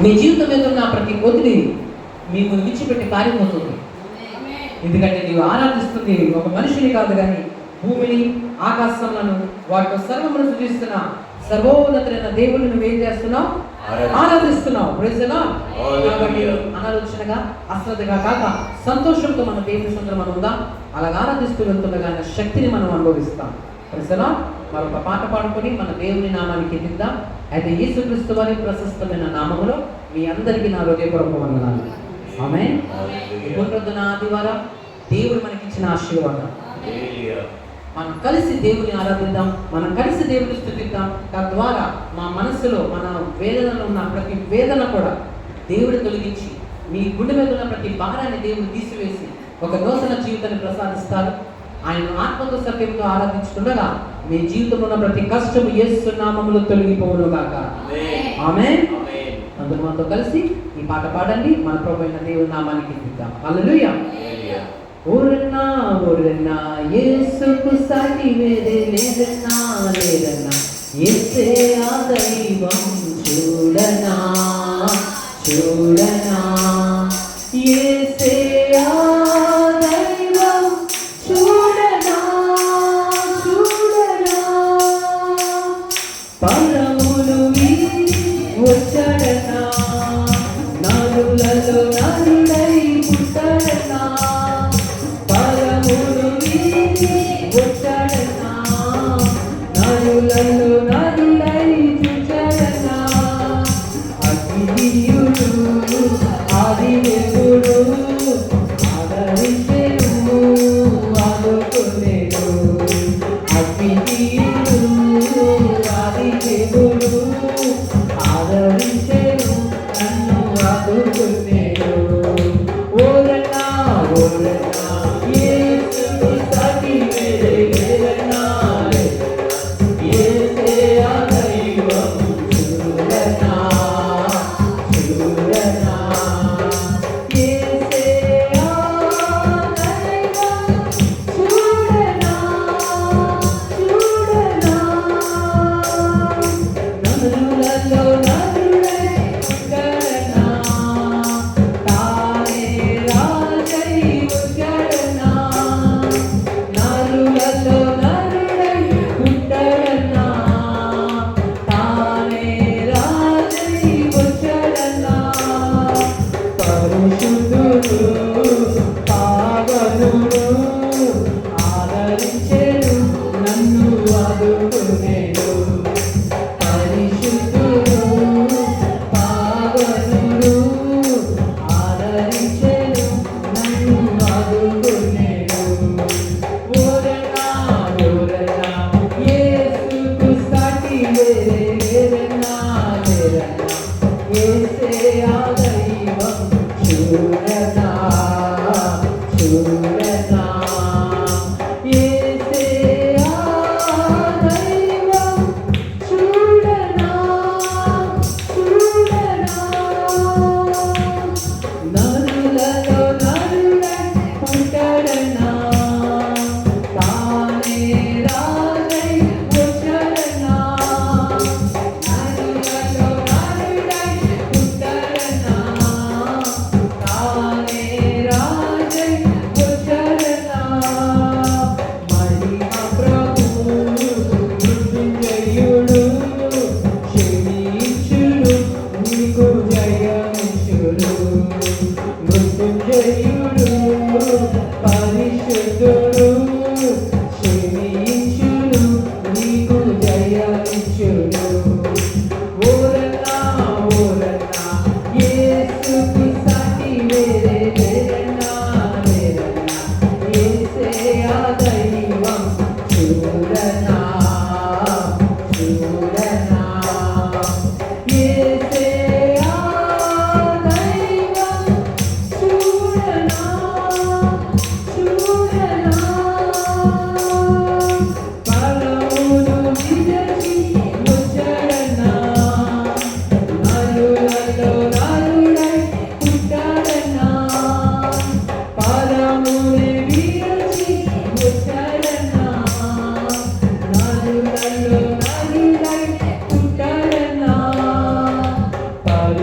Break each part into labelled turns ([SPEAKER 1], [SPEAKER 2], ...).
[SPEAKER 1] మీ జీవితం మీద ఉన్న ప్రతి కొద్దిని మీకు విడిచిపెట్టే కార్యం అవుతుంది. ఎందుకంటే నీవు ఆరాధిస్తుంది ఒక మనిషిని కాదు కానీ భూమిని, ఆకాశములను, వాటితో సర్వమును సృజిస్తున్న సర్వోన్నతుడైన దేవుడిని నువ్వు ఏం చేస్తున్నావు? ఆరాధిస్తున్నావు. Praise the lord. కాబట్టి అనాలోచనగా, అశ్రద్ధగా కాక సంతోషంతో మన దేవుని సొంతం మనం ఉందా, అలాగ ఆరాధిస్తూ వెళ్తుండగా శక్తిని మనం అనుభవిస్తాం. Praise the lord. మరొక పాట పాడుకొని మన దేవుని నామానికి ఎత్తిద్దాం. అయితే యేసుక్రీస్తు వారి ప్రశస్తమైన నామములో మీ అందరికీ నా హృదయపూర్వక వందనాలు. ఆమేన్. పునరుద్ధరణ ఆదివారం దేవుడు మనకిచ్చిన ఆశీర్వాదం. మనం కలిసి దేవుని ఆరాధిద్దాం, మనం కలిసి దేవుని స్తుతిద్దాం. తద్వారా మా మనసులో మన వేదనలో ఉన్న ప్రతి వేదన కూడా దేవుడు తొలగించి, మీ గుండె మీద ఉన్న ప్రతి భారాన్ని దేవుడు తీసివేసి ఒక నూతన జీవితాన్ని ప్రసాదిస్తారు. ఆయన ఆత్మతో సత్యంతో ఆరాధించుతుండగా మీ జీవితంలో ఉన్న ప్రతి కష్టము యేసు నామములో తొలగిపోవును గాక. ఆమేన్. అందరూ మనతో కలిసి ఈ పాట పాడండి. మన ప్రభువైన దేవుని నామానికి ఇద్దాం. హల్లెలూయా. ఓరన్నా ఓరన్నా యేసుకు సాటి వేరే లేదన్నా లేదన్నా, యేసే ఆ దైవం చూడనా చూడనా, యేసే ఆ దైవం చూడనా చూడనా, పరములు వచ్చడనా, నరులలో నరుడై పుట్టడనా, పరములు వచ్చడనా, నరులలో నరుడై చూచడనా, అగ్నియుడు ఆది దేవుడు ఆదరించెను ఆదుకొనెను, అగ్నియుడు ఆది దేవుడు ఆదరించెను నన్ను ఆదుకొనెను. ఓరన్నా ఓరన్నా యేసుకు సాటి వేరే లేదన్నా లేదన్నా, యేసే ఆ దైవం చూడనా చూడనా, యేసే ఆ దైవం చూడనా చూడనా, నరులలో నరుడై పుట్టడనా, తానే రాజై వచ్చడనా, నరులలో నరుడై పుట్టడనా, తానే రాజై వచ్చడనా, పరిశుద్ధుడు పావనుడు ఆదరించెను నన్ను ఆదుకొనెను, పరిశుద్ధుడు పావనుడు ఆదరించెను నన్ను ఆదుకొనెను. ఓరన్నా ఓరన్నా యేసుకు సాటి వేరే లేదన్నా లేదన్నా, యేసే ఆ దైవం చూడనా చూడనా, యేసే ఆ దైవం చూడనా చూడనా, నరులలో నరుడై పుట్టడనా, తానే రాజై వచ్చడనా, నరులలో నరుడై పుట్టడనా, తానే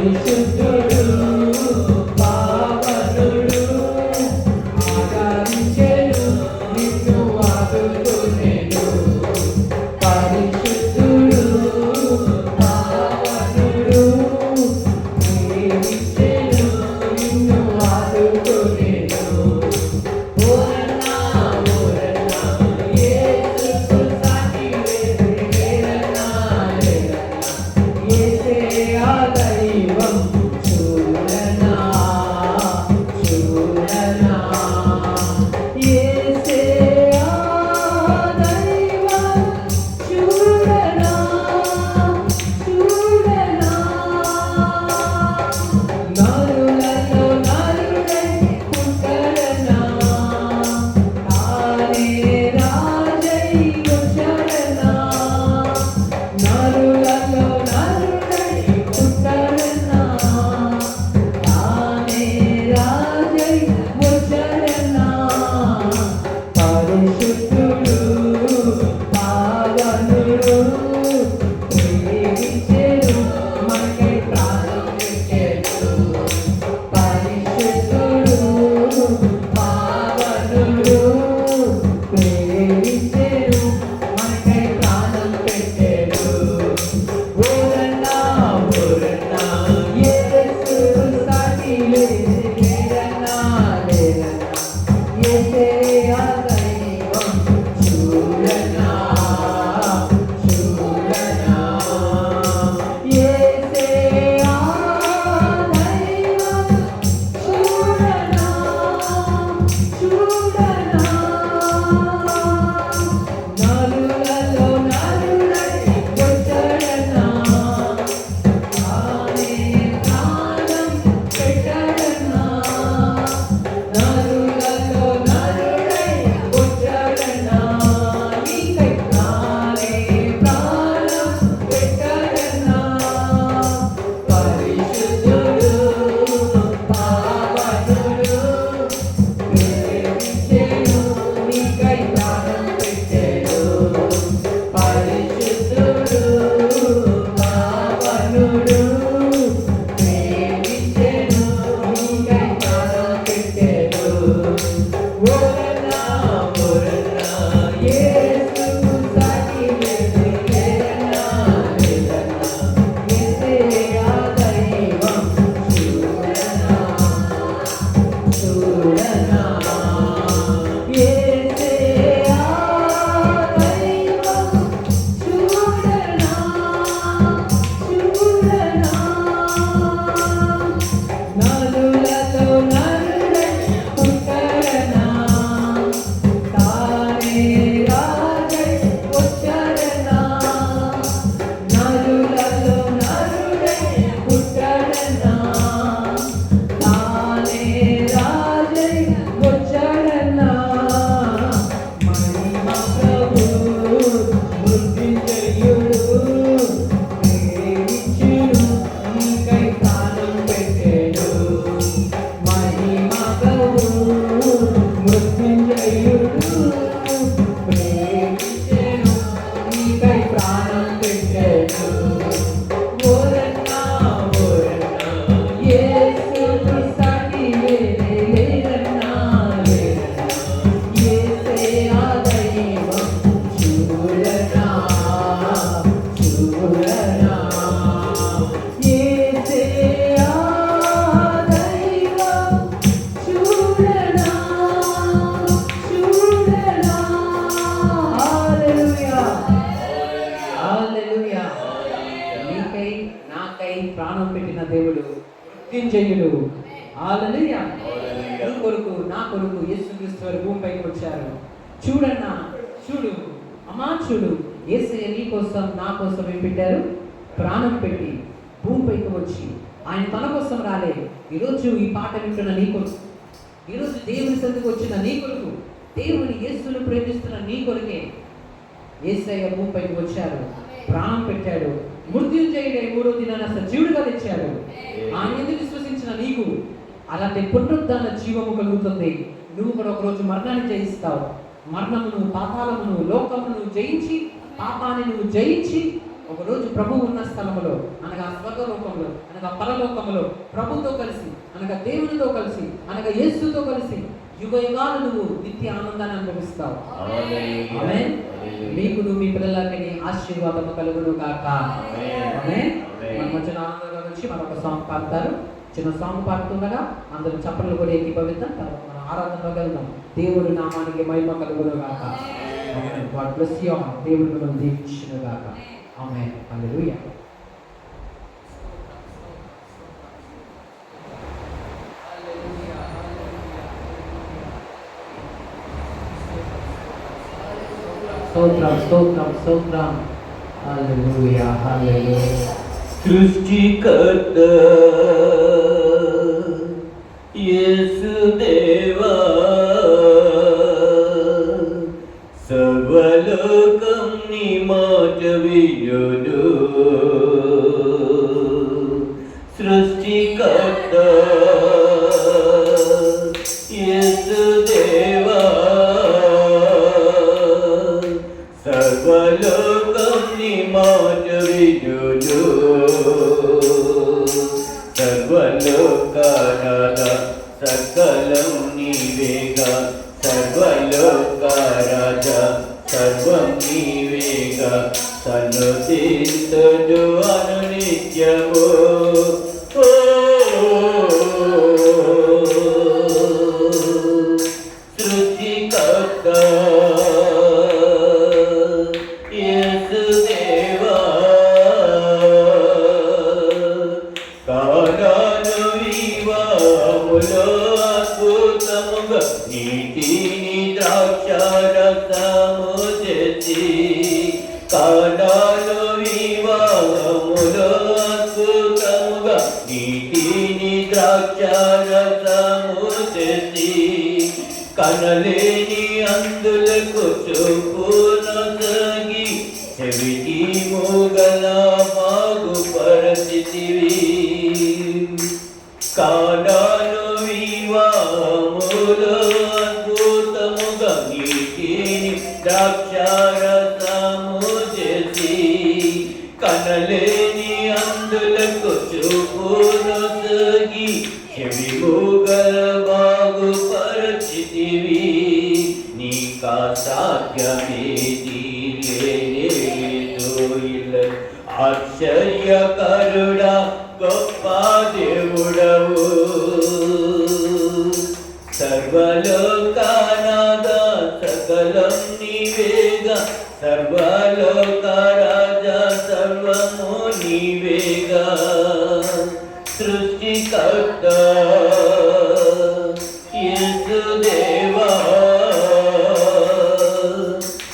[SPEAKER 1] పరిశుద్ధుడు పావనుడు ఆరాధించెను నిన్ను ఆదుకొనెను. పరిశుద్ధుడు పావనుడు ప్రేమించెను నిన్ను ఆదుకొనెను. ఓరన్నా ఓరన్నా యేసుకు సాటి లేరన్నా లేరన్నా యేసయ్య దైవం చూడనా చూడనా యేసయ్య దైవం చూడనా చూడనా. నరులలో నరుడై పుట్టడనా తానే రాజై వచ్చడనా. నరులలో నరుడై పుట్టడనా తానే రాజై వచ్చడనా. పరిశుద్ధుడు పావనుడు ప్రేమించెను మనకై ప్రాణం పెట్టెను. పరిశుద్ధుడు పావనుడు ప్రేమించెను మనకై ప్రాణం పెట్టెను. ఓరన్నా ఓరన్నా యేసుకు సాటి లేరన్నా లేరన్నా యేసయ్య దైవం చూడనా చూడనా. యేసయ్య దైవం చూడనా చూడనా. నరులలో నరుడై వచ్చడనా తానే ప్రాణం పెట్టడనా. నరులలో నరుడై వచ్చడనా నీకై తానే ప్రాణం పెట్టడనా. పరిశుద్ధుడు పావనుడు ప్రేమించెను నీకై ప్రాణం పెట్టెను. పరిశుద్ధుడు పావనుడు ప్రేమించెను నీకై ప్రాణం పెట్టెను. ఓరన్నా ఓరన్నా యేసుకు సాటి లేరన్నా లేరన్నా యేసయ్య దైవం చూడనా చూడనా. యేసయ్య దైవం చూడనా చూడనా. నరులలో నరుడై పుట్టడనా తానే రాజై వచ్చడనా. నరులలో నరుడై పుట్టడనా తానే రాజై వచ్చడనా. మహిమ ప్రభు మృత్యుంజయుడు ప్రేమించెను నీకై ప్రాణం పెట్టెను. మహిమ ప్రభు మృత్యుంజయుడు ప్రేమించెను నీకై ప్రాణం పెట్టెను. ఓరన్నా ఓరన్నా యేసుకు సాటి లేరన్నా లేరన్నా యేసయ్య దైవం చూడనా చూడనా. యేసయ్య దైవం చూడనా చూడనా. హల్లెలూయా హల్లెలూయా. నీకై నాకై ప్రాణం పెట్టిన దేవుడు మృత్యుంజయుడు. హల్లెలూయా. నీ కొరకు నా కొరకు యేసుక్రీస్తు వారు భూమిపైకి వచ్చారు. చూడన్నా చూడు అమ్మా చూడు యేసయ్య నీ కోసం నా కోసం ఏం పెట్టారు ప్రాణం పెట్టి భూమిపైకి వచ్చి ఆయన తన కోసం రాలే. ఈరోజు ఈ పాట వింటున్న నీ కొరకు, ఈరోజు దేవుని సన్నిధికి వచ్చిన నీ కొరకు, దేవుని యేసును ప్రేమిస్తున్న నీ కొరకే యేసయ్య భూమిపైకి వచ్చారు, ప్రాణం పెట్టాడు. మృత్యుంజయుడై మూడో దినాన సజీవుడిగా తెచ్చాడు. ఆయన ఎందుకు విశ్వసించిన నీకు అలాంటి పునరుద్ధాన జీవము కలుగుతుంది. నువ్వు కూడా ఒకరోజు మరణాన్ని జయిస్తావు. మరణమును, పాతాళమును, లోకమును జయించి, పాపాన్ని నువ్వు జయించి ఒకరోజు ప్రభువు ఉన్న స్థలములో అనగా స్వర్గలోకంలో అనగా పరలోకంలో ప్రభుతో కలిసి అనగా దేవునితో కలిసి అనగా యేసుతో కలిసి యుగయుగాలు నువ్వు నిత్య ఆనందాన్ని అనుభవిస్తావు. ఆమేన్. మీకును మీ పిల్లలకి ఆశీర్వాదము కలుగును గాక. ఆమేన్. మన మధ్యన ఆనందంగా నుంచి మనొక సాంగ్ పాడతారు. చిన్న సాంగ్ పాడుతుండగా అందరూ చప్పట్లు కూడా ఏకీభవిద్దాం. తర్వాత మనం ఆరాధనలోకి వెళ్దాం. దేవుడి నామానికి మహిమ కలుగును గాక. God bless you all. దేవుడు మిమ్మల్ని దీవించును గాక. ఆమేన్. హల్లెలూయా. స్తోత్రం స్తోత్రం స్తోత్రం. హల్లెలూయా హల్లెలూయా.
[SPEAKER 2] సృష్టికర్త యేసుదేవా, సర్వలోకం నీ మాట వినును. సృష్టికర్త యేసుదేవా, సర్వలోకం నీ మాట వినును. సర్వలోకరాజా సకలం నీవేగా, సర్వలోకరాజా సర్వం నీవేగా. సన్నుతింతుడు అనునిత్యము. సృష్టికర్త యేసుదేవా, కానాను వివాహములో అద్భుతముగా నీటిని ద్రాక్షారసము చేసి, కానాను వివాహములో అద్భుతముగా నీటిని ద్రాక్షారసము చేసి, కనలేని అందులకు చూపునొసగి చెవిటి మూగల మాగు పరిస్థితివి. కానాను వివాహములో అద్భుతముగా నీటిని ద్రాక్షారసము చేసి, కనలేని అందులకు చూపునొసగి చెవి మూగల బాగు పరిస్థితివి. నీకా సాధ్యమేది లేదు. ఆశ్చర్యకరుడా గొప్ప దేవుడవు, సర్వలోకనాథా సకలం నీవేగా, సర్వలోకరాజా సర్వము నీవేగా. సృష్టికర్త యేసుదేవా,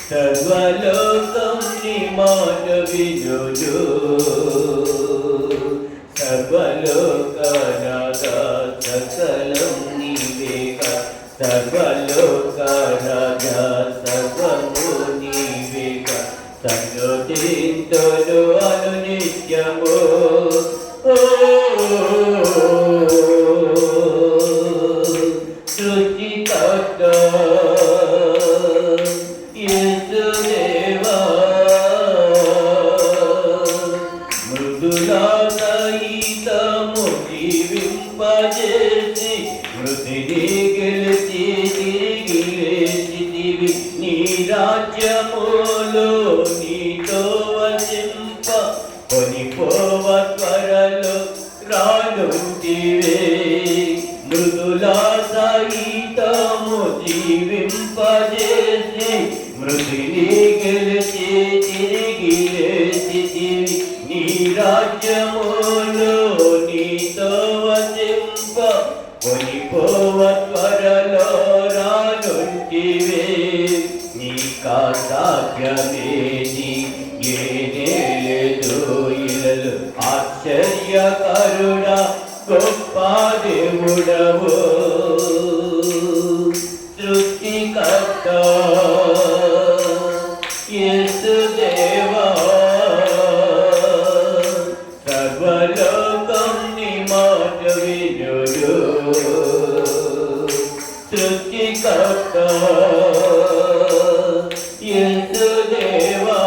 [SPEAKER 2] సర్వలోకం నీ మాట వినును. సర్వలోకనాథా సకలం నీవేగా, సర్వలోకరాజా సర్వము నీవేగా. సన్నుతింతుడు అనునిత్యము. సృష్టికర్త యేసుదేవా, మృదులా సహితము జీవింపజేసి, మృతిని గెలిచి తిరిగి లేచితివి. నీ రాజ్యములో నీతో వసింప కొనిపోవ త్వరలో రానుంటివే. మృదులా సహితము జీవింపజేసి, మృతిని గెలిచి తిరిగి లేచితివి. నీ రాజ్యములో నీతో వసింప కొనిపోవ త్వరలో రానుంటివే. నీకా సాధ్యమేది ఏలేదు. ఇలలు ఆశ్చర్యకరుడా గొప్ప దేవుడవు, సృష్టికర్త యేసుదేవా, సర్వలోకం నీ మాట వినును. సృష్టికర్త యేసుదేవా,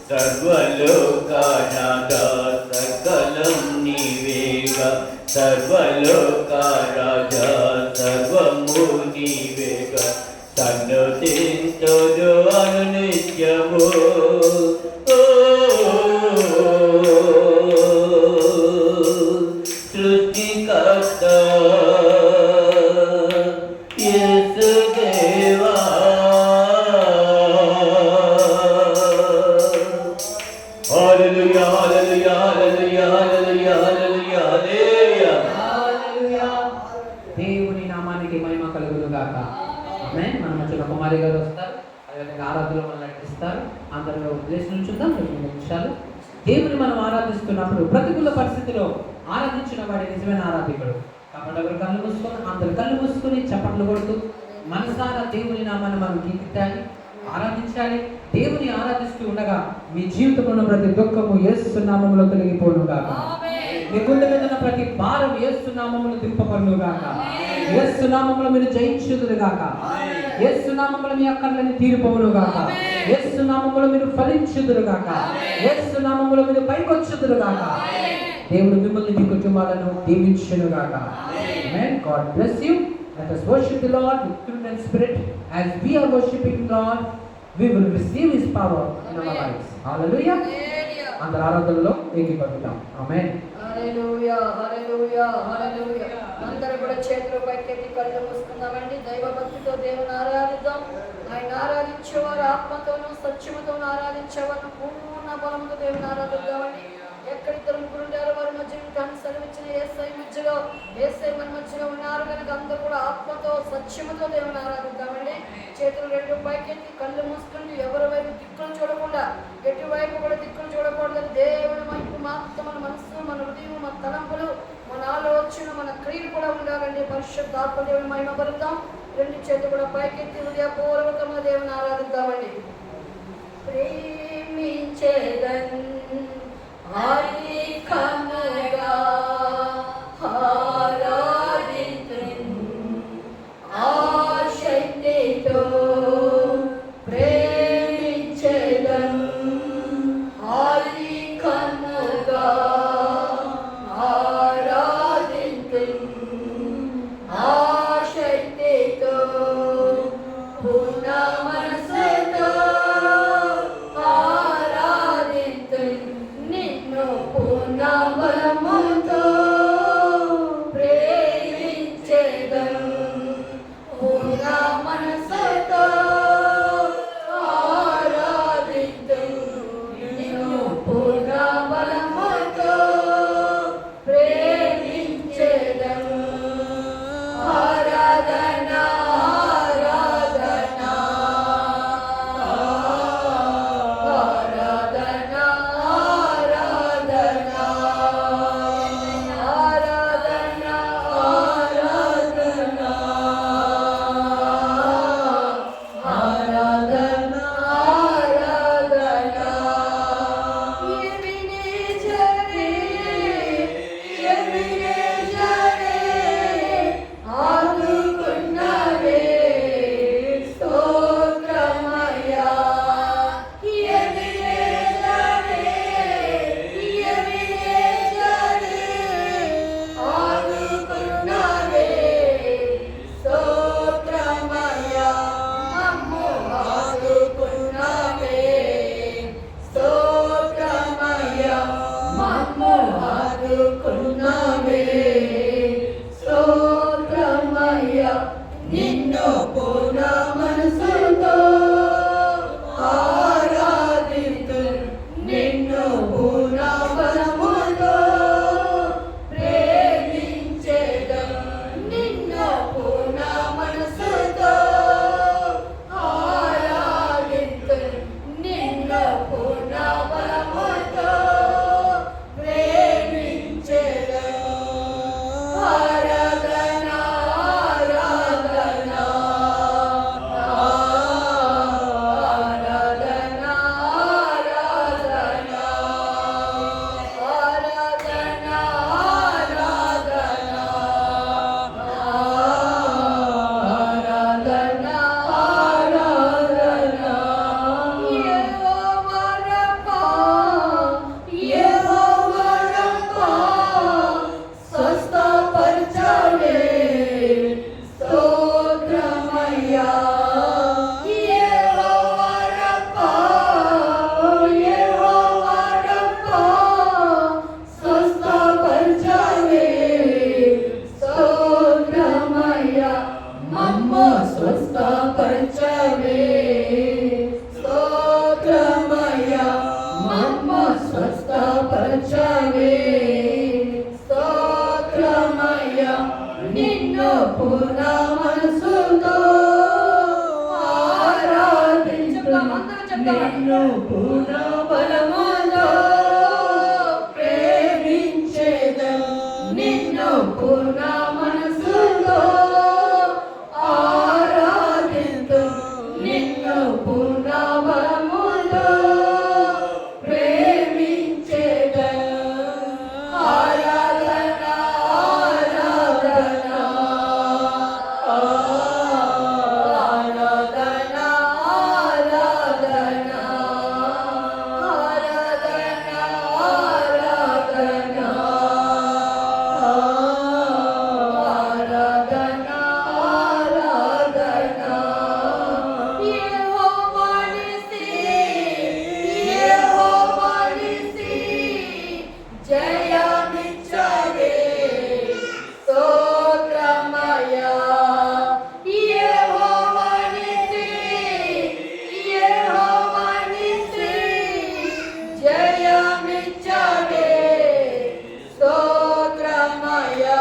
[SPEAKER 2] సర్వలోకనాథ సకలం నీవేగా సర్వలోక రాజా సర్వము నీవేగా సన్నుతింతుడు అనునిత్యము సృష్టికర్త యేసుదేవా హల్లెలూయా హల్లెలూయా హల్లెలూయా హల్లెలూయా హల్లెలూయా హల్లెలూయా
[SPEAKER 1] హల్లెలూయా. దేవుని నామానికి మహిమ కలుగును గాక. ఆమేన్. మన మధ్యలో కుమారి గారు వస్తారు, అదేవిధంగా ఆరాధనలో మనం నడిపిస్తారు. అందరూ ఉద్దేశం చూద్దాం 2 నిమిషాలు. దేవుని మనం ఆరాధిస్తున్నప్పుడు ప్రతికూల పరిస్థితిలో ఆరాధించిన వాడి నిజమైన ఆరాధికుడు. కాబట్టి ఎవరు కళ్ళు మూసుకొని అందరు కళ్ళు మూసుకొని చప్పట్లు కొడుతూ మనసారా దేవుని నామాన్ని మనం కీర్తించాలి, ఆరాధించాలి. దేవుని ఆరాధిస్తూ ఉండగా మీ జీవితంలో ప్రతి దుఃఖము యేసు నామములో తొలగిపోను గాక. మీ గుండె మీద ఉన్న ప్రతి భారం యేసు నామములో దింపబడును గాక. యేసు నామములో మీరు జయించుదురు గాక. యేసు నామములో మీ అక్కర్లని తీరిపోవును గాక. యేసు నామములో మీరు ఫలించుదురు గాక. యేసు నామములో మీరు పైకొచ్చుదురు గాక. దేవుడు మిమ్మల్ని మీ కుటుంబాలను దీవించును గాక. ఆమేన్. God bless you. Let us worship the Lord with truth and spirit. As we are worshiping God, we will receive His power in our lives. Hallelujah. అందరూ ఆరాధనలో ఏకీభవిద్దాం. ఆమేన్.
[SPEAKER 3] హల్లెలూయా హల్లెలూయా హల్లెలూయా. అందరూ కూడా చేతులు పైకెత్తి కళ్ళు మూసుకుందామండి. దైవ భక్తితో దేవుని ఆరాధిద్దాం. ఆయన ఆరాధించేవారు ఆత్మతోనూ సత్యముతోనూ ఆరాధించేవారు పూర్ణ బలముతో దేవుని ఆరాధిద్దామండి. ఎక్కడిద్దరు ముగ్గురు ఉండారో వారి మధ్య ఉంటాను సెలవిచ్చిన యేసై మధ్యలో యేసై మన మధ్యలో ఉన్నారు కనుక అందరూ కూడా ఆత్మతో సత్యముతో దేవుని ఆరాధిద్దామండి. చేతులు 2 పైకెత్తి కళ్ళు మూసుకుంటూ ఎవరి వైపు దిక్కులు చూడకుండా ఎటువైపు కూడా దిక్కులు చూడకూడదని దేవుడి వైపు మాత్రం మన మనస్సు మన హృదయం మన తలంపులు మన ఆలోచన మన క్రియలు కూడా ఉండాలండి. పరిశుద్ధాత్మ దేవుని మహిమ పరుద్దాం. 2 చేతులు కూడా పైకెత్తి హృదయపూర్వకంగా దేవుని ఆరాధిద్దామండి. ప్రేమించేదన్ ఆదికముగా ఆరాధింతున్ ఆశక్తితో ప్రేమించేదన్ ఆదికముగా ఆరాధింతున్ ఆశక్తితో పూర్ణ మనసుతో ఆరాధింతున్ నిన్ను చెప్తామండి.
[SPEAKER 1] నిన్ను పూర్ణ బలముతో
[SPEAKER 3] ప్రేమించేదను, నిన్ను పూర్ణ మనసుతో ఆరాధింతును, నిన్ను పూర్ణ బలముతో ప్రేమించేదను. ఆరాధన ఆరాధన ఆరాధన ఆరాధన ఆరాధన ఆరాధన ఆరాధన ఆరాధన యెహోవా నిసి యెహోవా నిసి జయమిచ్చవే స్తోత్రమయా. యెహోవా నిసి యెహోవా నిసి జయమిచ్చవే స్తోత్రమయా.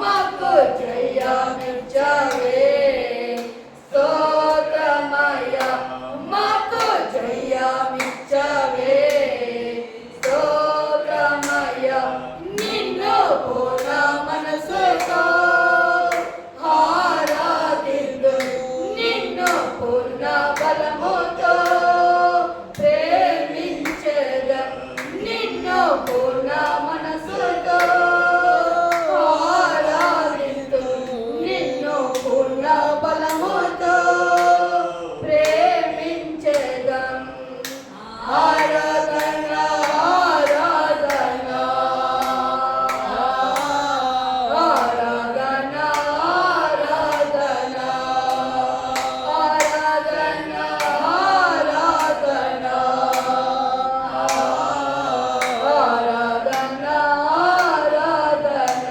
[SPEAKER 3] మాకు జయమిచ్చవే స్తోత్రమయా. మాకు జయమిచ్చవే స్తోత్రమయా. నిన్ను పూర్ణ మనసుతో ఆరాధింతును, నిన్ను పూర్ణ బలముతో ప్రేమించెదను, నిన్ను పూర్ణ మనసుతో ఆరాధింతును, నిన్ను పూర్ణ బలముతో ప్రేమించెదను. ఆరాధన ఆరాధన ఆరాధన ఆరాధన ఆరాధన ఆరాధన ఆరాధన ఆరాధన.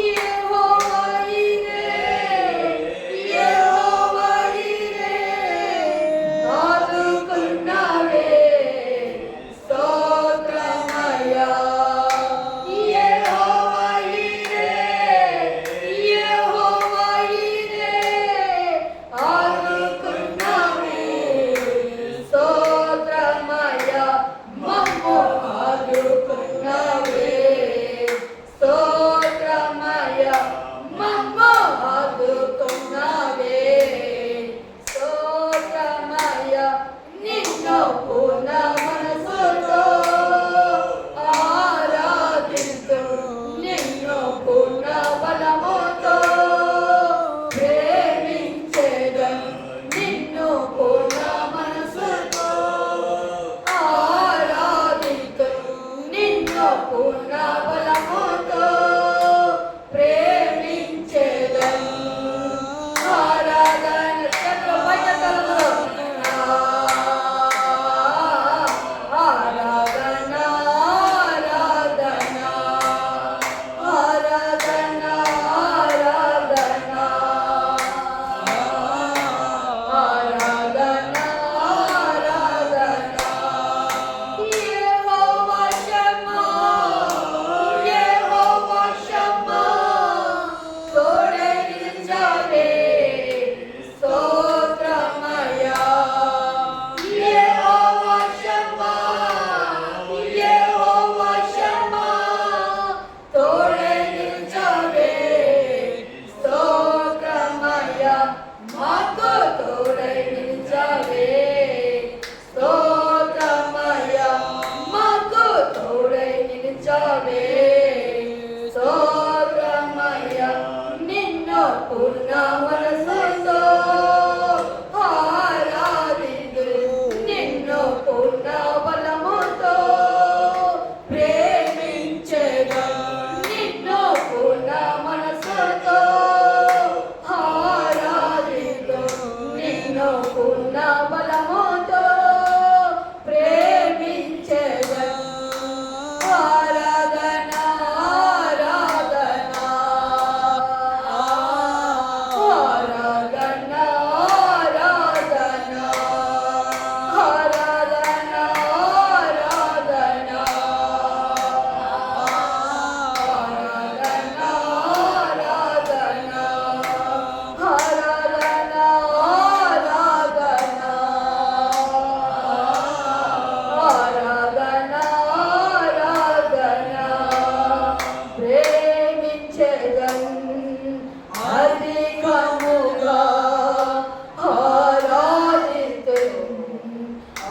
[SPEAKER 3] యెహోవా ఈరే యెహోవా ఈరే ఆదుకున్నావే స్తోత్రమయా. యెహోవా ఈరే యెహోవా ఈరే ఆదుకున్నావే స్తోత్రమయా. మమ్ము ఆదుకున్నావే స్తోత్రమయా. మమ్ము ఆదుకున్నావే స్తోత్రమయా. నిన్ను పూర్ణ మనసుతో ఆరాధింతును, నిన్ను పూర్ణ బలముతో ప్రేమించెదను, నిన్ను పూర్ణ మనసుతో ఆరాధింతును, నిన్ను పూర్ణ బలముతో ప్రేమించెదను. ఆరాధన చేతులు పైకెత్తాలి.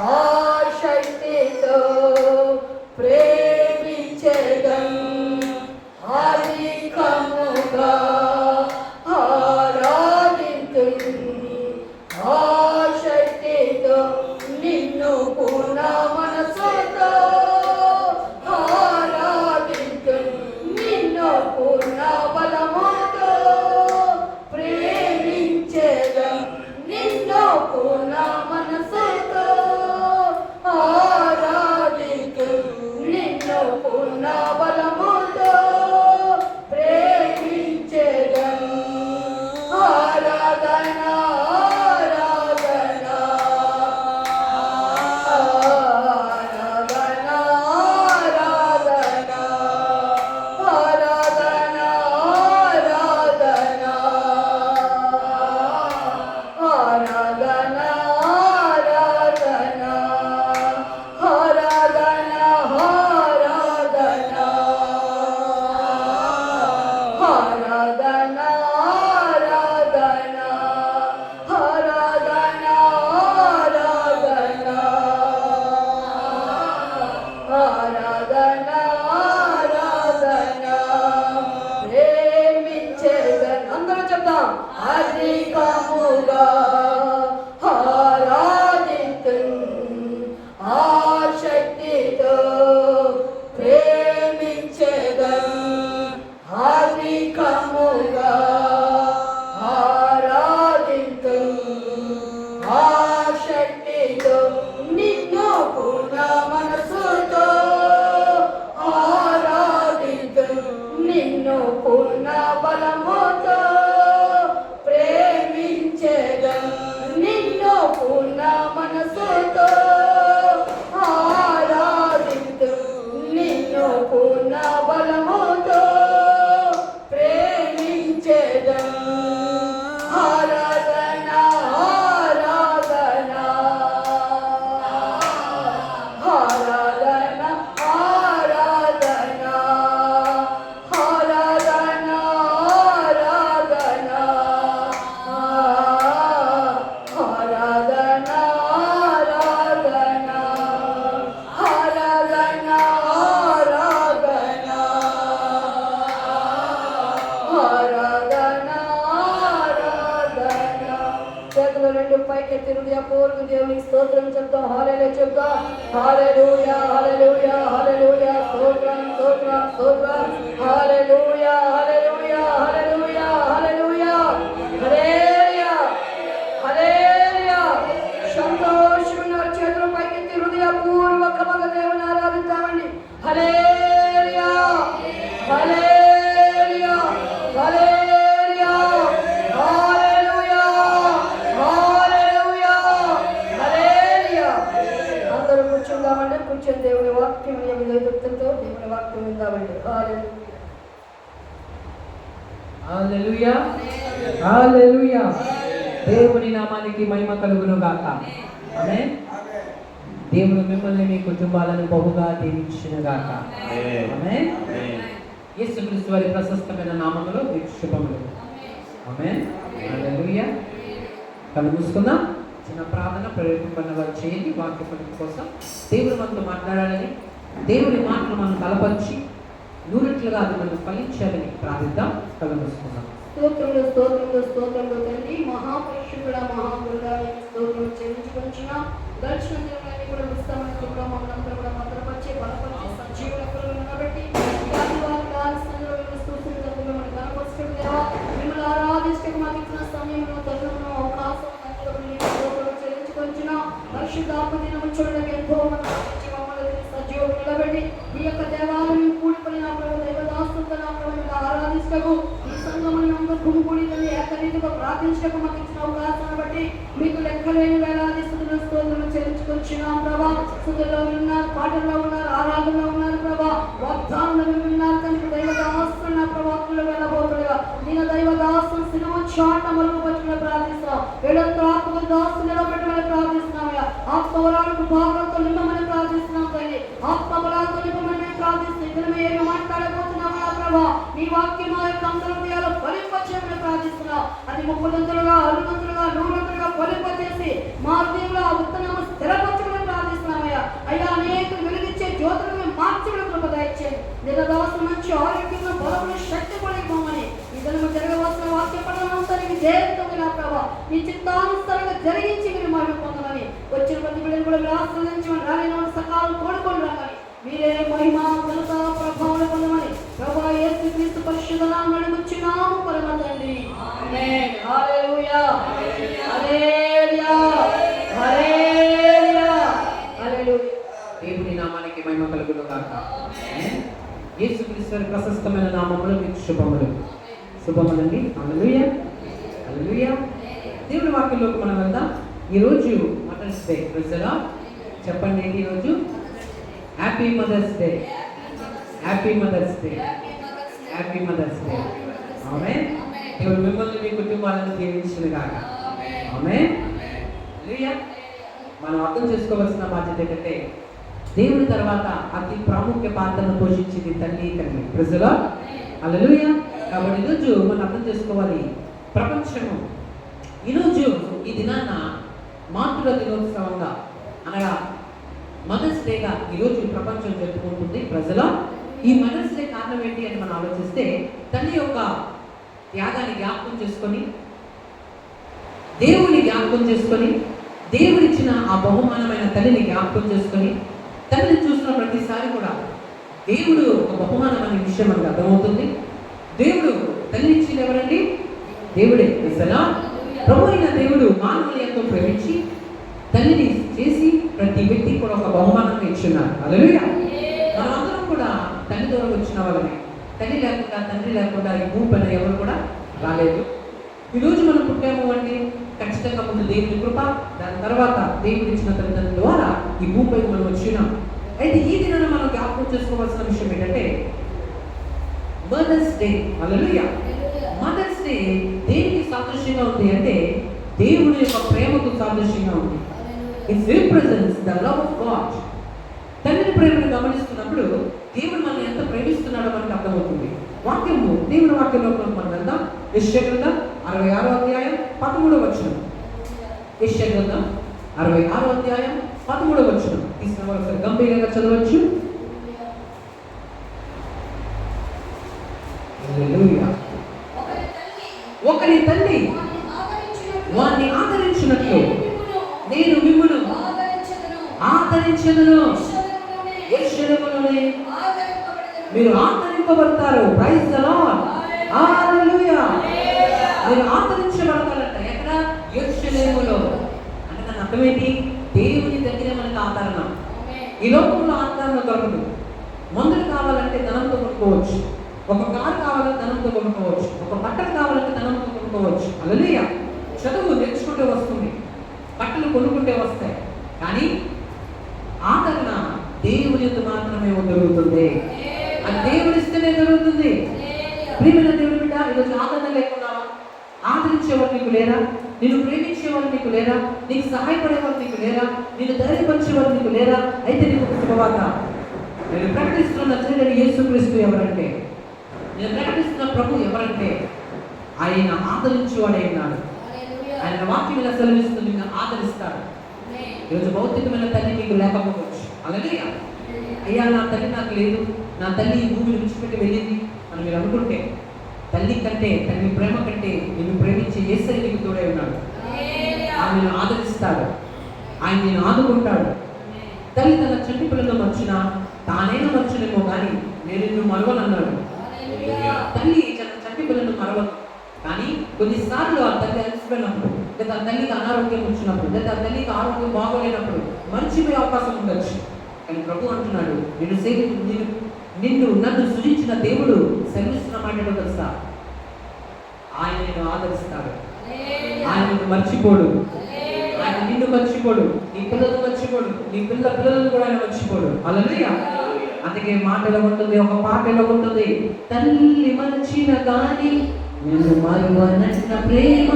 [SPEAKER 3] ఆశక్తితో ప్రేమించెదం అధికముగా ఆరాధింతును ఆశక్తితో నిన్ను పూర్ణ మనసుతో ఆరాధింతును నిన్ను పూర్ణ బలముతో ప్రేమించెదం నిన్ను పూర్ణ మనసుతో ఆరాధింతును నిన్ను పూర్ణ బలముతో ప్రేమించెదం ఆరాధన ఆరాధన ఆరాధన ఆరాధన ఆరాధన ఆరాధన ఆరాధన ఆరాధన ఆరాధన ఆరాధన ఆరాధన ఆరాధన ఆరాధన ప్రేమించెదన్ అందరూ చెప్తాం అధికముగా ఆరాధింతున్ ఆశక్తితో ప్రేమించెదన్ అధికముగా ఆరాధింతున్ ఆశక్తితో నిన్ను పూర్ణ మనసుతో ఆరాధింతున్ నిన్ను పూర్ణ బలముతో ప్రేమించెదన్ నిన్ను పూర్ణ మనసుతో ఆరాధింతున్ నిన్ను పూర్ణ బలముతో ప్రేమించెదన్ ఆరాధన ఆరాధన ఆరాధన ఆరాధన ఆరాధన ఆరాధన ఆరాధన ఆరాధన ఆరాధన ఆరాధన ఆరాధన చేతులు రెండు పైకెత్తి హృదయపూర్వక దేవునికి స్తోత్రం చెప్తాం హల్లెలూయా చెప్తాం హల్లెలూయా హల్లెలూయా హల్లెలూయా స్తోత్రం స్తోత్రం స్తోత్రం హల్లెలూయా హల్లెలూయా హల్లెలూయా హల్లెలూయా హల్లెలూయా హల్లెలూయా సంతోషంగా చేతులు పైకెత్తి హృదయపూర్వకంగా దేవుని ఆరాధిద్దామండి హల్లెలూయా హల్లెలూయా హల్లెలూయా హల్లెలూయా హల్లెలూయా హల్లెలూయా అందరూ కూర్చుందామండి కూర్చొని దేవుని వాక్యం విధేయతతో దేవుని వాక్యం విందామండి
[SPEAKER 1] హల్లెలూయా హల్లెలూయా దేవుని నామానికి మహిమ కలుగును గాక ఆమేన్ దేవుడు మిమ్మల్ని మీ కుటుంబాలను బహుగా దీవించును గాక ఆమేన్ యేసుక్రీస్తు వారి ప్రశస్తమైన నామములో మీకు శుభములు ఆమేన్ హల్లెలూయా కళ్ళు మూసుకుందాం చిన్న ప్రార్థన ప్రేరేపణ వారు చేయండి వాక్య పఠనం కోసం దేవుడు మనతో మాట్లాడాలని దేవుని మాటలు మనం బలపరిచి నూరెట్లుగా అది మనం ఫలించాలని ప్రార్థిద్దాం కళ్ళు మూసుకుందాం
[SPEAKER 3] స్తోత్రములు స్తోత్రములు స్తోత్రములు తండ్రి మహాపరిశుద్ధుడ మహాగురుడానికి స్తోత్రములు చెల్లించుకొంచున్నా గడిచిన దినములన్నీ కూడా ఉత్సాహమైన కూడా మమ్మల్ని అందరూ కూడా భద్రపరిచి బలపరిచి సజీవులకు ఉండబట్టి మిమ్మల్ని కనపరుచుకుని దేవా మిమ్మల్ని ఆరాధించక మాకు ఇచ్చిన సమయంలో తరుణంలో అవకాశం చెల్లించుకొంచున్నా పరిశుద్ధాత్మ దినము చూడడానికి ఎంతో మంది మమ్మల్ని సజీవులు నిలబెట్టి ఈ యొక్క దేవాలయం కూడుకొని నా ప్రభు దైవదాసులతో నా ప్రభు ఆరాధించకు ఈ సంఘములను అందరూ గుమిగూడి ఏకరీతిగా ప్రార్థించక మాకు ఇచ్చిన అవకాశాన్ని బట్టి మీకు లెక్కలేని వేలాది స్తుతులు స్తోత్రములు చెల్లించుకొచ్చున్నాం ప్రభా స్తుతుల్లో ఉన్నారు పాటల్లో ఉన్నారు ఆరాధనలో ఉన్నారు ప్రభా వాగ్దానంలో ఉన్నారు తండ్రి దైవదాసులు నా ప్రభావంలో వెళ్ళబోతుండగా నేను దైవదాసులు సినిమా చాట మలుపు పట్టుకుని ప్రార్థిస్తున్నాం ఏడంతో ఆత్మ దాసులు నిలబెట్టమని ప్రార్థిస్తున్నామయ్యా ఆత్మవరాలకు భాగంతో నిమ్మమని ప్రార్థిస్తున్నాం తండ్రి ఆత్మబలాలతో నిమ్మమని ప్రార్థిస్తున్నాం ఇక్కడ మేము మాట్లాడబోతున్నామయ్యా ప్రభా నీ వాక్యం మా యొక్క అంతర్హృదయాలు ఫలింపచేయమని ప్రార్థిస్తున్నాం అది 30 దంతులుగా 60 దంతులుగా 100 దంతులుగా ఫలింపచేసి మా హృదయంలో ఆ ఉత్తనామ స్థిరపరచుకుని దినదాసు మంచి ఆరోగ్యంలో బలములు శక్తి పడిపోమని ఈ దినము జరగవలసిన వాక్య పఠనమంతా నీకు దేవునితో నా ప్రభా నీ చిత్తానుసారంగా జరిగించి మీరు మహిమ పొందమని వచ్చిన ప్రతి బిడ్డను కూడా మీరు ఆశ్రయించమని రాలేని సకాలం తోడుకొని రామని మీరే మహిమ ఘనత ప్రభావం పొందమని ప్రభా యేసుక్రీస్తు పరిశుద్ధ నామమున అడుగుచున్నాము పరమ తండ్రి ఆమేన్. హల్లెలూయా హల్లెలూయా హల్లెలూయా హల్లెలూయా.
[SPEAKER 1] దేవుని నామానికి మహిమ కలుగును గాక. యేసుక్రీస్తు వారి ప్రశస్తమైన నామములో మీకు శుభములండి. హల్లెలూయా హల్లెలూయా. దేవుని వాక్యంలోకి మనం వెళ్దాం. ఈరోజు మదర్స్ డే. ప్రజలా చెప్పండి ఏంటి ఈరోజు? Happy mother's day. Happy mother's day. Happy mother's day. Amen. దేవుడు మిమ్మల్ని మీ కుటుంబాలను దీవించును గాక. ఆమేన్. హల్లెలూయా. మనం అర్థం చేసుకోవాల్సిన బాధ్యత ఏంటంటే దేవుని తర్వాత అతి ప్రాముఖ్య పాత్రను పోషించింది తల్లి తండ్రి. ప్రజలా హల్లెలూయా. కాబట్టి ఈరోజు మనం అర్థం చేసుకోవాలి, ప్రపంచము ఈరోజు ఈ దినాన్న మాతృ దినోత్సవంగా అనగా మదర్స్ డేగా ఈరోజు ప్రపంచం జరుపుకుంటుంది. ప్రజల ఈ మదర్స్ డే కారణం ఏంటి అని మనం ఆలోచిస్తే తల్లి యొక్క త్యాగాన్ని జ్ఞాపకం చేసుకొని, దేవుని జ్ఞాపకం చేసుకొని, దేవుడిచ్చిన ఆ బహుమానమైన తల్లిని జ్ఞాపకం చేసుకొని, తల్లిని చూసిన ప్రతిసారి కూడా దేవుడు ఒక బహుమానం అనే విషయం మనకు అర్థమవుతుంది. దేవుడు తల్లి ఇచ్చింది ఎవరండి? దేవుడే. అసలు ప్రభు అయిన దేవుడు మానవుని ఎంతో ప్రేమించి తల్లిని చేసి ప్రతి వ్యక్తి కూడా ఒక బహుమానంగా ఇచ్చున్నారు. హల్లెలూయా. మనమందరం కూడా తల్లి ద్వారా వచ్చిన వాళ్ళమే. తల్లి లేకుండా తండ్రి లేకుండా ఈ భూమి పైన ఎవరు కూడా రాలేదు. ఈరోజు మనం పుట్టాము అంటే ఖచ్చితంగా ముందు దేవుని కృప, దాని తర్వాత దేవుడు ఇచ్చిన తల్లిదండ్రుల ద్వారా ఈ భూమిపైకి మనం వచ్చినాం. అయితే ఈ దినాన మనం జ్ఞాపకం చేసుకోవాల్సిన విషయం ఏంటంటే మదర్స్ డే. హల్లెలూయా. మదర్స్ డే దేనికి సాదృశ్యంగా ఉంది అంటే దేవుని యొక్క ప్రేమకు సాదృశ్యంగా ఉంది. It represents the love of God. తండ్రి ప్రేమను గమనిస్తున్నప్పుడు దేవుడు మనల్ని ఎంత ప్రేమిస్తున్నాడో మనకు అర్థమవుతుంది. వాక్యము దేవుని వాక్యంలో మనం వెళ్దాం. యెషయా గ్రంథం 66వ అధ్యాయం 13వ వచనం. యెషయా గ్రంథం 66వ అధ్యాయం 13వ వచనం. తీసుకున్న వాళ్ళు గంభీరంగా చదవచ్చు. హల్లెలూయా. ఒకరి తల్లి వారిని ఆదరించినట్లు నేను మిమ్మును ఆదరించెదను. యెరూషలేములోనే మీరు ఆదరింపబడతారు. Praise the lord. హల్లెలూయా. మీరు ఆదరించబడతారంట. ఎక్కడ? యెరూషలేములో. అంటే దాని అర్థం ఏంటి? దేవుని దగ్గర మనకు ఆదరణ. ఈ లోకంలో ఆదరణ దొరకదు. మందులు కావాలంటే ధనంతో కొనుక్కోవచ్చు, ఒక కారు కావాలంటే ధనంతో కొనుక్కోవచ్చు, ఒక బట్టలు కావాలంటే ధనంతో కొనుక్కోవచ్చు. హల్లెలూయా. చదువు నేర్చుకుంటే వస్తుంది, బట్టలు కొనుక్కుంటే వస్తాయి. కానీ ఆదరణ దేవుని యందు మాత్రమే దొరుకుతుంది. అది దేవుడు ఇస్తేనే దొరుకుతుంది. ప్రియమైన దేవుని బిడ్డ, ఈరోజు ఆదరణ లేకున్నావా? ఆదరించేవారు నీకు లేరా? నిన్ను ప్రేమించేవారు నీకు లేరా? నీకు సహాయపడేవారు నీకు లేరా? నిన్ను ధైర్యపరిచేవారు నీకు లేరా? అయితే నీకు ఒక శుభవార్త. నేను ప్రకటిస్తున్న నజరేయుడైన యేసుక్రీస్తు ఎవరంటే, నేను ప్రకటిస్తున్న ప్రభు ఎవరంటే ఆయన ఆదరించేవాడై ఉన్నాడు. ఆయన వాక్యం ఇలా సెలవిస్తుంది, నిన్ను ఆదరిస్తాడు. ఈరోజు భౌతికమైన తల్లి నీకు లేకపోవచ్చు. అలాగే అయ్యా నా తల్లి నాకు లేదు, నా తల్లి ఈ భూమిని విడిచిపెట్టి వెళ్ళింది అని మీరు అనుకుంటే, తల్లి కంటే తల్లి ప్రేమ కంటే నిన్ను ప్రేమించే యేసయ్య నీకు తోడై ఉన్నాడు. ఆయన నిన్ను ఆదరిస్తాడు, ఆయన నిన్ను ఆదుకుంటాడు. తల్లి తన చంటి పిల్లలు మర్చినా తానైనా మర్చలేమో కానీ నేను నిన్ను మరవనన్నాడు. తల్లి తన చంటి పిల్లలు మరవదు. కానీ కొన్నిసార్లు ఆ తల్లి అలసిపోయినప్పుడు, లేదా ఆ తల్లికి అనారోగ్యం వచ్చినప్పుడు, లేదా ఆ తల్లికి ఆరోగ్యం బాగోలేనప్పుడు మర్చిపోయే అవకాశం ఉండొచ్చు. కానీ ప్రభు అంటున్నాడు, నిన్ను నన్ను సృజించిన దేవుడు సెలవిస్తున్న మాట ఏంటో తెలుసా? ఆయన నిన్ను ఆదరిస్తాడు, ఆయన నిన్ను మర్చిపోడు, ఆయన నిన్ను మర్చిపోడు, నీ పిల్లలు మర్చిపోడు, నీ పిల్లలను కూడా ఆయన మర్చిపోడు. హల్లెలూయా. అందుకే మాటలో ఉంటుంది, ఒక పాటలో ఉంటుంది, తల్లి మర్చిన గాని నిన్ను మరువనన్న ప్రేమ,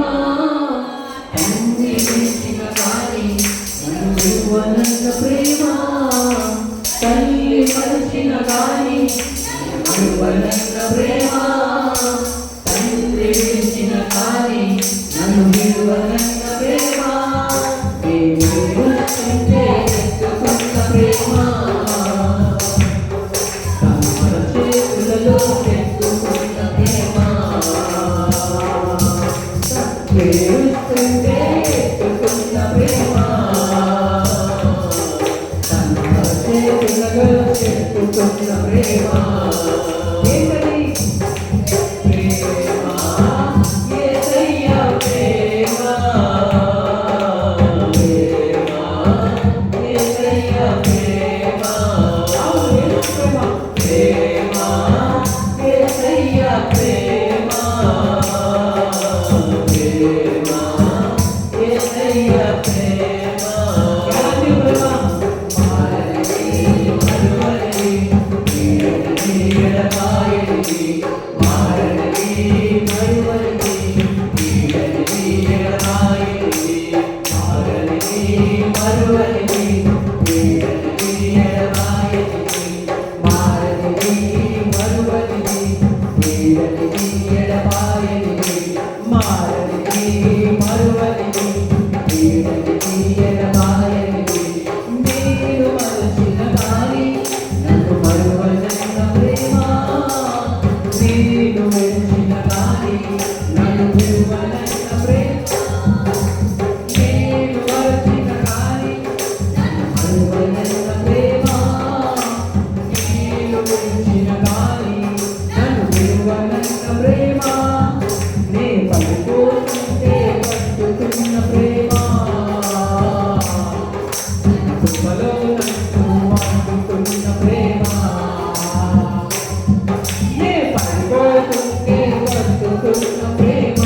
[SPEAKER 1] తల్లి మర్చిన గాని నిన్ను మరువనన్న ప్రేమ, తల్లి మర్చిన గాని నిన్ను మరువనన్న ప్రేమ, తల్లి మర్చిన గాని నన్ను మరువనన్న ప్రేమ, దేవుడు ప్రేమ, తల్లి కృపలో నన్ను అందుకున్న ప్రేమ నే పడిపోతుంటే పట్టుకున్న ప్రేమ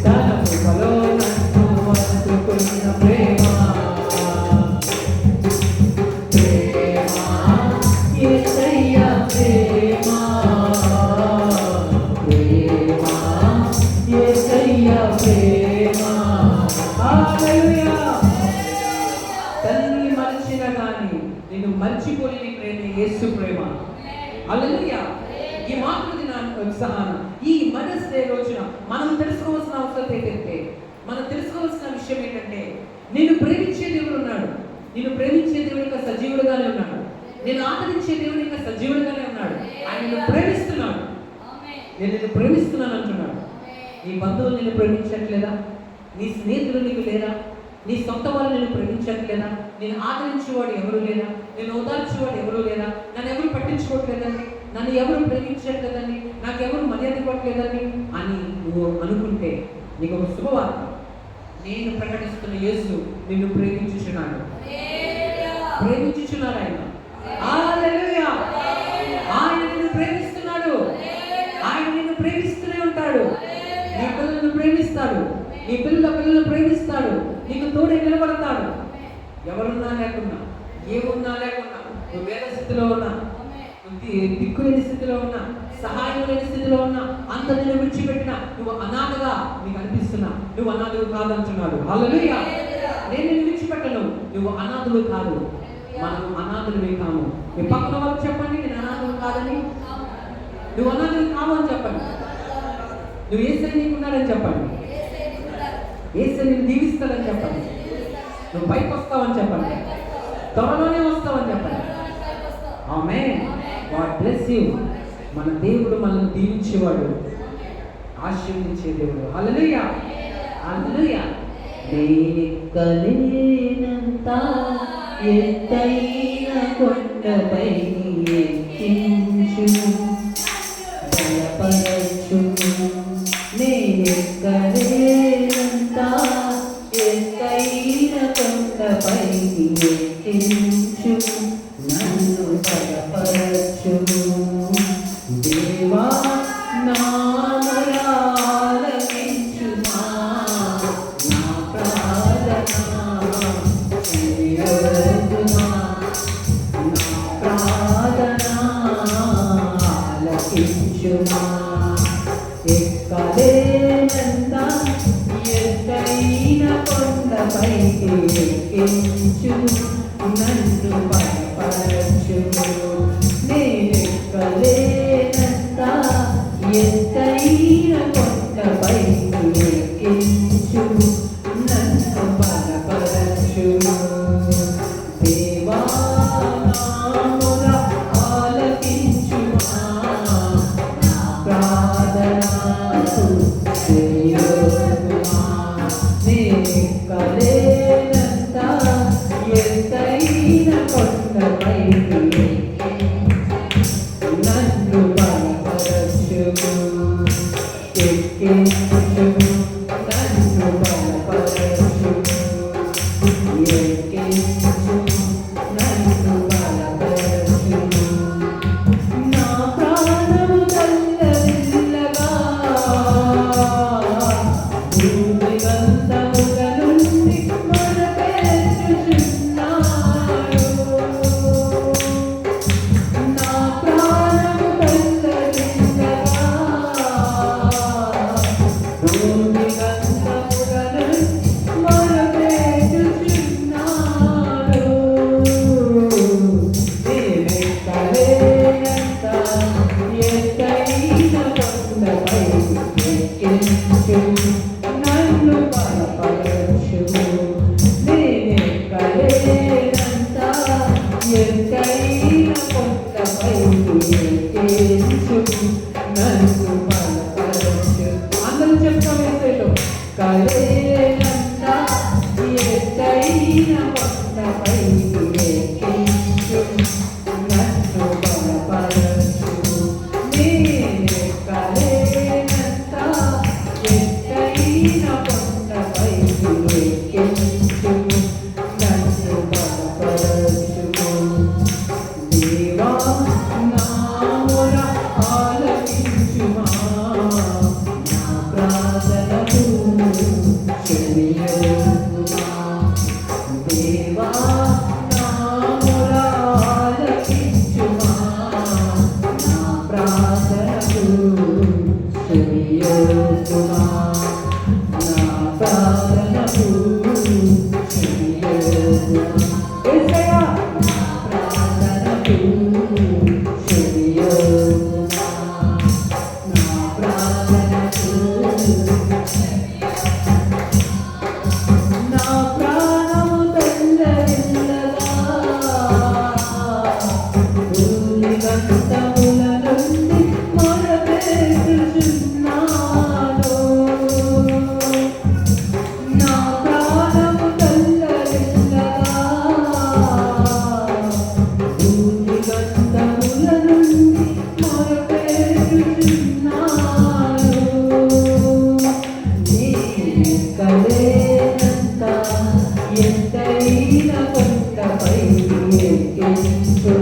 [SPEAKER 1] తన కృపలో నన్ను అందుకున్న ప్రేమ ప్రేమ యేసయ్యా ప్రేమ ప్రేమ యేసయ్యా ప్రేమ హల్లెలూయా తల్లి మరిచిన గాని నిన్ను మర్చిపోలేని ప్రేమ యేసు ప్రేమ హల్లెలూయా ఈ మాటలు ఈ మదర్స్ డే రోజున మనం తెలుసుకోవాల్సిన అవసరం ఏంటంటే మనం తెలుసుకోవాల్సిన విషయం ఏంటంటే నిన్ను ప్రేమించే దేవుడు ఉన్నాడు. నిన్ను ప్రేమించే దేవుడు ఇంకా సజీవుడుగానే ఉన్నాడు. నేను ఆదరించే దేవుడు ఇంకా సజీవుడుగానే ఉన్నాడు. ఆయన నిన్ను ప్రేమిస్తున్నాడు. నేను నిన్ను ప్రేమిస్తున్నాను అంటున్నాడు. నీ బంధువులు నిన్ను ప్రేమించట్లేదా? నీ స్నేహితులు నీకు లేరా? నీ సొంత వాళ్ళు నిన్ను ప్రేమించట్లేదా? నేను ఆదరించేవాడు ఎవరు లేరా? నేను ఓదార్చేవాడు ఎవరు లేరా? నన్ను ఎవరు పట్టించుకోవట్లేదండి, నన్ను ఎవరు ప్రేమించట్లేదండి, నాకు ఎవరు మర్యాద ఇవ్వట్లేదని అని నువ్వు అనుకుంటే నీకు ఒక శుభవార్త. నేను ప్రకటిస్తున్న యేసు నిన్ను ప్రేమించుచున్నాడు. ప్రేమించుచున్నాడు ఆయన. హల్లెలూయా. ఆయన నిన్ను ప్రేమిస్తున్నాడు. ఆయన నిన్ను ప్రేమిస్తూనే ఉంటాడు. నీ పిల్లలను ప్రేమిస్తాడు. నీ పిల్లలను ప్రేమిస్తాడు. నీకు తోడే నిలబడతాడు. ఎవరున్నా లేకున్నా, ఏమున్నా లేకున్నా, నువ్వు వేద స్థితిలో ఉన్నా, దిక్కు లేని స్థితిలో ఉన్నా, సహాయం లేని స్థితిలో ఉన్నా, అంత నేను విడిచిపెట్టినా నువ్వు అనాథగా నీకు అనిపిస్తున్నా, నువ్వు అనాథుడు కాదంటున్నాడు. హల్లెలూయా. నేను నిన్ను విడిచిపెట్టను, నువ్వు అనాథుడు కాదు. మనం అనాథుడివి కాము. మీ పక్కన వాళ్ళకి చెప్పండి, నేను అనాథుడు కాదని. నువ్వు అనాథుడు కావు అని చెప్పండి. నువ్వు యేసయ్య నీకున్నాడని చెప్పండి. యేసయ్య నిన్ను దీవిస్తాడని చెప్పండి. నువ్వు పైకి వస్తావని చెప్పండి. త్వరలోనే వస్తావని చెప్పండి. ఆమేన్. God bless you. మన దేవుడు మనల్ని దీవించేవాడు, ఆశీర్వదించే దేవుడు. హల్లెలూయా. హల్లెలూయా. నేనెక్కలేనంత ఎత్తైన కొండపై ఎక్కించు, బలపరచు. నేనెక్కలేనంత ఎత్తైన కొండపై ఎక్కించు, నన్ను బలపరచు. దేవా నా మొరలాలకించుమా, నా ప్రార్థన చేయుదుమా, నా ప్రార్థన ఆలకించుమా. ఎక్కలేనంత ఎత్తైన కొండపైకి ఎక్కించు, నన్ను బలపరచు. నేనెక్కలేనంత ఎత్తైన కొండపైకి ఎక్కించు, నన్ను బలపరచు. దేవా నా మొర ఆలకించుమా, నా ప్రార్థన చేయుదుమా. నేనెక్కలేనంత ఎత్తైన కొండపైకి నన్ను బలపరచు. ఎక్కించు, నన్ను బలపరచు. ఎక్కించు, నన్ను బలపరచు. నా ప్రాణము తల్లడిల్లగా భూమి గంధముల నుండి మొరపెట్టుచున్నాడు. నా ప్రాణము తల్లడిల్లగా భూమి గంధముల నుండి మొరపెట్టుచున్నాడు. నేనెక్కలేనంత ఎత్తైన కొండపైకి ఎక్కించు, నన్ను బలపరచు. నేనెక్కలేనంత ఎత్తైన కొండపైకి ఎక్కించు, నన్ను బలపరచు. అందరూ చెప్తాం యేసయ్యతో. కలేనంత ఎత్తైన కొండపైకి ఎక్కించు, నన్ను బలపరచు. నేనెక్కలేనంత ఎత్తైన కొండపైకి ఎక్కించు, దేవా నా మొరాలకించుమా, నా ప్రార్థనకు చెవియొగ్గుమా, నా ప్రార్థనకు చెవియొగ్గుమా. యేసయ్యా, నా ప్రార్థనకు చెవియొగ్గుమా, నా ప్రార్థనకు నా ప్రాణము తెల్లవిల్లగా భూమిగంతముల నుండి మొరపెట్టుచున్నాను. నా ప్రాణము తెల్లవిల్లగా భూమిగంతముల నుండి మొరపెట్టుచున్నాను. నీ కలేనంత ఎత్తైన కొండపైకి ఎక్కించు,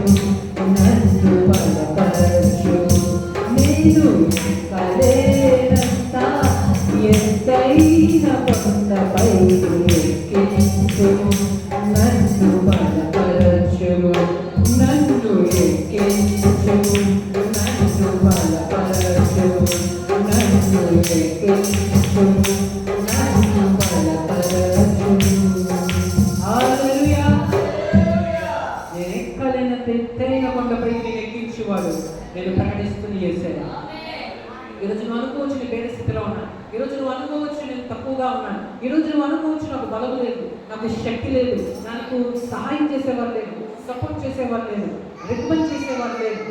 [SPEAKER 1] నన్ను బలపరచు. నేను కలేనంత ఎత్తైన కొండపైకి ఎక్కించు, నన్ను బలపరచు. నన్ను ఎక్కించు, నన్ను బలపరచు. నన్ను ఎక్కించు, నన్ను బలపరచు. హల్లెలూయా. నేను ఎక్కలేనంత ఎత్తైన కొండపైకి నేను ఎక్కించేవాడు నేను ప్రకటిస్తున్న యేసయ్య. ఈరోజు నువ్వు అనుకోవచ్చు నేను పేద స్థితిలో ఉన్నాను. ఈరోజు నువ్వు అనుకోవచ్చు నేను తక్కువగా ఉన్నాను. ఈరోజు నువ్వు అనుకోవచ్చు నాకు బలం లేదు, నాకు శక్తి లేదు, నాకు సహాయం చేసేవారు లేదు, సపోర్ట్ చేసేవారు లేదు, రికమెండ్ చేసేవారు లేదు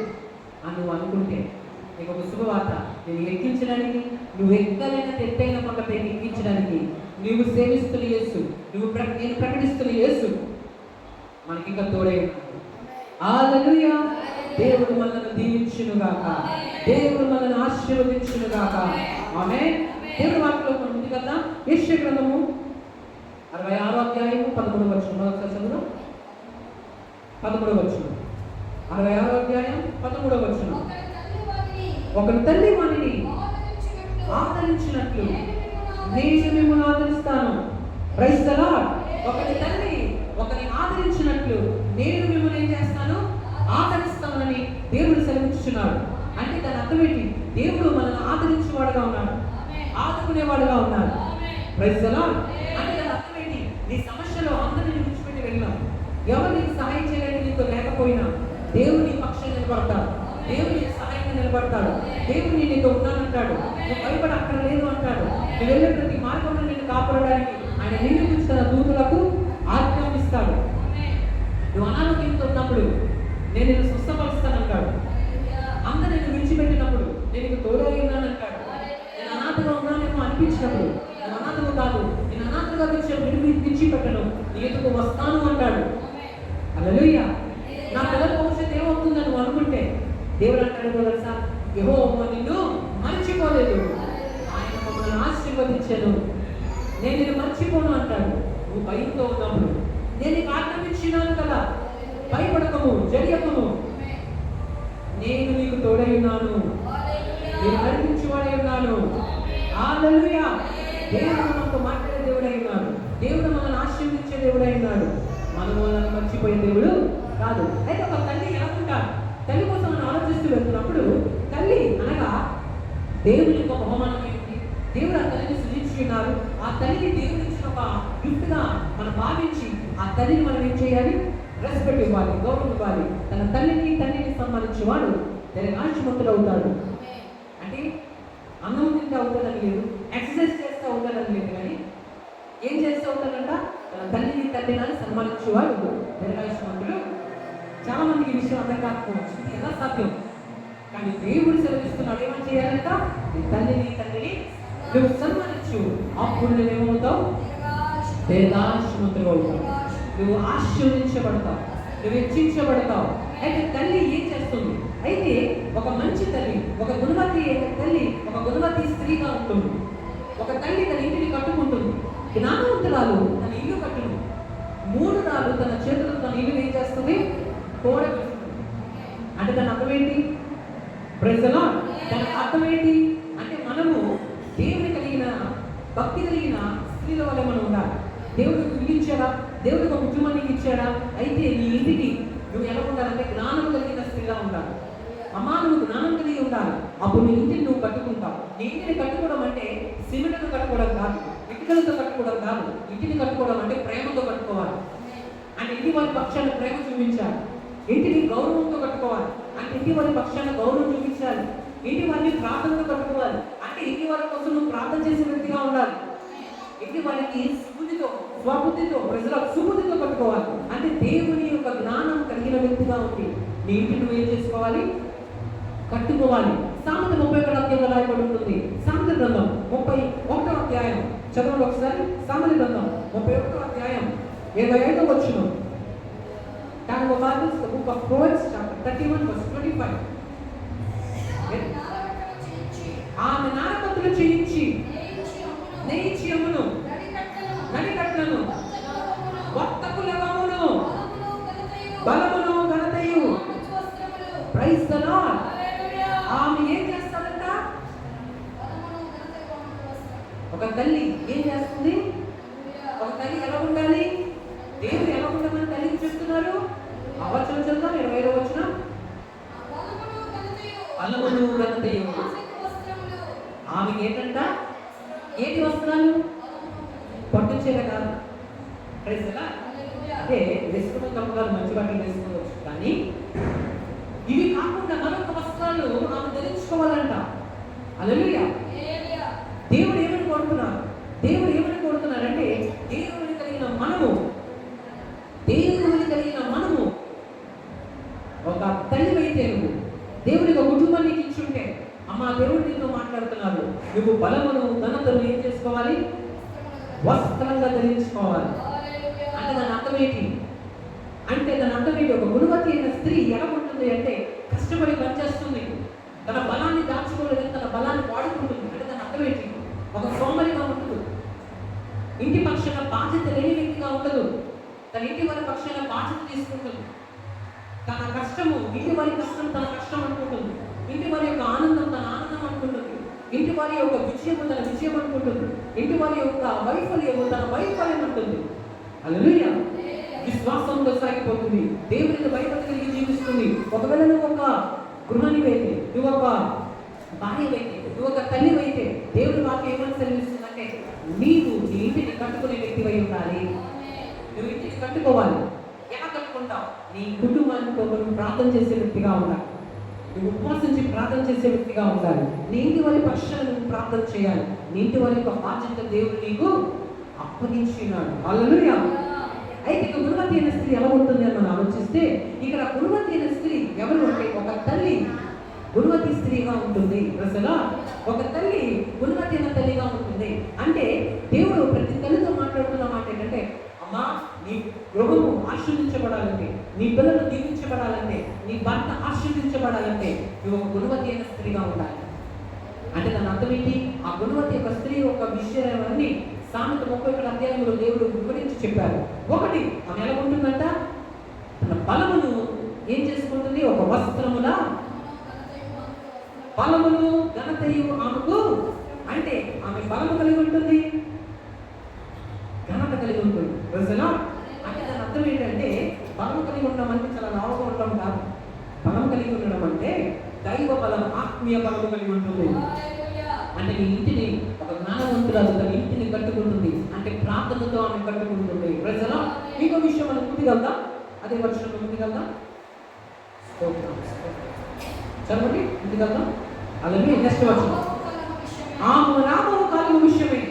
[SPEAKER 1] అని నువ్వు అనుకుంటే నీకు ఒక శుభవార్త. నేను ఎక్కించడానికి, నువ్వు ఎక్కలేనంత ఎత్తైన కొండపైకి ఎక్కించడానికి నువ్వు సేవిస్తున్న యేసు, నేను ప్రకటిస్తున్న యేసు మనకి ఇంకా తోడై ఉన్నాడు. హల్లెలూయా. దేవుడు మనల్ని దీవించునుగాక, దేవుడు మనల్ని ఆశీర్వదించునుగాక. ఆమేన్. దేవుడు వాటిలో ఉంది కదా. యెషయా గ్రంథము 66వ అధ్యాయము 13వ వచనం. ఒకసారి చదువు. 13వ వచనం. 66వ అధ్యాయం 13వ వచనం. ఒకరి తల్లి వానిని ఆదరించినట్లు నేను మిమ్మల్ని ఆదరిస్తాను. Praise the lord. ఒకరి తల్లి ఒకరిని ఆదరించినట్లు నేను మిమ్మల్ని ఏం చేస్తాను? ఆదరిస్తానని దేవుడు సెలవిస్తున్నాడు. అంటే దాని అర్థం ఏంటి? దేవుడు మనల్ని ఆదరించేవాడుగా ఉన్నాడు, ఆదుకునేవాడుగా ఉన్నాడు. Praise the lord. అంటే దాని అర్థం ఏంటి? నీ సమస్యలో అందరిని విడిచిపెట్టి వెళ్ళినావు, ఎవరు నీకు సహాయం చేయడానికి నీకు లేకపోయినా దేవుడు నీ పక్షం నిలబడతాడు, దేవుడు నీకు సహాయంగా నిలబడతాడు, దేవుడు నీతో ఉన్నానంటాడు, నువ్వు భయపడి అక్కడ లేదు అంటాడు. నువ్వు వెళ్ళే ప్రతి మార్గంలో నిన్ను కాపాడడానికి ఆయన నిన్ను గురించి తన దూతలకు ఆజ్ఞాపిస్తాడు. నువ్వు అనారోగ్యంతో ఉన్నప్పుడు నేను నిన్ను స్వస్థపరుస్తానంటాడు. అందరూ నిన్ను విడిచిపెట్టినప్పుడు నేను నీకు తోడై ఉన్నానంటాడు. నేను అనాథగా ఉన్నానేమో అనిపించినప్పుడు నేను అనాథగా కాదు, నేను అనాథగా విడిచిపెట్టను, నీ ఎదుగు వస్తాను అంటాడు. హల్లెలూయా. నా పిల్లల భవిష్యత్తు ఏమవుతుందని నువ్వు అనుకుంటే దేవుడు అంటాడు తెలుసా, యెహోవా నిన్ను మర్చిపోలేదు, ఆయన మమ్మల్ని ఆశీర్వదించాను, నేను నిన్ను మర్చిపోను అంటాడు. నువ్వు భయంతో ఉన్నప్పుడు నేను నీకు ఆజ్ఞాపించినాను కదా, భయపడకము, జడియకము, నేను నీకు తోడై ఉన్నాను, నేను నడిపించేవాడై ఉన్నాను. హల్లెలూయా. దేవుడు మనతో మాట్లాడే దేవుడై ఉన్నాడు, దేవుడు మనల్ని ఆశీర్వదించే దేవుడై ఉన్నాడు. మనము మనల్ని మర్చిపోయే దేవుడు కాదు. అయితే ఒక తల్లి ఎలా ఉంటారు? తల్లి కోసం మనం ఆలోచిస్తూ వెళ్తున్నప్పుడు తల్లి అనగా దేవుని యొక్క బహుమానం ఏంటి? దేవుడు ఆ తల్లిని సృజించి ఉన్నారు. ఆ తల్లిని దేవుడు ఇచ్చిన ఒక గిఫ్ట్గా మనం భావించి ఆ తల్లిని మనం ఏం చేయాలి? రెస్పెక్ట్ ఇవ్వాలి, గౌరవం ఇవ్వాలి. తన తండ్రిని సన్మానించేవాడు ఆశీర్వతులు అవుతాడు. అంటే అన్నం తింటూ అవుతాడని లేదు, ఎక్సర్సైజ్ చేస్తూ అవుతాడని లేదు, కానీ ఏం చేస్తూ అవుతాడంట? తన తండ్రిని సన్మానించేవాడు దీర్ఘాయుష్మంతుడు. చాలా మందికి ఈ విషయం అర్థం కాకపోవచ్చు, ఇది ఎలా సాధ్యం? కానీ దేవుడు సెలవిస్తున్నాడు, ఏమని చేయాలంట? నీ తండ్రిని నువ్వు సన్మానించు, అప్పుడు నువ్వేమవుతావు? దీర్ఘాయుష్మంతుడు అవుతావు, నువ్వు ఆశీర్వదించబడతావు, నువ్వు హెచ్చించబడతావు. అయితే తల్లి ఏం చేస్తుంది? అయితే ఒక మంచి తల్లి, ఒక గుణవతి స్త్రీగా ఉంటుంది. ఒక తల్లి తన ఇంటిని కట్టుకుంటుంది. జ్ఞానవంతురాలు తన ఇల్లు కట్టును, మూఢురాలు తన చేతులతో తన ఇల్లు ఏం చేస్తుంది? కూడబెడుతుంది. అంటే దాని అర్థం ఏంటి? Praise the lord. దాని అర్థం ఏంటి అంటే మనము దేవుని కలిగిన భక్తి కలిగిన స్త్రీల వల్ల మనం ఉండాలి. దేవుడికి ఇల్లు ఇచ్చాడా? దేవుడికి ఒక కుటుంబం నీకు ఇచ్చాడా? అయితే నీ ఇంటికి నువ్వు ఎలా ఉండాలంటే జ్ఞానం కలిగిన స్త్రీగా ఉండాలి. అమ్మా నువ్వు జ్ఞానం కలిగి ఉండాలి. అప్పుడు నీ ఇంటిని నువ్వు కట్టుకుంటావు. నీ ఇంటిని కట్టుకోవడం అంటే సిమెంట్తో కట్టుకోవడం కాదు, ఇటుకలతో కట్టుకోవడం కాదు. ఇంటిని కట్టుకోవడం అంటే ప్రేమతో కట్టుకోవాలి. అంటే ఇంటి వారి పక్షాన ప్రేమ చూపించాలి. ఇంటిని గౌరవంతో కట్టుకోవాలి. అంటే ఇంటి వారి పక్షాన గౌరవం చూపించాలి. ఇంటి వారిని ప్రార్థనతో కట్టుకోవాలి. అంటే ఇంటి వారి కోసం నువ్వు ప్రార్థన చేసే వ్యక్తిగా ఉండాలి. ఇంటి వారికి సుబుద్ధితో, స్వబుద్ధితో, ప్రజల సుబుద్ధితో కట్టుకోవాలి. అంటే దేవుని యొక్క జ్ఞానం కలిగిన వ్యక్తిగా ఉంది. నీ ఇంటిని నువ్వు ఏం చేసుకోవాలి? కట్టుకోవాలి. సామెత 31వ అధ్యాయంలో రాయబడి ఉంటుంది. సామెత గ్రంథం 31వ అధ్యాయం చదవండి ఒకసారి. సామెత గ్రంథం 31వ అధ్యాయం 25వ వచనం. Turn your Bibles to the book of Proverbs, chapter 31, verse 25. ఆమె నారకత్తులు చేయించి నేయించి అమ్మును, నడికట్లను, వర్తకుల గమ్మును, బలమును ఘనతయు. Praise the lord. ఆమె ఏం చేస్తాడంట? ఒక తల్లి ఏం చేస్తుంది? ఒక తల్లి ఎలా ఉండాలి? దేవుడు ఎలా ఉండమని తల్లికి చెప్తున్నారు. ఆ వచనం చదువుతాం, 25వ వచనం. బలమును ఘనతయు. ఆమెకి ఏంటంట? ఏంటి వస్త్రాలు? పట్టు చీర కాదు. Praise the lord. అంటే వేసుకున్న కప్పులు మంచి బట్టలు వేసుకోవచ్చు, కానీ ఇవి కాకుండా మరొక వస్త్రాలు ఆమె ధరించుకోవాలంట. హల్లెలూయా. దేవుడు ఏమని కోరుతున్నారు? దేవుడు ఏమని కోరుతున్నారంటే దేవుని కలిగిన మనము ఒక తల్లివైతే నువ్వు దేవుడికి ఒక కుటుంబాన్ని ఇచ్చుంటే, అమ్మా దేవుడు నీతో మాట్లాడుతున్నారు, నువ్వు బలమును ఘనతను ఏం చేసుకోవాలి? వస్త్రంగా ధరించుకోవాలి. అంటే దాని అర్థం ఏంటి? ఒక గుణవతి అయిన స్త్రీ ఎలా ఉంటుంది అంటే కష్టపడి పనిచేస్తుంది, తన బలాన్ని దాచుకోలేదని తన బలాన్ని వాడుకుంటుంది. అంటే దాని అర్థం ఏంటి? ఒక సోమరిగా ఉంటుంది, ఇంటి పక్షాన బాధ్యత లేని వ్యక్తిగా ఉండదు, తన ఇంటి వారి పక్షాన బాధ్యత తీసుకుంటుంది. తన కష్టము ఇంటి వారి కష్టం తన కష్టం అనుకుంటుంది, ఇంటి వారి యొక్క ఆనందం తన ఆనందం అనుకుంటుంది, ఇంటి వారి యొక్క విజయము తన విజయం అనుకుంటుంది, ఇంటి వారి యొక్క వైఫల్యము తన వైఫల్యం ఉంటుంది. హల్లెలూయా. విశ్వాసంతో సాగిపోతుంది, దేవునికి భయపడి కలిగి జీవిస్తుంది. ఒకవేళ నువ్వు ఒక గృహిణివైతే, నువ్వు ఒక భార్యవైతే, నువ్వు ఒక తల్లివైతే, దేవుడు వాక్యం ఏమని సెలవిస్తుందంటే నీవు నీ ఇంటిని కట్టుకునే వ్యక్తివై ఉండాలి. నువ్వు ఇంటిని కట్టుకోవాలి. ఎలా కట్టుకుంటావు? నీ కుటుంబానికి ఒకరు ప్రార్థన చేసే వ్యక్తిగా ఉండాలి, నువ్వు ఉపవాసించి ప్రార్థన చేసే వ్యక్తిగా ఉండాలి, నీ ఇంటి వారి పక్షాన నువ్వు ప్రార్థన చేయాలి. నీ ఇంటి వారి యొక్క బాధ్యత దేవుడు నీకు అప్పగించినాడు. హల్లెలూయా. అయితే ఇక గుణవతి అయిన స్త్రీ ఎలా ఉంటుంది అని మనం ఆలోచిస్తే, ఇక్కడ గుణవతి అయిన స్త్రీ ఎవరు అంటే ఒక తల్లి గుణవతి స్త్రీగా ఉంటుంది. అసలు ఒక తల్లి గుణవతి అయిన తల్లిగా ఉంటుంది. అంటే దేవుడు ప్రతి తల్లితో మాట్లాడుతున్న మాట ఏంటంటే, అమ్మా నీ గృహము ఆశీర్వదించబడాలంటే, నీ పిల్లలు దీవించబడాలంటే, నీ భర్త ఆశీర్వదించబడాలంటే నువ్వు ఒక గుణవతి అయిన స్త్రీగా ఉండాలి. అంటే దాని అర్థం ఏంటి? ఆ గుణవతి యొక్క స్త్రీ ఒక విషయాన్ని సామెత 31 అధ్యాయంలో దేవుడు వివరించి చెప్పారు. ఒకటి, ఆమె ఎలా ఉంటుందంట? తన బలమును ఏం చేసుకుంటుంది? ఒక వస్త్రములా బలమును ఘనతయు ఆమెకు. అంటే ఆమె బలము కలిగి ఉంటుంది, ఘనత కలిగి ఉంటుంది. అంటే దాని అర్థం ఏంటంటే బలం కలిగి ఉండడం అంటే చాలా లావుగా ఉండడం కాదు. బలం కలిగి ఉండడం అంటే దైవ బలం, ఆత్మీయ బలము కలిగి ఉంటుంది. అంటే నీ ఇంటిని ఒక జ్ఞానవంతురాలు తన ఇంటిని కట్టుకుంటుంది, అంటే ప్రార్థనతో ఆమె కట్టుకుంటుంది. ప్రజలు ఇంకో విషయం మనం ముందుకెళ్దాం, అదే వర్షంలో ముందుకెళ్దాం. చదవండి, ముందుకెళ్దాం. అలాగే నెక్స్ట్ వర్షం ఆమె రాబో కాలము విషయమే.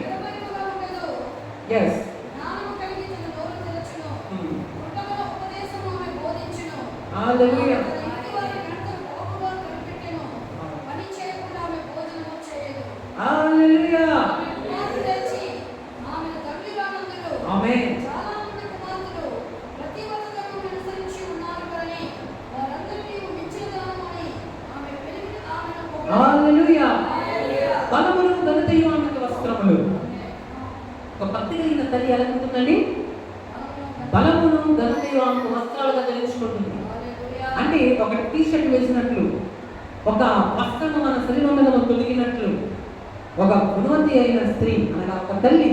[SPEAKER 1] ఎస్, హల్లెలూయా. హల్లెలూయా. ఆమేన్. హల్లెలూయా. బలమును ఘనతయు ఆమెకు వస్త్రములు. ఒక భక్తి కలిగిన తల్లి ఎలా ఉంటుందండి? బలమును ఘనతయు ఆమెకు వస్త్రాలుగా ధరించుకుంటుంది. అంటే ఒక టీ షర్ట్ వేసినట్లు, ఒక వస్త్రము మన శరీరం మీద తొలగినట్లు, ఒక గుణవతి అయిన స్త్రీ అనగా ఒక తల్లి,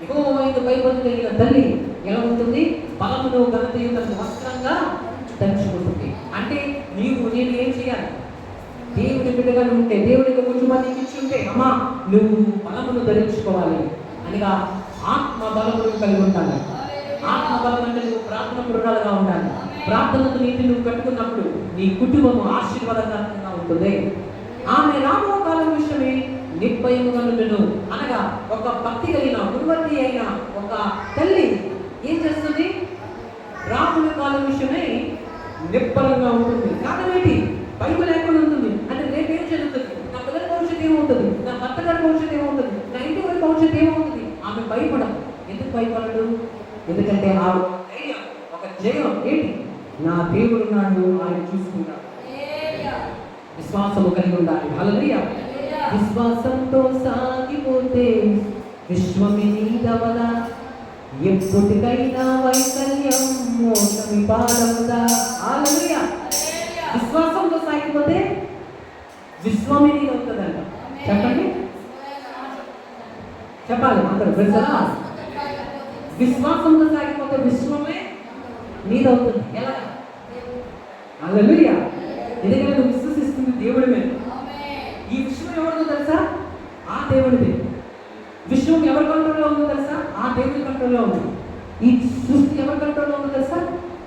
[SPEAKER 1] యెహోవా యందు భయభక్తులు కలిగిన తల్లి ఎలా ఉంటుంది? బలమును ఘనతయు తనకు వస్త్రంగా ధరించుకుంటుంది. అంటే నేను ఏం చేయాలి? దేవుడి బిడ్డగా ఉంటే, దేవుడికి కొంచెం మందికి ఇచ్చి ఉంటే, అమ్మా నువ్వు బలమును ధరించుకోవాలి అనగా ఆత్మ బలమును కలిగి ఉండాలి. ఆత్మ బలం అంటే నువ్వు ప్రార్థన పురుషాలుగా ఉండాలి. ప్రార్థనతో నీటి నువ్వు కట్టుకున్నప్పుడు నీ కుటుంబము ఆశీర్వాదకరంగా ఉంటుంది. ఆమె రాబో కాలం విషయమే నిర్భయముగా నుండును అనగా ఒక భక్తి కలిగిన గురువర్తి అయిన ఒక తల్లి ఏం చేస్తుంది? రాబోయే కాలం విషయమే నిబ్బరంగా ఉంటుంది. కారణం ఏంటి? బైబిల్ లేకుండా ఉంటుంది. అంటే రేపేం జరుగుతుంది? నా పిల్లల భవిష్యత్తు ఏమవుతుంది? నా భర్త గారి భవిష్యత్తు ఏమవుతుంది? నా ఇంటి వారి భవిష్యత్తు ఏమవుతుంది? ఆమె భయపడదు. ఎందుకు భయపడదు? ఎందుకంటే ఆ ఒక జయం ఏంటి? నా దేవుడు నాడు ఆయన చూసుకుంటాడు. విశ్వాసము కలిగి ఉండాలి. హల్లెలూయా. విశ్వాసంతో సాగిపోతే విశ్వమి నీదవదా, ఎప్పటికైనా వైకల్యం మోసమి పాడవదా. హల్లెలూయా. విశ్వాసంతో సాగిపోతే విశ్వమి నీదవుతుందంట. చెప్పండి, చెప్పాలి అందరూ. విశ్వాసంతో సాగిపోతే విశ్వమే నీదవుతుంది. ఎలా? హల్లెలూయా. ఎందుకంటే నువ్వు విశ్వసిస్తుంది దేవుడి మీద. ఈ విశ్వం ఎవరిదో తెలుసా? ఆ దేవుడిదే. విశ్వం ఎవరి కంట్రోల్లో ఉందో తెలుసా? ఆ దేవుడి కంట్రోల్లో ఉంది. ఈ సృష్టి ఎవరి కంట్రోల్లో ఉందో తెలుసా?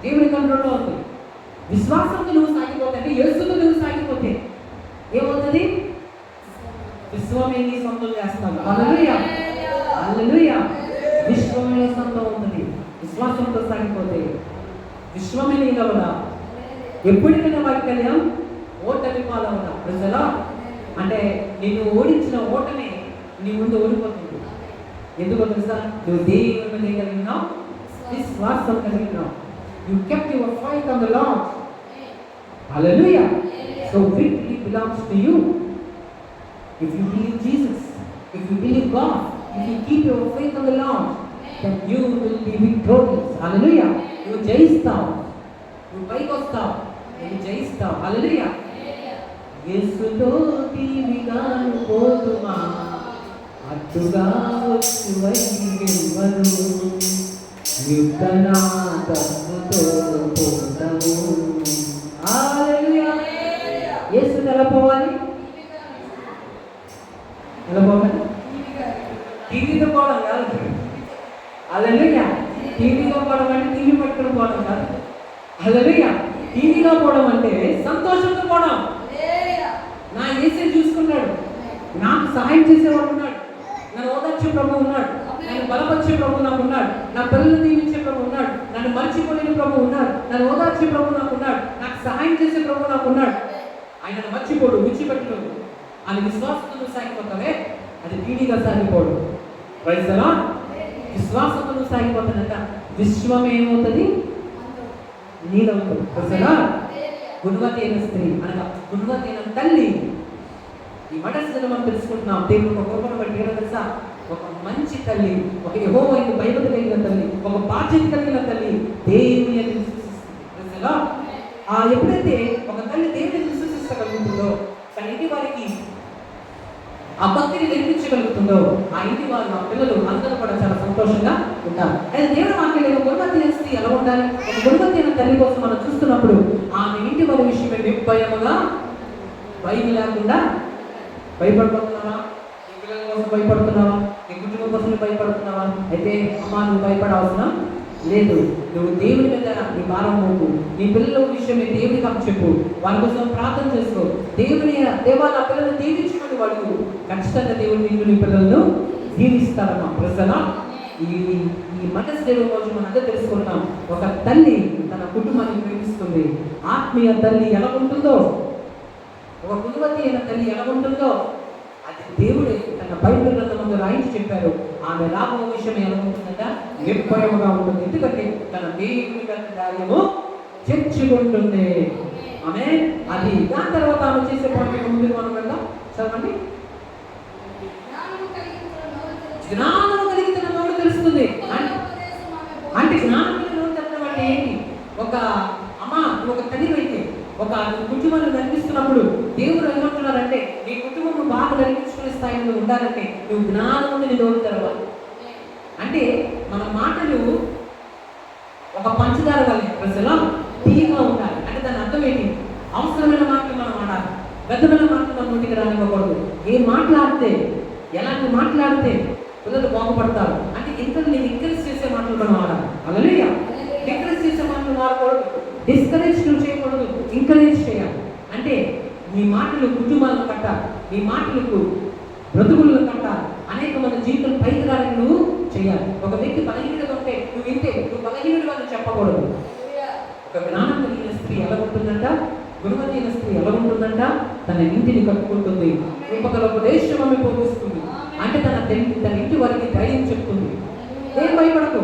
[SPEAKER 1] దేవుడి కంట్రోల్లో ఉంది. విశ్వాసంతో నువ్వు సాగిపోతే, అంటే యేసుతో నువ్వు సాగిపోతే ఏమవుతుంది? విశ్వమే నీ సొంతం చేస్తావు. హల్లెలూయా. హల్లెలూయా. విశ్వమే సొంతం ఉంటుంది. విశ్వాసంతో సాగిపోతే విశ్వమే నీదవదా, ఎప్పటికైనా వైకల్యం ఓటమి పాలవదా. ప్రజలా అంటే నిన్ను ఓడించిన ఓటమే నీ ముందు ఓడిపోతుంది. ఎందుకో తెలుసా? నువ్వు దేవుని మీద కలిగినావు, విశ్వాసం కలిగినావు. You kept your faith on the Lord. Hallelujah. So victory belongs to you. If you believe Jesus, if you believe God, if you keep your faith on the Lord, then you will be victorious. Hallelujah. నువ్వు జయిస్తావు. నువ్వు పైకి వస్తావు. నువ్వు జయిస్తావు. హల్లెలూయా. యేసుతో తీవిగాను పోదుమా, అట్టుగా వచ్చు వైగెవ్వరు, యుద్ధనాదముతో పోదము. హల్లెలూయా. యేసుతో ఎలా పోవాలి? ఎలా పోవాలి? టీవీతో పోవడం కాదు. హల్లెలూయా. టీవీతో పోవడం అంటే టీవీ పట్టుకుని పోవడం కాదు. హల్లెలూయా. టీవీలో పోవడం అంటే సంతోషంతో పోవడం. నా యేసే చూసుకున్నాడు, నాకు సహాయం చేసేవాడు ఉన్నాడు, నన్ను ఓదార్చే ప్రభు ఉన్నాడు, నన్ను బలపరిచే ప్రభు నాకు ఉన్నాడు, నా పిల్లలు దీవించే ప్రభు ఉన్నాడు, నన్ను మర్చిపోలేని ప్రభు ఉన్నాడు, నన్ను ఓదార్చే ప్రభు నాకు ఉన్నాడు, నాకు సహాయం చేసే ప్రభు నాకు ఉన్నాడు. ఆయనను మర్చిపోడు, విడిచిపెట్టడు. అని విశ్వాసంతో సాగిపోతావే, అది టీవీగా సాగిపోడు. Praise the lord. విశ్వాసంతో సాగిపోతానంట. విశ్వం ఏమవుతుంది? నీదవుతుంది. Praise the lord. గుణవతి అయిన స్త్రీ అనగా గుణవతి అయిన తల్లి. ఈ మటస్సును మనం తెలుసుకుంటున్నాం. దేవుని ఒక గొప్పను బట్టి ఏదో తెలుసా? ఒక మంచి తల్లి, ఒక యెహోవాకు భయభక్తి కలిగిన తల్లి, ఒక బాధ్యత కలిగిన తల్లి దేవుని విశ్వసిస్తుంది. ఎప్పుడైతే ఒక తల్లి దేవుని విశ్వసిస్తగలుగుతుందో, తన ఇంటి వారికి ఆ భక్తిని నేర్పించగలుగుతుందో, ఆ ఇంటి వారు, ఆ పిల్లలు అందరూ కూడా చాలా సంతోషంగా ఉంటారు. అయితే దేవుడు మాట్లాడే గుణవతి అయిన స్త్రీ ఎలా ఉండాలి? ఒక గుణవతి అయిన తల్లి కోసం మనం చూస్తున్నప్పుడు ఆమె ఇంటి వారి విషయమే నిర్భయముగా, భయం లేకుండా. భయపడిపోతున్నావా? నీ పిల్లల కోసం భయపడుతున్నావా? నీ కుటుంబం కోసం భయపడుతున్నావా? అయితే అమ్మా నువ్వు భయపడవసరం లేదు. నువ్వు దేవుని మీద నీ భారం మోపు. నీ పిల్లల విషయమే దేవునికి అప్పచెప్పు. వాళ్ళ కోసం ప్రార్థన చేసుకో. దేవా నా పిల్లలు దీవించుకొని వాడు ఖచ్చితంగా దేవుడు నిన్ను నీ పిల్లలను దీవిస్తారమ్మా. ప్రజల ఈ మదర్స్ డే రోజు మనందరూ తెలుసుకుంటాం. ఒక తల్లి తన కుటుంబాన్ని ప్రేమిస్తుంది. ఆత్మీయ తల్లి ఎలా ఉంటుందో, ఒక గుణవతి అయిన తల్లి ఎలా ఉంటుందో అది దేవుడే తన బైబిల్ గ్రంథంలో రాయించి చెప్పారు. ఆమె రాబో విషయం ఎలా ఉంటుందంట? నిర్భయముగా ఉంటుంది. ఎందుకంటే తన దేవుని కార్యము చర్చుకుంటుంది. ఆమె అది దాని తర్వాత ఆమె చేసే పనులు ముందు మనం వెళ్దాం. చదవండి. జ్ఞానము కలిగిన నోరు తెలుస్తుంది. అంటే జ్ఞానం కలిగిన నోరు తెలపడం అంటే ఏంటి? ఒక అమ్మ ఒక తల్లి అయితే ఒక కుటుంబాన్ని నడిపిస్తున్నప్పుడు దేవుడు ఏమంటున్నారంటే నీ కుటుంబం బాగా నడిపించుకునే స్థాయిలో ఉండాలంటే నువ్వు జ్ఞానం నీ నోరు తెరవాలి. అంటే మన మాటలు ఒక పంచదార వల్లే ప్రజలో తీయగా ఉండాలి. అంటే దాని అర్థం ఏంటి? అవసరమైన మాటలు మనం ఆడాలి, పెద్దమైన మాటలు మన నోటికి రానివ్వకూడదు. ఏం మాట్లాడితే, ఎలాంటి మాట్లాడితే పిల్లలు బాగుపడతారు అంటే ఇతరులని ఎంకరేజ్ చేసే మాటలు మనం ఆడాలి. హల్లెలూయా. ఎంకరేజ్ చేసే మాటలు వాడకూడదు, డిస్కరేజ్ చేయకూడదు, ఎంకరేజ్ చేయాలి. అంటే మీ మాటలు కుటుంబాలను కట్టాలి, మీ మాటలకు బ్రతుకులను కట్టాలి, అనేక మంది జీవితం పైకి రాలని నువ్వు చేయాలి. ఒక వ్యక్తి బలహీనత ఉంటే నువ్వు వింటే నువ్వు బలహీనుడు అని చెప్పకూడదు. ఒక జ్ఞానం కలిగిన స్త్రీ ఎలా ఉంటుందంట, గుణవతైన స్త్రీ ఎలా ఉంటుందంట, తన ఇంటిని కట్టుకుంటుంది, ఉపదేశం ఆమె బోధిస్తుంది. అంటే తన ఇంటి వారికి ధైర్యం చెప్తుంది. ఏం భయపడకు,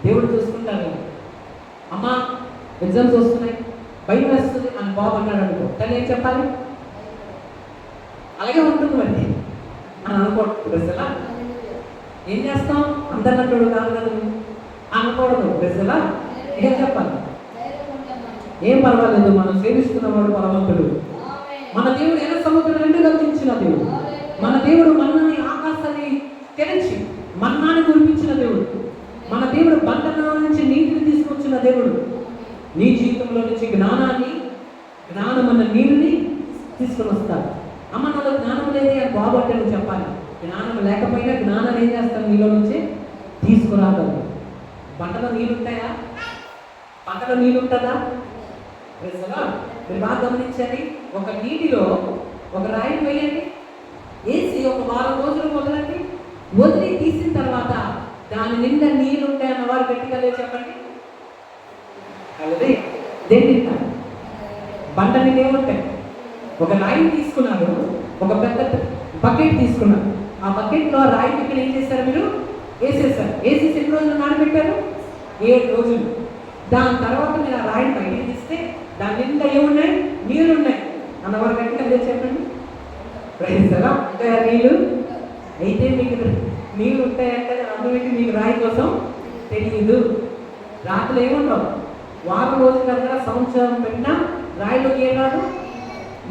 [SPEAKER 1] దేవుడు చూసుకుంటారు. అమ్మా ఎగ్జామ్స్ వస్తున్నాయి, భయం వేస్తుంది అని బాబు అన్నాడు అనుకో, తను ఏం చెప్పాలి? అలాగే ఉంటుంది మరి అని అనుకోవట్లేదు. అసలు ఏం చేస్తాం? అందరినట్టు కాదు కదా అనకూడదు. అసలు ఏం చెప్పాలి? ఏం పర్వాలేదు, మనం సేవిస్తున్నవాడు పరమంతుడు. మన దేవుడు ఎర్ర సముద్రం రెండు గర్జించిన దేవుడు. మన దేవుడు మన్నాని ఆకాశాన్ని తెరిచి మన్నాన్ని కురిపించిన దేవుడు. మన దేవుడు బండలో నుంచి నీటిని తీసుకొచ్చిన దేవుడు. నీ జీవితంలో నుంచి జ్ఞానం అన్న నీరుని తీసుకొని వస్తాడు. అమ్మ నాలో జ్ఞానం లేదే అని బాబు అంటే నువ్వు చెప్పాలి. జ్ఞానం లేకపోయినా జ్ఞానాన్ని ఏం చేస్తాను? నీలో నుంచి తీసుకురాగలరు. పంటలో నీళ్ళు ఉంటాయా? పంటలో నీళ్ళు ఉంటుందా? మీరు బాగా గమనించండి. ఒక నీటిలో ఒక రాయిని వేయండి, వేసి ఒక వారం రోజులు వదలండి, వదిలి తీసిన తర్వాత దాని నిండా నీళ్ళు ఉంటాయన్న వారు గట్టిగా చెప్పండి. అలాగే దేని తింటారు? బండ మీద ఏముంటాయి? ఒక రాయిని తీసుకున్నారు, ఒక పెద్ద బకెట్ తీసుకున్నారు. ఆ బకెట్లో రాయి ఇక్కడ ఏం చేశారు? మీరు వేసేసారు. వేసేసి ఎన్ని రోజులు నానబెట్టారు? 7 రోజులు. దాని తర్వాత మీరు ఆ రాయిని బయటికి తీస్తే దాని నిండా ఏమున్నాయి? నీళ్ళు ఉన్నాయి అన్నవారు గట్టిగా అదే చెప్పండి. ప్రయత్నిస్తారా? ఉంటాయా నీళ్ళు? అయితే మీకు నీళ్ళు ఉంటాయంటే అర్థం ఏంటి? మీకు రాయి కోసం తెలియదు. రాత్రులు ఏముండవు, వారం రోజుల దగ్గర సంవత్సరం పెట్టినా రాయిలోకి ఏం రాదు,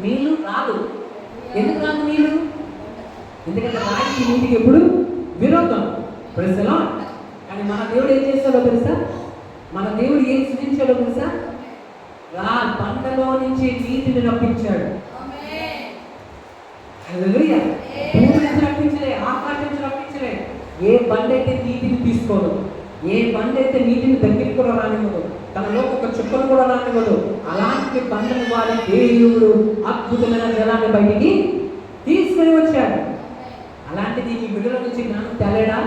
[SPEAKER 1] నీళ్ళు రాదు. ఎందుకు రాదు నీళ్ళు? ఎందుకంటే రాయికి నీటికి ఎప్పుడు విరోధం. ప్రజలో కానీ మన దేవుడు ఏం చేస్తాడో తెలుసా? మన దేవుడు ఏం సృష్టించాడో తెలుసా? బండలో నుంచి నీటిని రప్పించాడు. హల్లెలూయా. భూమి నుంచి రప్పించలే, ఆకాశం నుంచి రప్పించలే. ఏ బండ అయితే నీటిని తీసుకోదు, ఏ బండ అయితే నీటిని దగ్గరికి కూడా రానివ్వదు, తనలో ఒక చుక్కను కూడా రానివ్వదు, అలాంటి బండను వాడి దేవుడు అద్భుతమైన జలాన్ని బయటికి తీసుకొని వచ్చాడు. అలాంటిది నీ బిడ్డల నుంచి జ్ఞానం తేలేడా?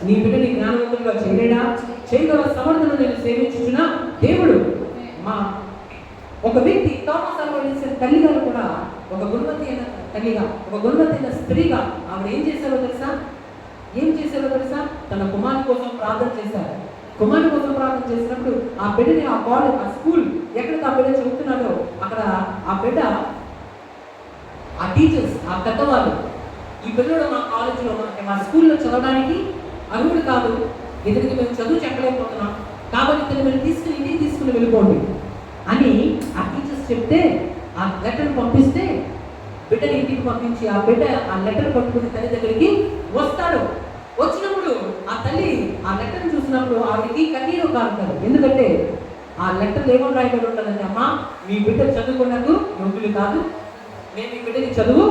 [SPEAKER 1] నీ బిడ్డని జ్ఞానవంతులుగా చేయలేడా? చేయగల సమర్థను నేను సేవించుచున్న దేవుడు. ఒక వ్యక్తి థామస్ అల్వా తల్లి గారు కూడా ఒక గుణవతైన తల్లిగా, ఒక గుణవతైన స్త్రీగా ఆవిడ ఏం చేశారో తెలుసా? తన కుమారుని కోసం ప్రార్థన చేశారు. కుమారుని కోసం ప్రార్థన చేసినప్పుడు ఆ బిడ్డని ఆ కాలేజ్, ఆ స్కూల్ ఎక్కడికి ఆ బిడ్డ చదువుతున్నాడో అక్కడ ఆ బిడ్డ, ఆ టీచర్స్, ఆ పెద్దవాళ్ళు, ఈ పిల్లడు మా కాలేజీలో మా స్కూల్లో చదవడానికి అర్హుడు కాదు, ఇతనికి మేము చదువు చెప్పలేకపోతున్నాం, కాబట్టి ఇతను మీరు ఇంటికి తీసుకుని వెళ్ళిపోండి అని ఆ టీచర్స్ చెప్తే ఆ లెటర్ పంపిస్తే బిడ్డని ఇంటికి పంపించి ఆ బిడ్డ ఆ లెటర్ పట్టుకుని తల్లి దగ్గరికి వస్తాడు. వచ్చినప్పుడు ఆ తల్లి ఆ లెటర్ని చూసినప్పుడు ఆవిడకి కన్నీరు కారుతారు. ఎందుకంటే ఆ లెటర్ ఏమని రాయబడి ఉంటుందంటే, అమ్మా మీ బిడ్డ చదువుకున్నట్టు యోగ్యులు కాదు, మేము మీ బిడ్డకి చదువు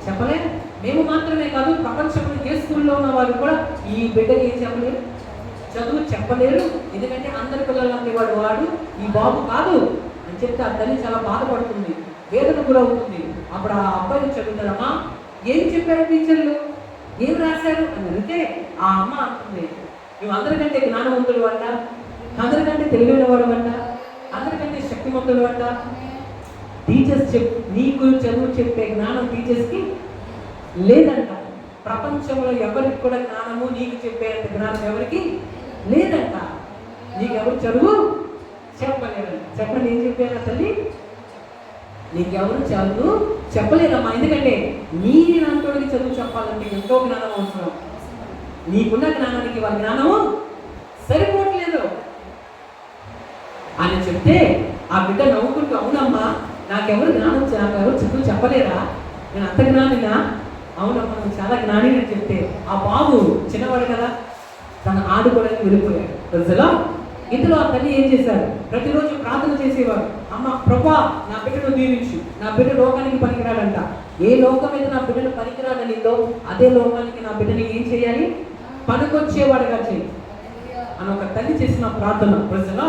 [SPEAKER 1] చెప్పలేము. మేము మాత్రమే కాదు, ప్రపంచంలో ఏ స్కూల్లో ఉన్న వారు కూడా ఈ బిడ్డకి ఏం చెప్పలేరు, చదువు చెప్పలేరు. ఎందుకంటే అందరి పిల్లలంటే వాడు ఈ బాబు కాదు అని చెప్తే ఆ తల్లి చాలా బాధపడుతుంది, వేదన గురవుతుంది. అప్పుడు ఆ అబ్బాయిని చదువుతారమ్మా ఏం చెప్పారు టీచర్లు, ఏం రాశారు అని అడిగితే ఆ అమ్మ అంటుంది, నువ్వు అందరికంటే జ్ఞానవంతుడు అంట, అందరికంటే తెలివైన వాడు అంట, అందరికంటే శక్తివంతుడు అంట. టీచర్స్ నీకు చదువు చెప్పే జ్ఞానం టీచర్స్కి లేదంట. ప్రపంచంలో ఎవరికి కూడా జ్ఞానము నీకు చెప్పేంత జ్ఞానం ఎవరికి లేదంట. నీకెవరు చదువు చెప్పలేరంట. చెప్పండి, ఏం చెప్పారా తల్లి? నీకెవరు చదువు చెప్పలేరమ్మా. ఎందుకంటే నీ నాన్నతోడికి చదువు చెప్పాలంటే ఎంతో జ్ఞానం అవసరం. నీకున్న జ్ఞానానికి వారి జ్ఞానము సరిపోవట్లేదు అని చెప్తే ఆ బిడ్డ నవ్వుకుంటూ, అవునమ్మా నాకెవరు చదువు చెప్పలేరా, నేను అంత జ్ఞానిగా? అవునమ్మా నువ్వు చాలా జ్ఞాని అని చెప్తే ఆ బాబు చిన్నవాడు కదా, తను ఆడుకోవడానికి వెళ్ళిపోయాడు. ప్రజలో ఇందులో ఆ తల్లి ఏం చేశారు? ప్రతిరోజు ప్రార్థన చేసేవారు. అమ్మ ప్రభా, నా బిడ్డను దీవించు, నా బిడ్డ లోకానికి పనికిరాడంట. ఏ లోకం మీద నా బిడ్డను పనికిరాడనిందో అదే లోకానికి నా బిడ్డని ఏం చేయాలి? పనికొచ్చేవాడుగా చేయి అని ఒక తల్లి చేసిన ప్రార్థన. ప్రజలా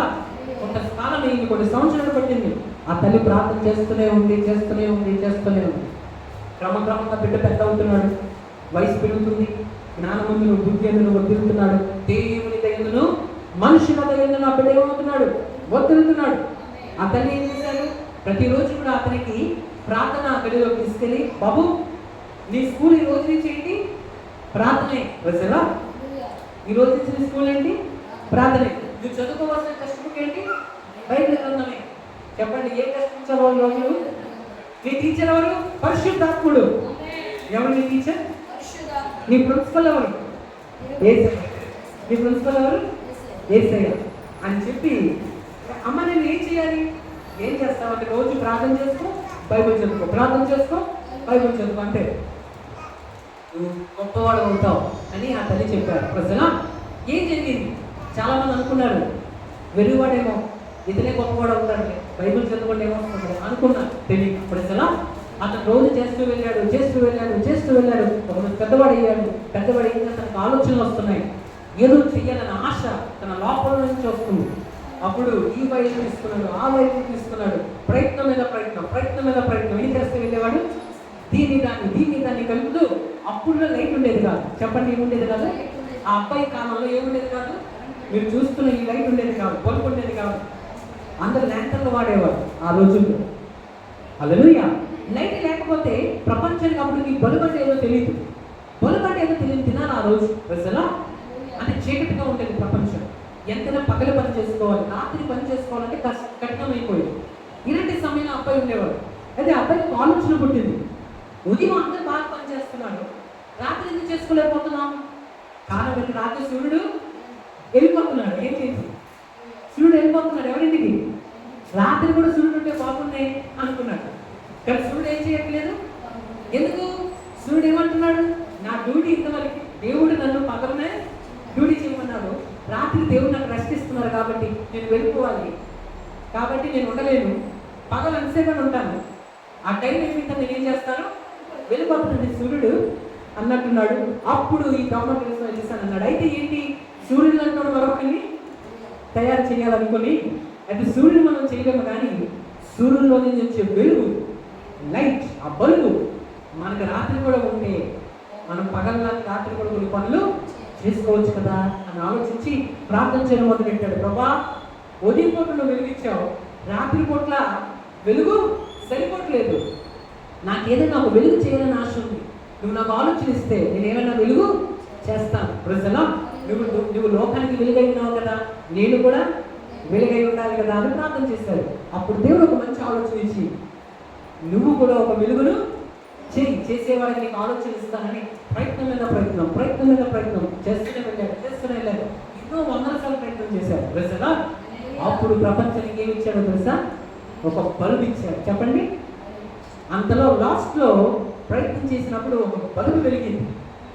[SPEAKER 1] కొంత కాలం అయింది, కొన్ని సంవత్సరాలు పట్టింది. ఆ తల్లి ప్రార్థన చేస్తూనే ఉంది. క్రమక్రమంగా బిడ్డ పెద్ద అవుతున్నాడు, వయసు పెరుగుతుంది, జ్ఞానమందును బుద్ధి ఎందును వర్ధిల్లుతున్నాడు. దేవుని దయందును మనుషుల దయందును ఆ బిడ్డ ఏమవుతున్నాడు? వర్ధిల్లుతున్నాడు. ఆ తల్లి ఏం చేశాడు? ప్రతిరోజు కూడా అతనికి ప్రార్థన గదిలో తీసుకెళ్ళి, బాబు నీ స్కూల్ ఈ రోజు నుంచి ఏంటి? ప్రార్థనే. ప్రజలా ఈ రోజు నుంచి నీ స్కూల్ ఏంటి? ప్రార్థనే. నువ్వు చదువుకోవాల్సిన టెక్స్ట్ బుక్ ఏంటి? బైబిల్ గ్రంథమే. చెప్పండి, ఏ టెక్స్ట్ చదవాలి రోజు? నీ టీచర్ ఎవరు? పరిశుద్ధాత్ముడు. ఎవరు నీ టీచర్? నీ ప్రిన్సిపల్ ఎవరు? యేసయ్య. నీ ప్రిన్సిపల్ ఎవరు? యేసయ్య అని చెప్పి, అమ్మ నేను ఏం చేయాలి? ఏం చేస్తావు అంటే, రోజు ప్రార్థన చేసుకో, బైబిల్ చదువుకో, ప్రార్థన చేసుకో, బైబిల్ చదువుకో, అంటే నువ్వు గొప్పవాడు అవుతావు అని ఆ తల్లి చెప్పారు. ప్రజలా ఏం జరిగింది? చాలా మంది అనుకున్నారు వెలుగువాడేమో, ఇతనే గొప్పవాడు అవుతాడు, బైబిల్ చదువుకుంటే ఏమవుతుంది అనుకున్నారు. తెలియదు. ప్రజలా అతను రోజు చేస్తూ వెళ్ళాడు. ఒకరోజు పెద్దవాడయ్యాడు. పెద్దవాడైనా తనకు ఆలోచనలు వస్తున్నాయి, ఏదో చెయ్యాలన్న ఆశ తన లోపల నుంచి వస్తుంది. అప్పుడు ఈ వైపు తీసుకున్నాడు, ఆ వైపు తీసుకున్నాడు, ప్రయత్నం మీద ప్రయత్నం ఏం చేస్తూ వెళ్ళేవాడు? దీన్ని దాన్ని కలుపుతూ. అప్పుడు లైట్ ఉండేది కాదు. చెప్పండి, ఏముండేది కాదు? ఆ అబ్బాయి కాలంలో ఏముండేది కాదు? మీరు చూస్తున్న ఈ లైట్ ఉండేది కాదు, బల్బు ఉండేది కాదు. అందరు ల్యాంటర్లు వాడేవారు ఆ రోజుల్లో. హల్లెలూయా. లైట్ లేకపోతే ప్రపంచానికి అప్పుడు ఈ బల్బు అంటే ఏదో తెలియదు. తినాలి ఆ రోజు. ప్రజలా అంటే చీకటిగా ఉండేది ప్రపంచం. ఎంతైనా పగలు పని చేసుకోవాలి, రాత్రి పని చేసుకోవాలంటే కఠినం అయిపోయింది. ఇలాంటి సమయంలో అబ్బాయి ఉండేవాడు. అయితే అబ్బాయికి ఆలోచన పుట్టింది, ఉదయం అందరూ బాగా పని చేస్తున్నాడు, రాత్రి ఎందుకు చేసుకోలేకపోతున్నాం? కారణం ఏంటి? రాత్రి సూర్యుడు వెళ్ళిపోతున్నాడు. ఏం చేసి సూర్యుడు వెళ్ళిపోతున్నాడు ఎవరింటికి? రాత్రి కూడా సూర్యుడు ఉంటే బాగున్నాయి అనుకున్నాడు. కానీ సూర్యుడు ఏం చేయట్లేదు. ఎందుకు? సూర్యుడు ఏమంటున్నాడు? నా డ్యూటీ ఇంతవరకు, దేవుడు నన్ను పగలనే డ్యూటీ చేయమన్నాడు, రాత్రి దేవుడు నాకు రెస్ట్ ఇస్తున్నారు కాబట్టి నేను వెళ్ళిపోవాలి, కాబట్టి నేను ఉండలేను, పగలు అంతసేపని ఉంటాను, ఆ టైం ఏమిటో నేను ఏం చేస్తాను? వెళ్ళిపోతున్నాడు సూర్యుడు అన్నట్టున్నాడు. అప్పుడు ఈ గవర్నమెంట్ చేస్తాను అన్నాడు. అయితే ఏంటి? సూర్యుడు అంటున్నాడు మరొకరిని తయారు చేయాలనుకుని, అయితే సూర్యుడు మనం చేయలేము, కానీ సూర్యుడిలో నుంచి వచ్చే వెలుగు, లైట్, ఆ బల్బు మనకు రాత్రి కూడా ఉంటే మనం పగల రాత్రి కూడా కొన్ని పనులు చేసుకోవచ్చు కదా అని ఆలోచించి ప్రార్థన చేయడం మొదలుపెట్టాడు. ప్రభా, ఉదయం పూట నువ్వు వెలిగించావు, రాత్రి పూట్ల వెలుగు సరిపోవట్లేదు, నాకేదైనా ఒక వెలుగు చేయాలని ఆశ ఉంది, నువ్వు నాకు ఆలోచన ఇస్తే నేను ఏమైనా వెలుగు చేస్తాను. ప్రజలా నువ్వు లోకానికి వెలుగై ఉన్నావు కదా, నేను కూడా వెలుగై ఉండాలి కదా అని ప్రార్థన చేశాడు. అప్పుడు దేవుడు ఒక మంచి ఆలోచన ఇచ్చి, నువ్వు కూడా ఒక వెలుగును చేసేవాడికి నీకు ఆలోచన ఇస్తానని ప్రయత్నం మీద ప్రయత్నం చేస్తూనే వెళ్ళాడు. ఎన్నో వందల సార్లు ప్రయత్నం చేశాడు. ప్రజలా అప్పుడు ప్రపంచానికి ఏమి ఇచ్చాడో తెలుసా? ఒక బల్బ్ ఇచ్చాడు. చెప్పండి. అంతలో లాస్ట్లో ప్రయత్నం చేసినప్పుడు ఒక బల్బు వెలిగింది.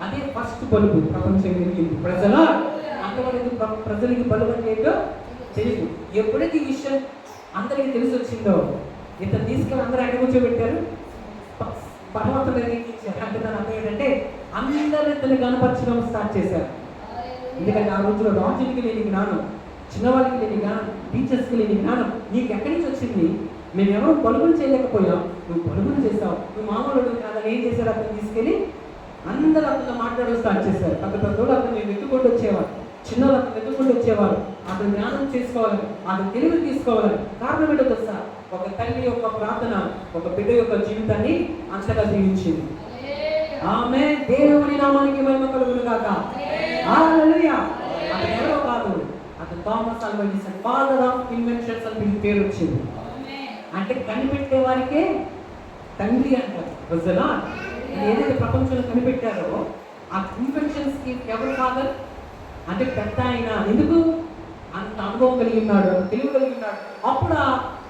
[SPEAKER 1] అదే ఫస్ట్ బల్బు ప్రపంచం వెలిగింది. ప్రజలా అంతవరకు ప్రజలకి బల్బు అంటే ఏంటో తెలియదు. ఎప్పుడైతే ఈ విషయం అందరికీ తెలిసి వచ్చిందో, ఇతను తీసుకెళ్ళి అందరూ ఎక్కడ కూర్చోబెట్టారు? పర్వతం వెలిగించారు. అంటే దాని అర్థం ఏంటంటే అందరూ ఇతను కనపరచడం స్టార్ట్ చేశారు. ఎందుకంటే ఆ రోజుల్లో రాజులకి లేని జ్ఞానం, చిన్నవాళ్ళకి లేని జ్ఞానం, టీచర్స్కి లేని జ్ఞానం నీకు ఎక్కడి నుంచి వచ్చింది? మేము ఎవరో బలుగులు చేయలేకపోయాం, నువ్వు బలుగులు చేస్తావు, నువ్వు మామూలు కాదని ఏం చేశారు? అతను తీసుకెళ్ళి అందరూ అతను మాట్లాడడం స్టార్ట్ చేశారు. పెద్దోళ్ళు అతను వెతుక్కుంటూ వచ్చేవారు, చిన్నవాళ్ళు అతను వెతుక్కుంటూ వచ్చేవారు. అతను జ్ఞానం చేసుకోవాలని, అతను తెలివి తీసుకోవాలని. కారణం ఏంటో తెలుసా? ఒక తల్లి యొక్క ప్రార్థన ఒక బిడ్డ యొక్క జీవితాన్ని అంతగా దీవించింది. ఆమె దేవుని నామానికి మహిమ కలుగును గాక. హల్లెలూయా. అతను ఎవరో కాదు, అతను Thomas Alva Edison, father of inventions అని పేరు వచ్చింది. అంటే కనిపెట్టే వారికే తండ్రి అంటారు. ప్రజలా ఏదైతే ప్రపంచంలో కనిపెట్టారో ఆ ఇన్వెన్షన్స్ కి ఎవరు ఫాదర్ అంటే పెద్ద ఆయన. ఎందుకు? అంత అనుభవం కలిగి ఉన్నాడు, తెలివి కలిగి ఉన్నాడు. అప్పుడు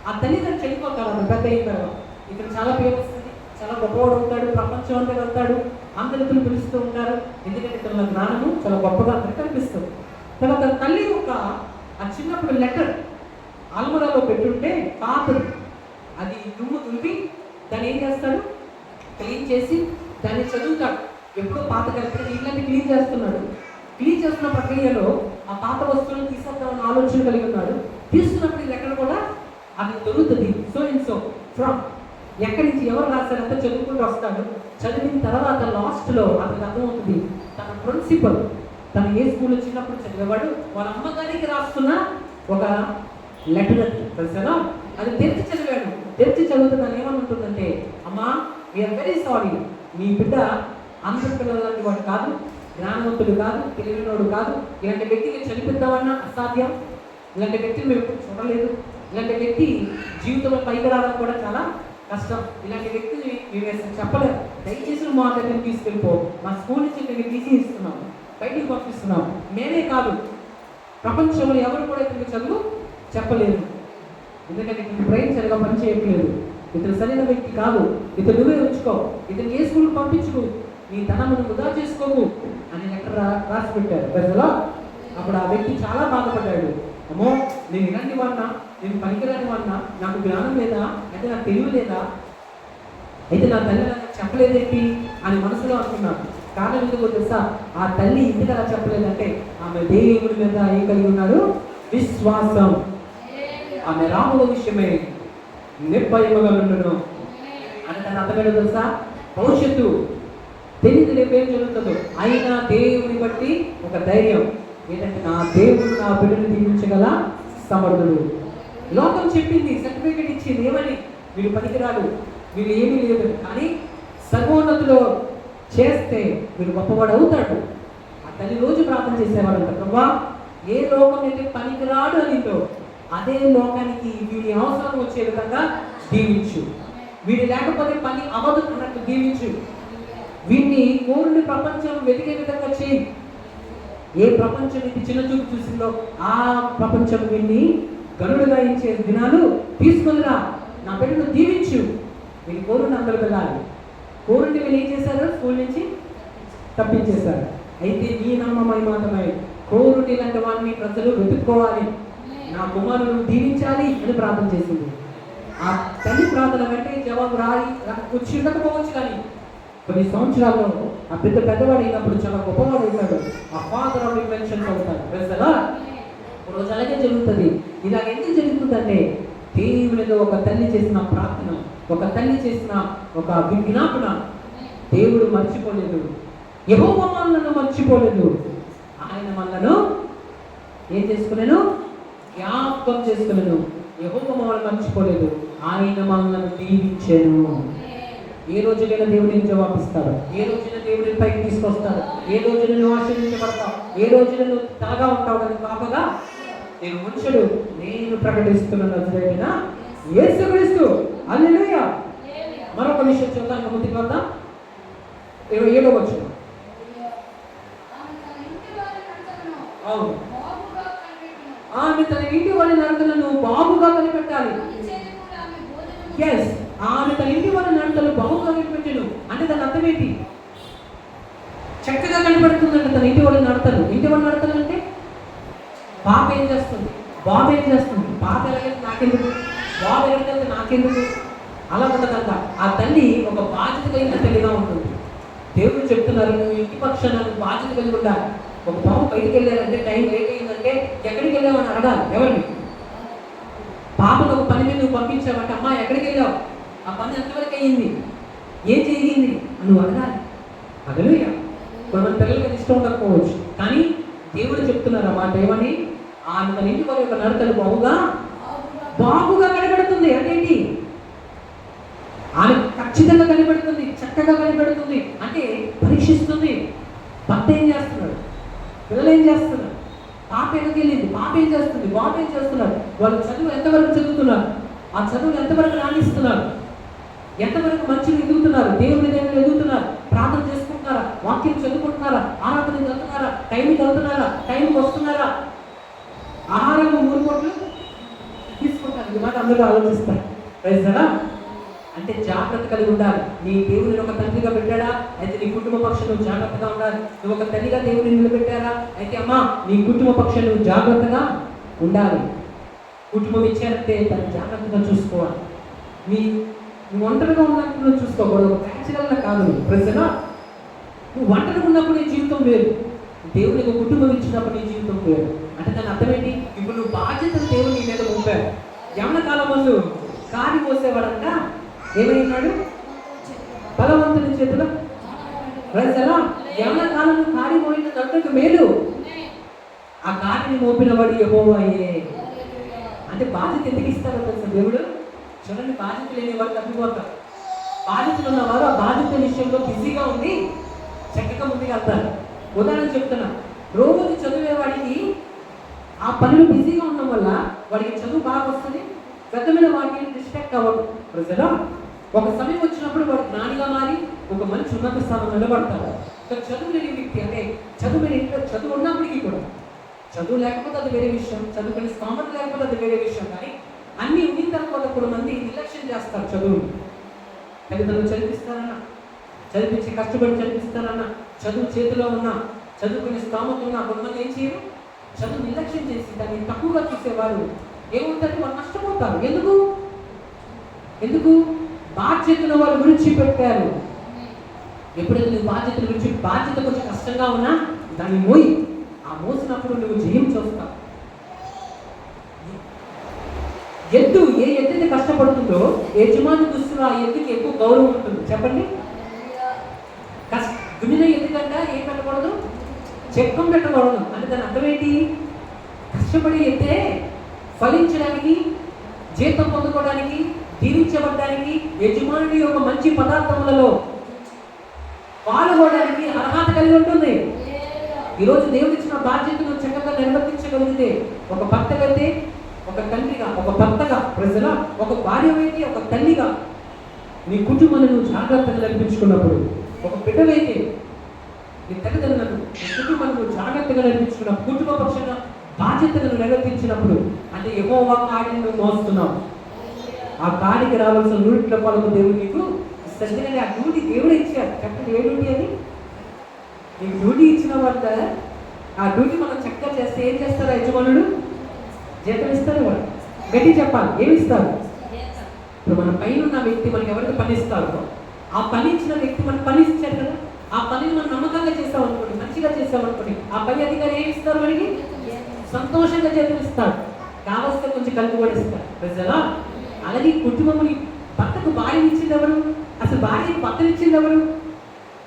[SPEAKER 1] ఆ తల్లిదండ్రులు చనిపోతాడు. అతను పెద్ద అయిన తర్వాత ఇక్కడ చాలా పేరు వస్తుంది, చాలా గొప్పవాడు అవుతాడు, ప్రపంచం అంతా వెళ్తాడు, అందరితో పిలుస్తూ ఉంటారు. ఎందుకంటే తన జ్ఞానము చాలా గొప్పగా అందరికి కనిపిస్తుంది. తర్వాత తల్లి యొక్క ఆ చిన్నప్పుడు లెటర్ అల్మరాలో పెట్టుంటే పాతది, అది దుమ్ము దులిపి దాన్ని ఏం చేస్తాడు, క్లీన్ చేసి దాన్ని చదువుతాడు. ఎప్పుడో పాత కలిపి ఇళ్ళని క్లీన్ చేస్తున్నాడు. క్లీన్ చేస్తున్న ప్రక్రియలో ఆ పాత వస్తువులను తీసేద్దామని ఆలోచన కలిగి ఉన్నాడు. తీసుకున్నప్పుడు ఈ లెటర్ కూడా అది దొరుకుతుంది. సో అండ్ సో ఫ్రమ్ ఎక్కడి నుంచి ఎవరు రాశారంటే చదువుకుంటూ వస్తాడు. చదివిన తర్వాత లాస్ట్లో అతనికి అర్థమవుతుంది తన ప్రిన్సిపల్ తను ఏ స్కూల్లో చిన్నప్పుడు చదివేవాడు వాళ్ళ అమ్మగారికి రాస్తున్న ఒక లెటర్ అది తెలుసా. అది తెరిచి చదివాడు. తెరిచి చదివితే దాన్ని ఏమనుంటుందంటే, అమ్మా వీఆర్ వెరీ సారీ, మీ బిడ్డ అందరి పిల్లలాంటి వాడు కాదు, జ్ఞానవంతుడు కాదు, తెలివినోడు కాదు, ఇలాంటి వ్యక్తిని చదివిద్దామన్నా అసాధ్యం, ఇలాంటి వ్యక్తిని మేము ఎప్పుడు చూడలేదు, ఇలాంటి వ్యక్తి జీవితంలో పైకి రావడం కూడా చాలా కష్టం, ఇలాంటి వ్యక్తిని మేము అసలు చెప్పలేదు, దయచేసి మా దగ్గరికి తీసుకెళ్ళిపో, మా స్కూల్ నుంచి ఇక్కడికి తీసి ఇస్తున్నాం, బయటికి పంపిస్తున్నాం. మేమే కాదు ప్రపంచంలో ఎవరు కూడా ఇతనికి చదువు చెప్పలేదు, ఎందుకంటే ఇతని బ్రెయిన్ సరిగా పని చేయట్లేదు, ఇతను సరైన వ్యక్తి కాదు, ఇతను నువ్వే ఉంచుకో, ఇతను ఏ స్కూల్కి పంపించుకో, నీ ధనమును వృధా చేసుకోకు అని లెటర్ రాసి పెట్టారు ప్రజలో. అప్పుడు ఆ వ్యక్తి చాలా బాధపడ్డాడు. అమ్మో నేను ఇలాంటి వాడినా, నేను పనికిరాని వాడినా, నాకు జ్ఞానం లేదా, అయితే నాకు తెలివి లేదా, అయితే నా తల్లి నాకు చెప్పలేదేంటి అని మనసులో అనుకున్నాను. కారణం ఎందుకు తెలుసా, ఆ తల్లి ఎందుకు అలా చెప్పలేదంటే ఆమె దేవుడి మీద ఏం కలిగి ఉన్నాడు, విశ్వాసం. ఆమె రాముల విషయమే నిర్భయముగా ఉండును అని తన అర్థమేదో తెలుసా, భవిష్యత్తు తెలియదు రేపు ఏం జరుగుతుందో, అయినా దేవుని బట్టి ఒక ధైర్యం ఏంటంటే నా దేవుడు నా బిడ్డను దీవించగల సమర్థుడు. లోకం చెప్పింది, సర్టిఫికేట్ ఇచ్చింది ఏమని, వీళ్ళు పనికిరాడు, వీళ్ళు ఏమీ లేదు, కానీ సర్వోన్నతిలో చేస్తే వీళ్ళు గొప్పవాడు అవుతాడు. ఆ తల్లి రోజు ప్రార్థన చేసేవాడంట, ప్రభా ఏ లోకం అయితే పనికిరాడు అనితో అదే లోకానికి వీడి అవసరం వచ్చే విధంగా దీవించు, వీడి లేకపోతే పని అవదు అన్నట్టు దీవించు, వీడిని కోరుని ప్రపంచం వెతికే విధంగా చేయి. ఏ ప్రపంచం ఇది చిన్న చూపు చూసిందో ఆ ప్రపంచం వీడిని గనుడుగా ఇచ్చే దినాలు తీసుకునిరా, నా బిడ్డను దీవించు. వీడి కోరుని అందరూ వెళ్ళాలి. కోరుని వీళ్ళు ఏం చేశారు, స్కూల్ నుంచి తప్పించేశారు. అయితే నీ నమ్మమై మాత్రమే కోరుని ఇలాంటి వాడిని ప్రజలు వెతుక్కోవాలి, నా కుమారుడు దీవించాలి అని ప్రార్థన చేసింది. ఆ తల్లి ప్రార్థన వెంటనే జవాబు వచ్చి ఉండకపోవచ్చు, కానీ కొన్ని సంవత్సరాల్లో ఆ పెద్దవాడు అయినప్పుడు చాలా గొప్పవాడు అవుతాడు, ఆ ఫాదర్ ఆఫ్ ఇన్వెన్షన్స్ అవుతాడు. తెలుసా, రోజు అలాగే జరుగుతుంది. ఇలాగ ఎందుకు జరుగుతుందంటే దేవునిలో ఒక తల్లి చేసిన ప్రార్థన, ఒక తల్లి చేసిన ఒక విజ్ఞాపన దేవుడు మర్చిపోలేదు. యెహోవా మనలను మర్చిపోలేదు, ఆయన మనలను ఏం చేసుకున్నాను, జ్ఞాపకం చేసుకున్నాను. యెహోవా మనల్ని మర్చిపోలేదు, ఆయన మనలను దీవించాను. ఏ రోజునైనా దేవుడిని జవాబిస్తాడు, ఏ రోజున దేవుడిని పైకి తీసుకొస్తాడు, ఏ రోజున నువ్వు ఆశీర్వించబడతావు, ఏ రోజున నువ్వు తలగా ఉంటావు కానీ పాపగా నేను మనుషుడు నేను ప్రకటిస్తున్నాను నజరేయుడైన యేసుక్రీస్తు. హల్లెలూయా. మరొక విషయం చూద్దాం, ముందుకు వద్దాం. 27వ వచనం. అవును, ఆమె తన ఇంటి వారి నడకలను బాగుగా కనిపెట్టాలి. ఎస్, ఆమె తన ఇంటి వారి నడకలు బాగుగా కనిపెట్టాను అంటే దాని అర్థం ఏంటి, చక్కగా కనిపెడుతుందంటే తన ఇంటి వారి నడతలు. ఇంటి వారి నడతలు అంటే పాప ఏం చేస్తుంది, బాబు ఏం చేస్తుంది, పాప ఎలాగైతే నాకెందుకు, బాబు ఎలాగైతే నాకెందుకు, అలా ఉండదంట. ఆ తల్లి ఒక బాధ్యత కలిగిన తల్లిగా ఉంటుంది. దేవుడు చెప్తున్నారు, నువ్వు ఇంటి పక్షాన బాధ్యత కలిగి ఉండాలి. ఒక బాబు బయటికి వెళ్ళారంటే టైం లేట్ అయిందంటే ఎక్కడికి వెళ్ళామని అడగాలి. ఎవరిని, పాపను ఒక పని మీద నువ్వు పంపించావంటే అమ్మా ఎక్కడికి వెళ్ళావు, ఆ పని ఎంతవరకు అయ్యింది, ఏం జరిగింది నువ్వు అడగాలి. హల్లెలూయా. కొంతమంది పిల్లలకి అది ఇష్టం ఉండకపోవచ్చు, కానీ దేవుడు చెప్తున్నారు ఆ మాట ఏమని, ఆమె తన ఇంటి వారి యొక్క నడతలు బాగుగా కనిపెడుతుంది. అంటే ఆమె ఖచ్చితంగా కనిపెడుతుంది, చక్కగా కనిపెడుతుంది అంటే పరీక్షిస్తుంది. భర్త ఏం చేస్తున్నాడు, పిల్లలు ఏం చేస్తున్నారు, పాప ఎక్కడికి వెళ్ళింది, పాప ఏం చేస్తుంది, బాబు ఏం చేస్తున్నారు, వాళ్ళు చదువు ఎంతవరకు చదువుతున్నారు, ఆ చదువులు ఎంతవరకు రాణిస్తున్నారు, ఎంతవరకు మంచిగా ఎదుగుతున్నారు, దేవుని ఎదుగుతున్నారు, ప్రార్థన చేసుకుంటున్నారా, వాక్యం చదువుకుంటున్నారా, ఆరాధన చదువుతున్నారా, టైంకి వెళ్తున్నారా, టైంకి వస్తున్నారా, ఆహారం 3 పూటలు తీసుకుంటారు. ఇది మాట అందరూ ఆలోచిస్తారు. రైతురా అంటే జాగ్రత్త కలిగి ఉండాలి. నీ దేవుని ఒక తండ్రిగా పెట్టాడా, అయితే నీ కుటుంబ పక్షం నువ్వు జాగ్రత్తగా ఉండాలి. నువ్వు ఒక తల్లిగా దేవుని నిలబెట్టారా, అయితే అమ్మా నీ కుటుంబ పక్షం నువ్వు జాగ్రత్తగా ఉండాలి. కుటుంబం ఇచ్చారంటే దాన్ని జాగ్రత్తగా చూసుకోవాలి. నువ్వు ఒంటరిగా ఉన్నప్పుడు నువ్వు చూసుకోకూడదు. బ్యాచులర్లా కాదు నువ్వు. ప్రజలా నువ్వు ఒంటరిగా ఉన్నప్పుడు నీ జీవితం వేరు, దేవునికి కుటుంబం ఇచ్చినప్పుడు నీ జీవితం వేరు. అంటే దాని అర్థం ఏంటి? ఇప్పుడు నువ్వు బాధ్యతలు దేవుడు నీ మీద మోపాడు. యవన కాలం ముందు కాడి పోసేవాడంట ఏమైనాడు? బలవంతుని చేతిలో. ప్రజలా యవన కాలం కాడి పోయిన దండకు మేలు. ఆ కాడిని మోపిన వాడు యెహోవాయే. అంటే బాధ్యత ఎందుకు ఇస్తారో తెలుసా దేవుడు? చూడండి, బాధ్యత లేని వాడు తప్పిపోతారు. బాధ్యతలు ఉన్నవారు ఆ బాధ్యత విషయంలో బిజీగా ఉండి చక్కగా ముందుకు వెళ్తారు. ఉదాహరణ చెప్తున్నా, రోజు చదివేవాడికి ఆ పనులు బిజీగా ఉండడం వల్ల వాడికి చదువు బాగా వస్తుంది, పెద్దమైన వాటిని డిస్ట్రాక్ట్ అవ్వదు. ప్రజలు ఒక సమయం వచ్చినప్పుడు వాడు జ్ఞానిగా మారి ఒక మంచి ఉన్నత స్థానం నిలబడతాడు. చదువు లేని వ్యక్తి, అంటే చదువు లేని ఇంట్లో చదువు ఉన్నప్పటికీ కూడా, చదువు లేకపోతే అది వేరే విషయం, చదువుకునే స్థామత లేకపోతే అది వేరే విషయం, కానీ అన్ని ఉన్న తర్వాత కొంతమంది నిర్లక్ష్యం చేస్తారు చదువుని. తల్లిదండ్రులు చదివిస్తారన్నా, చదివించి కష్టపడి చదివిస్తారన్నా, చదువు చేతిలో ఉన్నా, చదువుకునే స్థామత ఉన్నా కొంతమంది ఏం చేయరు? చదువు నిర్లక్ష్యం చేసి దాన్ని తక్కువగా చూసేవారు ఏముంటుంది? వాళ్ళు నష్టపోతారు. ఎందుకు? బాధ్యతను వాళ్ళు విడిచిపెట్టారు. ఎప్పుడైతే నువ్వు బాధ్యతను బాధ్యత కొంచెం కష్టంగా ఉన్నా దాన్ని మోయి, ఆ మోసినప్పుడు నువ్వు జయం చూస్తావు. ఎద్దు ఏ ఎద్దుని కష్టపడుతుందో యజమాని దృష్టిలో ఆ ఎద్దుకి ఎక్కువ గౌరవం ఉంటుంది. చెప్పండి, దున్నిన ఎద్దుకంటే ఏం పెట్టకూడదు? చెక్కం పెట్టకూడదు. అంటే దాని అర్థం ఏంటి? కష్టపడి ఎద్దే ఫలించడానికి, జీతం పొందుకోవడానికి, దీవించబడడానికి, యజమానుడి యొక్క మంచి పదార్థములలో పాల్గొనడానికి అర్హత కలిగి ఉంటుంది. ఈరోజు దేవుడు ఇచ్చిన బాధ్యతను చక్కగా నిర్వర్తించగలిగితే, ఒక భర్తకైతే ఒక తండ్రిగా, ఒక భర్తగా, ప్రజల ఒక భార్యవైతే ఒక తల్లిగా నీ కుటుంబాన్ని నువ్వు జాగ్రత్తగా నడిపించుకున్నప్పుడు, ఒక బిడ్డవైతే నీ తల్లిదండ్రులను, నీ కుటుంబాన్ని నువ్వు జాగ్రత్తగా నడిపించుకున్నప్పుడు, కుటుంబ పక్షంగా బాధ్యతలను నిర్వర్తించినప్పుడు, అంటే యెహోవా కాడిని నువ్వు మోస్తున్నావు. ఆ కాడికి రావాల్సిన 100 రూపాయలకు దేవుడు నీకు ఇస్తాడు. ఆ డ్యూటీ దేవుడే ఇచ్చాడు. చెప్పండి, ఏ డ్యూటీ అని? నీకు డ్యూటీ ఇచ్చిన వాళ్ళ ఆ డ్యూటీ మనం చక్కగా చేస్తే ఏం చేస్తారా యజమానుడు? జీతం ఇస్తారు. వాడు గట్టి చెప్పాలి, ఏమి ఇస్తారు? ఇప్పుడు మన పైన ఉన్న వ్యక్తి మనకి ఎవరికి పని ఇస్తారు, ఆ పని ఇచ్చిన వ్యక్తి మనకు పని ఇచ్చారు కదా, ఆ పనిని మనం నమ్మకంగా చేస్తామనుకోండి, మంచిగా చేస్తామనుకోండి, ఆ పై అధికారి ఏమి ఇస్తారు? మనకి సంతోషంగా జీతం ఇస్తాడు. కావలసిన కొంచెం కలిపి కూడా ఇస్తారు. ప్రజలా అలాగే కుటుంబముని భర్తకు భార్య ఇచ్చింది ఎవరు? అసలు భార్యకు భర్తలు ఇచ్చింది ఎవరు?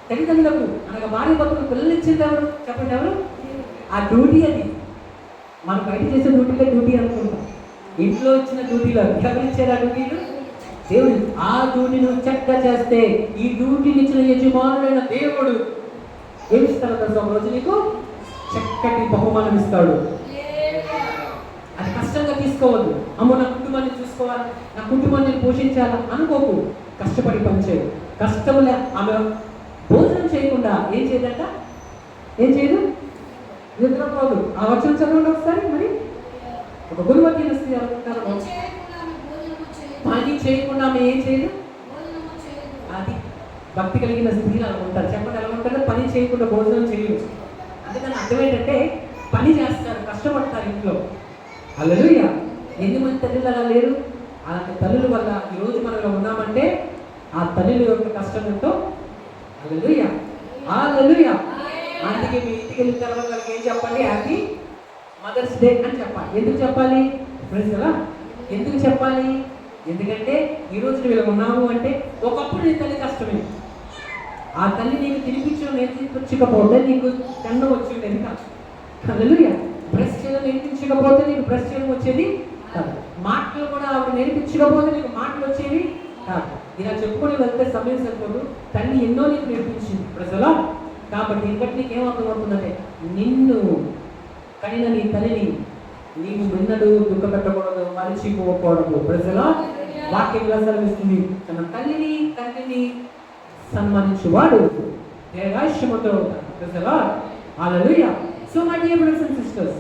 [SPEAKER 1] తల్లిదండ్రులకు అనగా భార్య భర్తకు పిల్లలు ఇచ్చింది ఎవరు? చెప్పండి, ఎవరు? ఆ డ్యూటీ అది. మనం బయట చేసే డ్యూటీలో డ్యూటీ అనుకుంటాం, ఇంట్లో ఇచ్చిన డ్యూటీలో ఎవరు ఇచ్చారు? ఆ డ్యూటీలు దేవుడు. ఆ డ్యూటీని చక్కగా చేస్తే ఈ డ్యూటీని ఇచ్చిన యజమానుడైన దేవుడు ఏమి ఇస్తాడు తెలుసా? ఒక రోజు నీకు చక్కటి బహుమానం ఇస్తాడు. అది కష్టంగా తీసుకోవద్దు. అమ్మో నా కుటుంబాన్ని చూసుకోవాలి, నా కుటుంబాన్ని పోషించాలా అనుకోకు. కష్టపడి పనిచేయదు. కష్టంలే ఆమె భోజనం చేయకుండా ఏం చేయదంట? ఏం చేయదు? నిద్రపోదు. ఆ వచనం చదవండి ఒకసారి. మరి ఒక గురువతి స్త్రీ అనుకుంటారు, పని చేయకుండా ఆమె ఏం చేయదు? అది భక్తి కలిగిన స్త్రీలు అనుకుంటారు. చెప్పండి, ఎలా ఉంటారు? పని చేయకుండా భోజనం చేయదు. అంటే దాని అర్థం ఏంటంటే పని చేస్తారు, కష్టపడతారు ఇంట్లో. హల్లెలూయా. ఎన్ని మంది తల్లులు అలా లేరు? అలాంటి తల్లుల వల్ల ఈరోజు మనం ఇలా ఉన్నామంటే ఆ తల్లుల యొక్క కష్టం ఎంతో. హల్లెలూయా, హల్లెలూయా. అందుకే మీ ఇంటికి వెళ్ళిన తర్వాత వాళ్ళకి ఏం చెప్పండి? హ్యాపీ మదర్స్ డే అని చెప్పాలి. ఎందుకు చెప్పాలి? ఫ్రెండ్స్ కదా, ఎందుకు చెప్పాలి? ఎందుకంటే ఈరోజు నువ్వు ఇలా ఉన్నావు అంటే ఒకప్పుడు నీ తల్లి కష్టమే. ఆ తల్లి నీకు తినిపించడం నేర్పించకపోతే నీకు కన్ను వచ్చి ఉండేది కాదు. హల్లెలూయా. బ్రష్ చేయడం నేర్పించకపోతే నీకు బ్రష్ చేయడం వచ్చేది కాదు. మాటలు కూడా ఆవిడ నేర్పించకపోతే నీకు మాటలు వచ్చేవి కాదు. ఇలా చెప్పుకొని వెళ్తే సమయం సరిపోదు. తల్లి ఎన్నో నీకు నేర్పించింది ప్రజలా. కాబట్టి ఇంకటి నీకు ఏమర్థమవుతుందంటే, నిన్ను కనిన నీ తల్లిని నీవు నిన్నడు దుఃఖపెట్టకూడదు, మరిచిపోకూడదు. ప్రజలా వాక్యం ఇలా సెలవిస్తుంది, తన తల్లిని తండ్రిని సన్మానించువాడు దీర్ఘాయుష్యమంతుడు అవుతాడు. ప్రజలా hallelujah. So my dear brothers and sisters,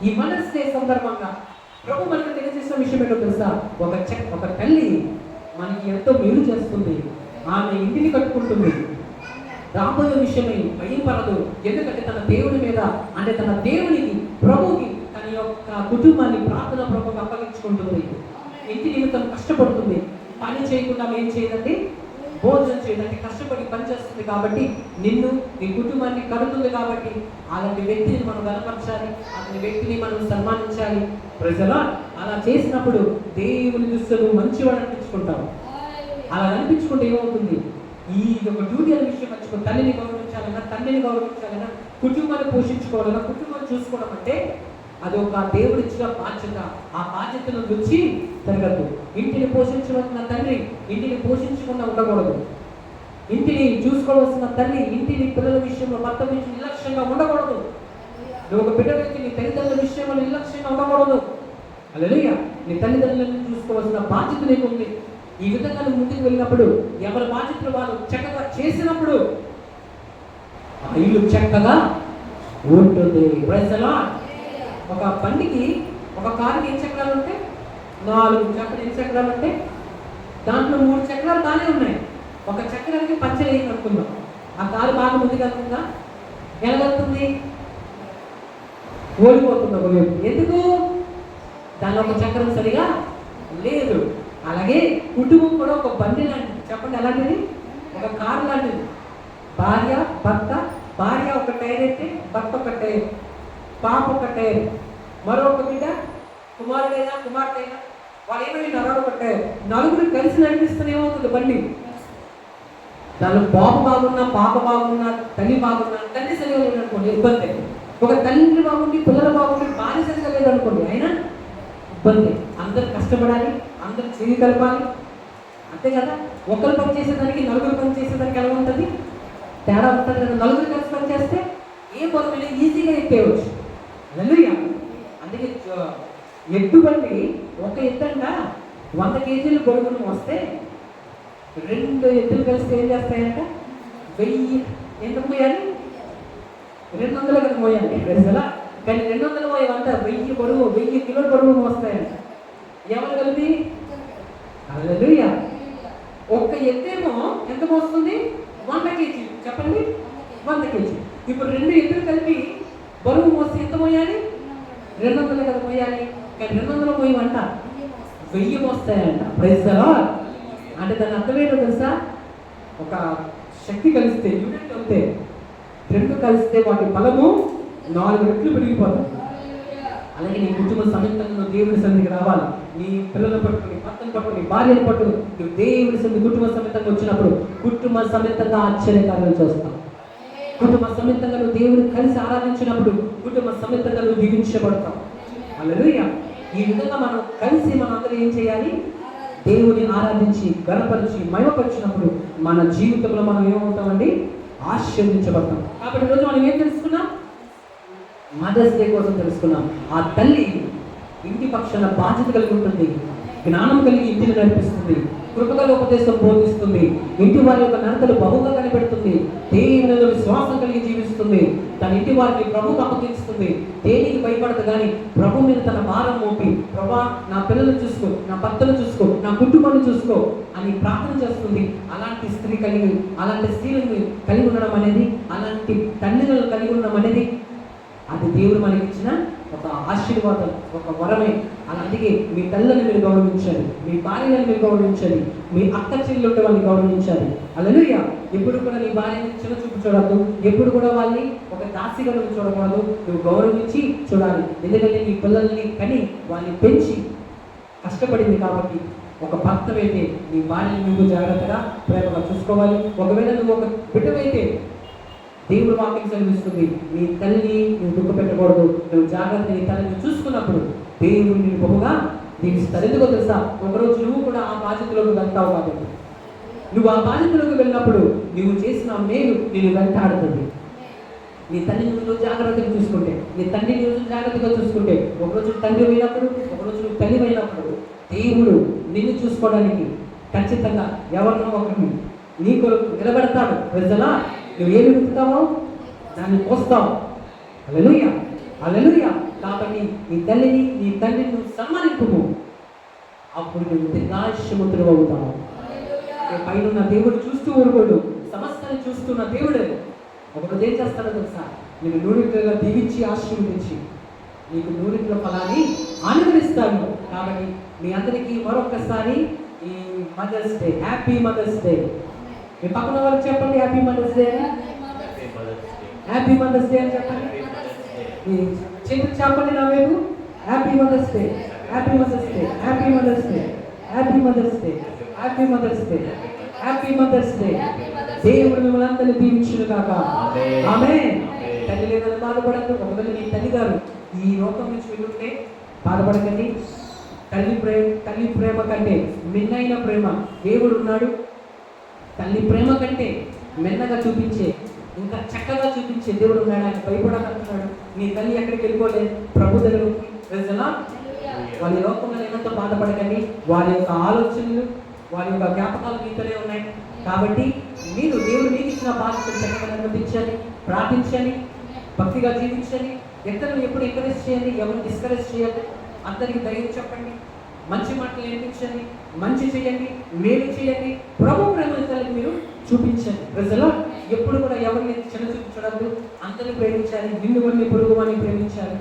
[SPEAKER 1] ఈ మదర్స్ డే సందర్భంగా ప్రభు మనకు తెలియజేసిన విషయం ఏంటో తెలుసా? ఒక తల్లి మనకి ఎంతో మేలు చేస్తుంది. ఆమె ఇంటిని కట్టుకుంటుంది. రాబోయే విషయమై భయపడదు. ఎందుకంటే తన దేవుని మీద, అంటే తన దేవునికి, ప్రభుకి తన యొక్క యొక్క కుటుంబాన్ని ప్రార్థన ప్రభువుకు అప్పగించుకుంటుంది. ఇంటి నిమిత్తం కష్టపడుతుంది. పని చేయకుండా ఏం చేయదండి, భోజనం చేయదండి, కష్టపడి పని చేస్తుంది. కాబట్టి నిన్ను నీ కుటుంబాన్ని కడుతుంది. కాబట్టి అలాంటి వ్యక్తిని మనం బలపరచాలి, అలాంటి వ్యక్తిని మనం సన్మానించాలి. ప్రజల అలా చేసినప్పుడు దేవుని దృష్టిలో మంచివాడు అనిపించుకుంటావు. అలా అనిపించుకుంటే ఏమవుతుంది, ఈ ఒక డ్యూటీ అనే విషయం మర్చిపో. తల్లిని గౌరవించాలన్నా, తండ్రిని గౌరవించాలన్నా, కుటుంబాన్ని పోషించుకోవాలన్నా, కుటుంబాన్ని చూసుకోవడం అంటే అది ఒక దేవుడు ఇచ్చిన బాధ్యత. ఆ బాధ్యతను గురించి జరగద్దు. ఇంటిని పోషించవలసిన తండ్రి ఇంటిని పోషించకుండా ఉండకూడదు. ఇంటిని చూసుకోవాల్సిన తల్లి ఇంటిని పిల్లల విషయంలో, భర్త విషయంలో నిర్లక్ష్యంగా ఉండకూడదు. నువ్వు ఒక బిడ్డ వ్యక్తి నీ తల్లిదండ్రుల విషయంలో నిర్లక్ష్యంగా ఉండకూడదు. హల్లెలూయా. నీ తల్లిదండ్రులను చూసుకోవాల్సిన బాధ్యత నీకు ఉంది. ఈ విధంగా నువ్వు ముందుకు వెళ్ళినప్పుడు, ఎవరి బాధ్యతలు వాళ్ళు చక్కగా చేసినప్పుడు ఆ ఇల్లు చక్కగా ఉంటుంది. Praise the lord. ఒక బండికి, ఒక కారుకి ఎన్ని చక్రాలు ఉంటాయి? 4 చక్రాలు. ఎన్ని చక్రాలు ఉంటాయి? దాంట్లో 3 చక్రాలు బాగానే ఉన్నాయి. ఒక చక్రానికి పంచర్ అయ్యి అనుకుందాం. ఆ కారు బాగా ముందుకు వెళ్తుందా? ఎలా వెళ్తుంది? ఓడిపోతుంది ఒకవైపు. ఎందుకు? దానిలో ఒక చక్రం సరిగా లేదు. అలాగే కుటుంబం కూడా ఒక బండి లాంటిది. చెప్పండి, ఎలాంటిది? ఒక కారు లాంటిది. భార్య, భర్త. భార్య ఒక టైర్ అయితే, భర్త ఒక టైర్, పాప ఒక టైర్, మరొక బిడ్డ, కుమారుడైనా కుమార్తె అయినా వాళ్ళు ఏమైనా ఒక టైర్. నలుగురు కలిసి నడిపిస్తూనే ఏమవుతుంది బండి? దానిలో బాబు బాగున్నా, పాప బాగున్నా, తల్లి బాగున్నా, తండ్రి సరిగా లేదనుకోండి ఇబ్బంది. ఒక తల్లి బాగుండి, పిల్లలు బాగుండి, భార్య సరిగా లేదనుకోండి అయినా ఇబ్బంది. అందరు కష్టపడాలి, అందరు చేయి కలపాలి. అంతే కదా. ఒకరు పని చేసేదానికి, నలుగురు పని చేసేదానికి ఎలా ఉంటుంది? తేడా ఉంటుంది కదా. నలుగురు కలిసి పని చేస్తే ఏ పనులు ఈజీగా ఎక్కేయవచ్చు. హల్లెలూయా. అందుకే ఎద్దుబండి ఒక ఎద్దంట 100 కేజీలు గొడుగును వస్తే 2 ఎద్దులు కలిసి ఏం చేస్తాయంట? 1000. ఎంత మోయాలి? 200 కదా మోయాలి. ప్రజలా కానీ 200 మోయమంట 1000 బరువు, 1000 కిలోల బరువు మోస్తాయంట. ఎవరు కలిపి? హల్లెలూయా. ఒక్క ఎద్దేమో ఎంత మోస్తుంది? 100 కేజీ. చెప్పండి, 100 కేజీ. ఇప్పుడు 2 ఎద్దులు కలిపి బరువు మోస్తే ఎంత మోయాలి? 200 కదా మోయాలి. కానీ 200 మోయమంట 1000 మోస్తాయంట. Praise the lord. అంటే దాని అర్థం ఏంటో తెలుసా? ఒక శక్తి కలిస్తే, యూనిట్ అవుతే, 2 కలిస్తే వాటి బలము 4 రెట్లు పెరిగిపోతుంది. అలాగే నీ కుటుంబ సమేతంగా దేవుని సన్నిధికి రావాలి. నీ పిల్లలను పట్టుకుని, భర్తను పట్టుకుని, భార్యను పట్టుకుని నువ్వు దేవుని సన్నిధి కుటుంబ సమేతంగా వచ్చినప్పుడు కుటుంబ సమేతంగా ఆశ్చర్యకార్యాలు చేస్తావు. కుటుంబ సమేతంగా నువ్వు దేవుని కలిసి ఆరాధించినప్పుడు కుటుంబ సమేతంగా నువ్వు దీవించబడతావు. హల్లెలూయా. ఈ విధంగా మనం కలిసి మనందరూ ఏం చేయాలి? దేవుని ఆరాధించి, గణపరిచి, మహిమపరిచినప్పుడు మన జీవితంలో మనం ఏమవుతామండి? ఆశీర్వదించబడతాం. కాబట్టి ఈరోజు మనం ఏం తెలుసుకున్నాం? మదర్స్ డే కోసం తెలుసుకున్నాం. ఆ తల్లి ఇంటి పక్షాన బాధ్యత కలిగి ఉంటుంది, జ్ఞానం కలిగి ఇంటిని నడిపిస్తుంది, కృపగల ఉపదేశం బోధిస్తుంది, ఇంటి వారి యొక్క నడతలు బహుగా కనిపెడుతుంది, దేవునిలో విశ్వాసం కలిగి జీవిస్తుంది, తన ఇంటి వారిని ప్రభువుకు అప్పగిస్తుంది, దేనికి భయపడదు కానీ ప్రభు మీద తన భారం మోపి, ప్రభా నా పిల్లలను చూసుకో, నా భర్తను చూసుకో, నా కుటుంబాన్ని చూసుకో అని ప్రార్థన చేస్తుంది. అలాంటి స్త్రీ కలిగి, అలాంటి స్త్రీలను కలిగి ఉండడం అనేది, అలాంటి తల్లిదండ్రులు కలిగి ఉండడం అనేది అది దేవుడు మనకి ఇచ్చిన ఒక ఆశీర్వాదం, ఒక వరమే. అలాంటికి మీ తల్లిని మీరు గౌరవించాలి, మీ భార్యలను మీరు గౌరవించాలి, మీ అక్క చెల్లి ఉంటే వాళ్ళని గౌరవించాలి. హల్లెలూయా. ఎప్పుడు కూడా నీ భార్యని చిన్న చూపు చూడద్దు, ఎప్పుడు కూడా వాళ్ళని ఒక దాసిగా నువ్వు చూడకూడదు, నువ్వు గౌరవించి చూడాలి. ఎందుకంటే నీ పిల్లల్ని కని వాళ్ళని పెంచి కష్టపడింది కాబట్టి. ఒక భర్తవైతే నీ భార్యని నువ్వు జాగ్రత్తగా ప్రేమగా చూసుకోవాలి. ఒకవేళ నువ్వు ఒక బిడ్డవైతే దేవుడు వాక్యం చదివిస్తుంది, నీ తల్లిని నువ్వు దుఃఖ పెట్టకూడదు, నువ్వు జాగ్రత్త నీ తల్లిని చూసుకున్నప్పుడు దేవుడు నిన్ను బహుగా దీవిస్తాడు. ఎందుకో తెలుసా? ఒకరోజు నువ్వు కూడా ఆ బాధ్యతలోకి వెళ్తావు కాబట్టి. నువ్వు ఆ బాధ్యతలోకి వెళ్ళినప్పుడు నువ్వు చేసిన మేలు నిన్ను వెంటాడుతుంది. నీ తల్లిని నువ్వు జాగ్రత్తగా చూసుకుంటే, నీ తండ్రిని నువ్వు జాగ్రత్తగా చూసుకుంటే, ఒకరోజు తండ్రి అయినప్పుడు, ఒకరోజు నువ్వు తల్లి అయినప్పుడు దేవుడు నిన్ను చూసుకోవడానికి ఖచ్చితంగా ఎవరినో ఒకరిని నీ కొరకు నిలబెడతాడు. ప్రజలా నువ్వు ఏమి వెతుకుతావో దాన్ని పోస్తావు. హల్లెలూయా, హల్లెలూయా. కాబట్టి నీ తల్లిని, నీ తండ్రిని నువ్వు సన్మానింపుము, అప్పుడు నువ్వు దీర్ఘాయుష్యవంతుడు అవుతావు. పైన దేవుడు చూస్తూ ఊరుకోడు, సమస్తాన్ని చూస్తున్న దేవుడే ఒకరోజు ఏం చేస్తాడో తెలుసా? నేను నూనెగా దీవించి ఆశీర్వదించి నీకు నూరింట్లో ఫలాన్ని అనుగ్రహిస్తాను. కాబట్టి మీ అందరికీ మరొకసారి ఈ mother's day, happy mother's day. మీ పక్కన వాళ్ళకి చెప్పండి హ్యాపీ మదర్స్ డే అని. హ్యాపీ మదర్స్ డే అని చెప్పండి. మీ చేతులు చెప్పండి నా వైపు. Happy mother's day, happy mother's day, happy mother's day, happy mother's day, happy mother's day, happy mother's day. దేవుడు మిమ్మల్ని అందరినీ దీవించును కాక. ఆమేన్. తల్లి లేదని బాధపడద్దు. ఒకవేళ మీ తల్లి గారు ఈ లోకం నుంచి వెళ్ళుంటే బాధపడకండి. తల్లి ప్రేమ కంటే మిన్నైన ప్రేమ దేవుడు ఉన్నాడు. తల్లి ప్రేమ కంటే మెన్నగా చూపించే, ఇంకా చక్కగా చూపించే దేవుడు ఉన్నాడు. ఆయన భయపడకంటున్నాడు. నీ తల్లి ఎక్కడికి వెళ్ళిపోలేదు, ప్రభు దగ్గరికి. వాళ్ళ లోకంలో ఏమంతా బాధపడకండి. వారి యొక్క ఆలోచనలు, వారి యొక్క జ్ఞాపకాలు మీతోనే ఉన్నాయి. కాబట్టి మీరు దేవుడు మీకు ఇచ్చిన బాధ్యతలు చక్కగా నిర్వర్తించాలి, ప్రార్థించాలి, భక్తిగా జీవించాలి. ఇతరులు ఎప్పుడు ఎంకరేజ్ చేయండి, ఎవరు డిస్కరేజ్ చేయాలి. అందరికీ ధైర్యం చెప్పండి, మంచి మాటలు నేర్పించండి, మంచి చేయండి, మేలు చేయండి. ప్రభు ప్రేమ ఇతరులకు మీరు చూపించండి. ప్రజలు ఎప్పుడు కూడా ఎవరిని చిన్న చూపించడద్దు. అందరిని ప్రేమించాలి. నిన్ను వాడిని పొరుగు వాడిని ప్రేమించాలి.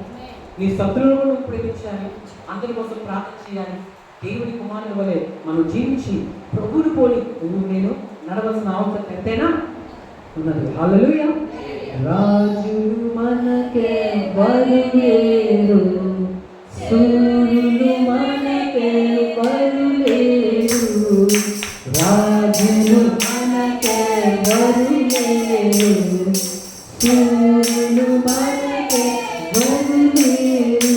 [SPEAKER 1] నీ శత్రువులను ప్రేమించాలి. అందరి కోసం ప్రార్థన చేయాలి. దేవుని కుమారుని వలె మనం జీవించి ప్రభువుని పోలి నువ్వు నేను నడవలసిన అవసరం ఎంతైనా ఉన్నది. హల్లెలూయా. రాజులు మనకే బరులేరు, సూర్యులు మనకే బరులేరు. రాజులు మనకే బరులేరు, సూర్యులు మనకే బరులేరు.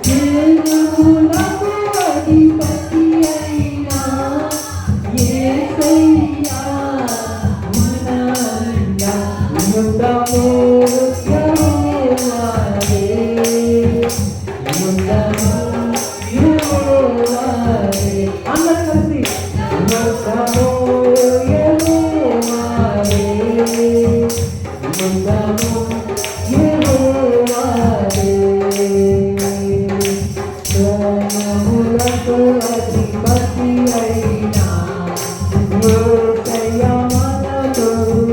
[SPEAKER 1] దేవులకు అధిపతి అయినా యేసయ్యా మన అండ. ఉండము యెహోవాయే, ఉండము యెహోవాయే. అందరూ కలిసి ఉండము యెహోవాయే, ఉండము యెహోవాయే. సోమములకు అధిపతి అయినా యేసయ్యా మనతో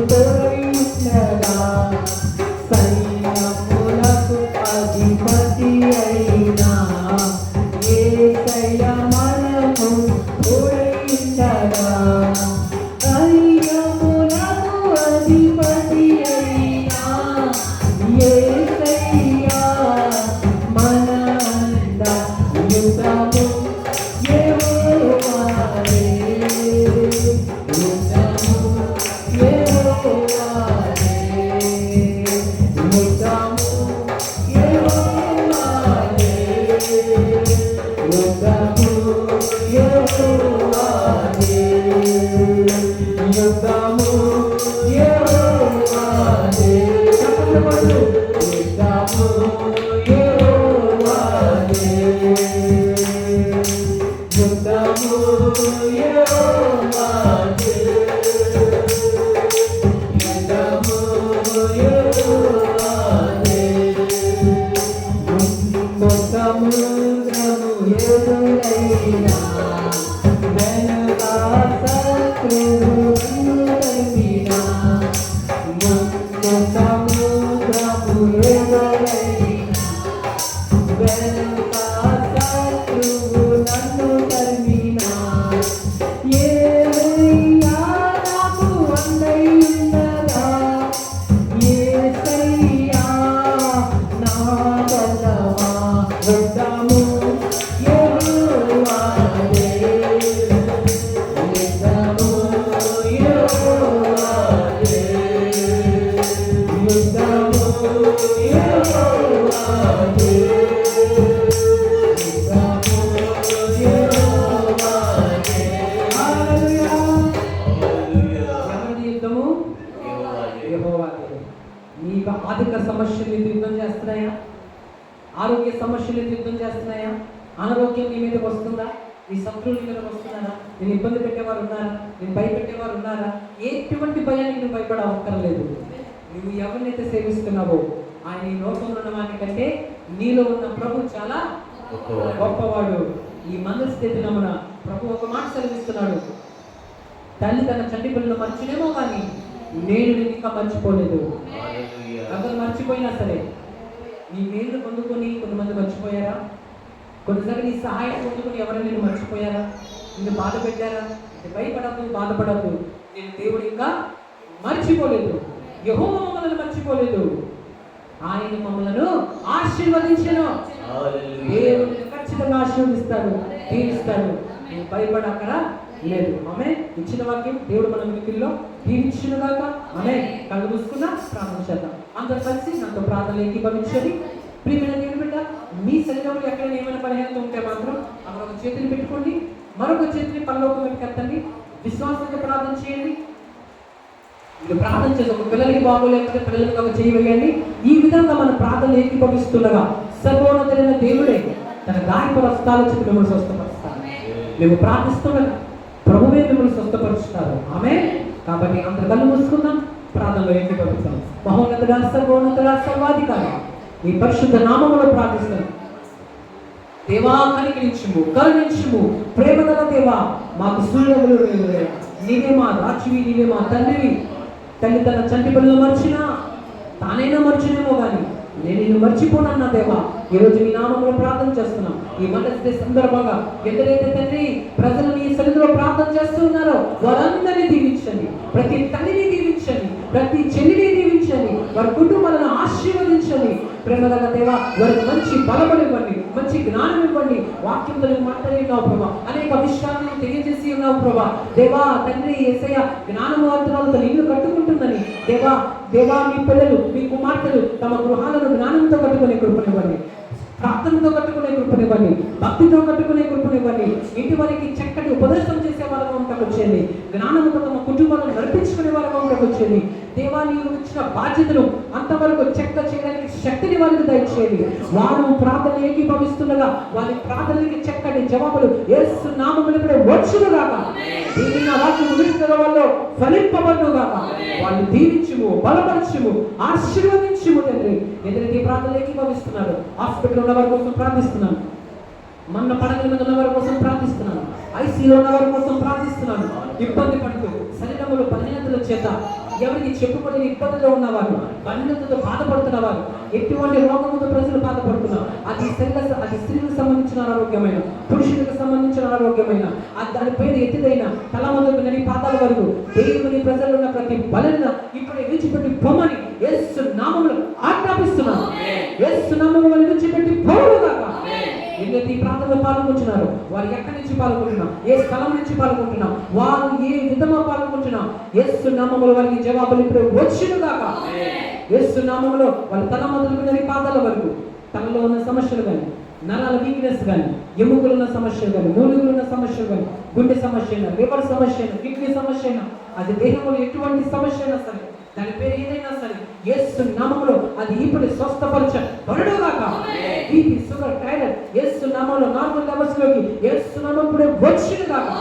[SPEAKER 1] తోడయుండగా. సైన్యములకు అధిపతి అయినా యేసయ్యా మనతో తోడయుండగా. సైన్యములకు అధిపతి అయినా యేసయ్యా మన అండ. యుద్ధము యెహోవాదే, యుద్ధము యెహోవాదే, యుద్ధము యెహోవాదే, యుద్ధము యెహోవాదే, యుద్ధము యెహోవాదే. చెప్పండి వాళ్ళు. యుద్ధము యెహోవాదే, యుద్ధము యెహోవాదే, యుద్ధము యెహోవాదే. ముందు సముద్రము ఎదురైనా వెనుక శత్రువులను తరిమినా. ముందు సముద్రము ఎదురైనా వెనుక శత్రువు నన్ను తరిమినా. యేసయ్యా నాకు అండై ఉండగా. యేసయ్యా నా బలమా. యుద్ధము యెహోవాదే, యుద్ధము యెహోవాదే, యుద్ధము యెహోవాదే, యుద్ధము యెహోవాదే. హల్లెలూయా. ఎవరి యుద్ధము? యెహోవాదే. నీకు ఆర్థిక సమస్యలు యుద్ధం చేస్తున్నాయా? ఆరోగ్య సమస్యలు యుద్ధం చేస్తున్నాయా? అనారోగ్యం నీ మీదకి వస్తుందా? నీ శత్రువుల మీద వస్తున్నారా? నేను ఇబ్బంది పెట్టేవారు ఉన్నారా? నేను భయపెట్టేవారు ఉన్నారా? ఎటువంటి భయానికి నువ్వు భయపడవక్కర్లేదు. నువ్వు ఎవరినైతే సేవిస్తున్నావో ఆయన ఈ లోకంలో ఉన్న వానికంటే నీలో ఉన్న ప్రభు చాలా గొప్పవాడు. ఈ మదర్స్ డే దినమున ప్రభు ఒక మాట సెలవిస్తున్నాడు. తల్లి తన చంటి పిల్లలు మర్చినేమో కానీ నేను నిన్ను ఇంకా మర్చిపోలేదు. ఎవరు మర్చిపోయినా సరే నీ మేలు పొందుకొని కొంతమంది మర్చిపోయారా? కొన్నిసార్లు నీ సహాయం పొందుకొని ఎవరైనా నేను మర్చిపోయారా? నిన్ను బాధ పెట్టారా? భయపడద్దు, బాధపడద్దు. నేను దేవుడు ఇంకా మర్చిపోలేదు. యెహోవా మమ్మల్ని మర్చిపోలేదు. ఆయన మమ్మలను ఆశీర్వదించెను. దేవుడు ఖచ్చితంగా ఆశీర్వదిస్తాడు, దీవిస్తాడు. నేను భయపడక్కడ లేదు. ఆమె ఇచ్చిన వాక్యం దేవుడు మన మిగిలిలో దీవించునుగాక. ఆమె కళ్ళు మూసుకున్నా ప్రార్థన చేద్దాం. అందరూ కలిసి నాతో ప్రార్థన ఏకీభవించండి. ప్రియమైన దేవుని బిడ్డ, మీ శరీరంలో ఎక్కడ ఏమైనా బలహీనత ఉంటే మాత్రం అక్కడ ఒక చేతిని పెట్టుకోండి, మరొక చేతిని పరలోకంలోకి ఎత్తండి. విశ్వాసంతో ప్రార్థన చేయండి. మీరు ప్రార్థన చేసి ఒక పిల్లలకి బాగోలేకపోతే పిల్లలకి ఒక చేయి వేయండి. ఈ విధంగా మన ప్రార్థన ఏకీభవిస్తుండగా సర్వోన్నతుడైన దేవుడే తన గాయపు రక్తాల చేత మిమ్మల్ని స్వస్థపరుస్తాడు. మేము ప్రార్థిస్తుండగా ప్రభువే మిమ్మల్ని స్వస్థపరుస్తారు. ఆమె కాబట్టి అందరు కళ్ళు మూసుకుందాం, ప్రార్థనలో ఏకీభవిస్తాం. మహోన్నతుడా, సర్వోన్నతుడా, సర్వాధికారి, ఈ పరిశుద్ధ నామములో ప్రార్థిస్తాను. దేవా కనికరించుము, కరుణించుము, ప్రేమగల దేవా, మాకు సూర్యములు నీవే మా రాజువి, నీవే మా తండ్రివి. తల్లి తన చంటి పిల్లలు మర్చినా తానైనా మర్చినేమో కానీ నేను నిన్ను మర్చిపోనన్నా దేవా. ఈరోజు మీ నామంలో ప్రార్థన చేస్తున్నాం. ఈ మదర్స్ డే సందర్భంగా ఎందరైతే తండ్రి ప్రజలు నీ సన్నిధిలో ప్రార్థన చేస్తూ ఉన్నారో వారందరినీ దీవించండి. ప్రతి తల్లిని దీవించండి, ప్రతి చెల్లిని దీవించండి, వారి కుటుంబాలను ఆశీర్వదించండి. ప్రేమగల దేవా, వారికి మంచి బలములు ఇవ్వండి, మంచి జ్ఞానం ఇవ్వండి. వాక్యంతో మాట్లాడి ఉన్నావు ప్రభా, అనేక విషయాలను తెలియజేసి ఉన్నావు ప్రభా. దేవా తండ్రి యేసయ్య జ్ఞానవంతురాలతో ఇల్లు కట్టుకుంటుందని దేవా. దేవా, మీ పిల్లలు, మీ కుమార్తెలు తమ గృహాలను జ్ఞానంతో కట్టుకునే కృపనివ్వండి, ప్రార్థనతో కట్టుకునే కృపనివ్వండి, భక్తితో కట్టుకునే కృపనివ్వండి. ఇంటి వారికి చక్కటి ఉపదేశం చేసే వారికి వచ్చేయండి, జ్ఞానంతో తమ కుటుంబాలను నడిపించుకునే వారికి వచ్చేయండి. దేవా, నీవు ఇచ్చిన బాధ్యతను అంతవరకు చెక్క చేయడానికి శక్తిని వారికి దయచేయండి. వారు ప్రార్థన ఏకీభవిస్తుండగా వారి ప్రార్థనకి చక్కటి జవాబులు యేసు నామములో ఇప్పుడే వచ్చునుగాక. దీనిని వాక్యము వింటున్న వాళ్ళు ఫలింపబడునుగాక. వాళ్ళు దీవించుము, బలపరచుము, ఆశీర్వదించుము తండ్రి. ఎదురైతే ప్రార్థన ఏకీభవిస్తున్నారు. హాస్పిటల్ ఉన్న వారి కోసం ప్రార్థిస్తున్నాను, మన్న పడగల మీద ఉన్న వారి కోసం ప్రార్థిస్తున్నాను, ఐసీలో ఉన్న వారి కోసం ప్రార్థిస్తున్నాను. ఇబ్బంది పడుతూ శరీరంలో బలహీనతల చేత ఎవరికి చెప్పుకొని ఇబ్బందిలో ఉన్నవారు, బలహీనతతో బాధపడుతున్నవారు, ఎటువంటి రోగముతో ప్రజలు బాధపడుతున్నారు. అది స్త్రీలకు సంబంధించిన ఆరోగ్యమైన, పురుషులకు సంబంధించిన ఆరోగ్యమైన, దాని పేరు ఎత్తిదైన తల మొదలు నడి పాదాల వరకు దేవుని ప్రజలు ఉన్న ప్రతి బలన ఇప్పుడు విడిచిపెట్టి పొమ్మని యేసు నామములో ఆజ్ఞాపిస్తున్నాను. యేసు నామములో విడిచిపెట్టి పోవుగాక. ఎన్నైతే ఈ ప్రాంతంలో పాల్గొంటున్నారు వారు ఎక్కడి నుంచి పాల్గొంటున్నాం, ఏ స్థలం నుంచి పాల్గొంటున్నాం, వారు ఏ విధంగా పాల్గొంటున్నాం, యేసు నామములో వారికి జవాబులు ఇప్పుడు వచ్చినగాక. యేసు నామములో వాళ్ళ తల మొదలుకున్న పాదాల వరకు తనలో ఉన్న సమస్యలు కానీ, నరాల వీక్నెస్ కానీ, ఎముకలు ఉన్న సమస్యలు కానీ, మూలుగులు ఉన్న సమస్యలు కానీ, గుండె సమస్య అయినా, లివర్ సమస్య అయినా, కిడ్నీ సమస్య అయినా, అది దేహంలో ఎటువంటి సమస్య అయినా సరే, దాని పేరు ఏదైనా సరే యేసు నామములో అది ఇప్పుడు స్వస్థపరచబడుగాక. బీపీ, షుగర్, థైరాయిడ్ యేసు నామములో నార్మల్ లెవెల్స్ లోకి యేసు నామములో వచ్చినగాక.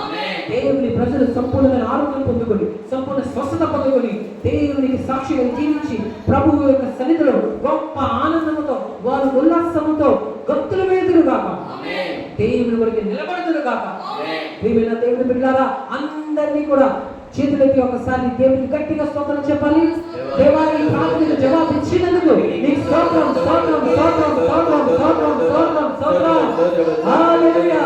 [SPEAKER 1] దేవుని ప్రజలు సంపూర్ణమైన ఆరోగ్యం పొందుకొని, సంపూర్ణ స్వస్థత పొందుకొని, దేవునికి సాక్షిగా జీవించి ప్రభువు యొక్క సన్నిధిలో గొప్ప ఆనందముతో వారు ఉల్లాసముతో గొంతులు వేదురుగాక. దేవుని వరకు నిలబడుదురుగాక. దేవుని బిడ్డలారా, అందరినీ కూడా చేతులకి ఒకసారి దేవునికి గట్టిగా స్తోత్రం చెప్పాలి. దేవాని ప్రార్థనకు జవాబు ఇచ్చినందుకు నీకు స్తోత్రం, స్తోత్రం, స్తోత్రం, స్తోత్రం, స్తోత్రం, స్తోత్రం, స్తోత్రం. హల్లెలూయా.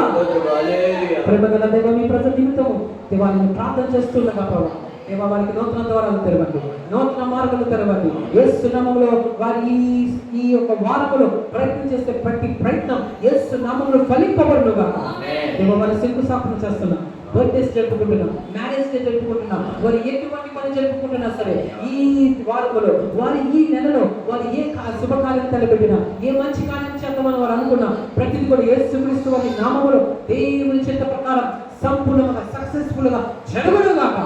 [SPEAKER 1] ప్రేమగల దేవ, మీ ప్రజల నిమిత్తము దేవాన్ని ప్రార్థన చేస్తుండగా ప్రభు దేవా, వారికి నూతన ద్వారాలు తెరవండి, నూతన మార్గాలు తెరవండి. యేసు నామములో వారి ఈ యొక్క వారములో ప్రయత్నం చేసే ప్రతి ప్రయత్నం యేసు నామములో ఫలింపబడునుగాక. దేవ, వారి శంకుస్థాపన చేస్తున్నాం, బర్త్డేస్ జరుపుకుంటున్నాం, మ్యారేజ్ డే జరుపుకుంటున్నాం, వారు ఎటువంటి పని జరుపుకుంటున్నా సరే ఈ వారములో, వారి ఈ నెలలో వారు ఏ శుభకార్యం తలపెట్టినా, ఏ మంచి కార్యం చేద్దామని వారు అనుకున్నా ప్రతిది కూడా యేసుక్రీస్తు వారి నామములో దేవుని చిత్త ప్రకారం సంపూర్ణంగా సక్సెస్ఫుల్ గా జరుగునుగాక.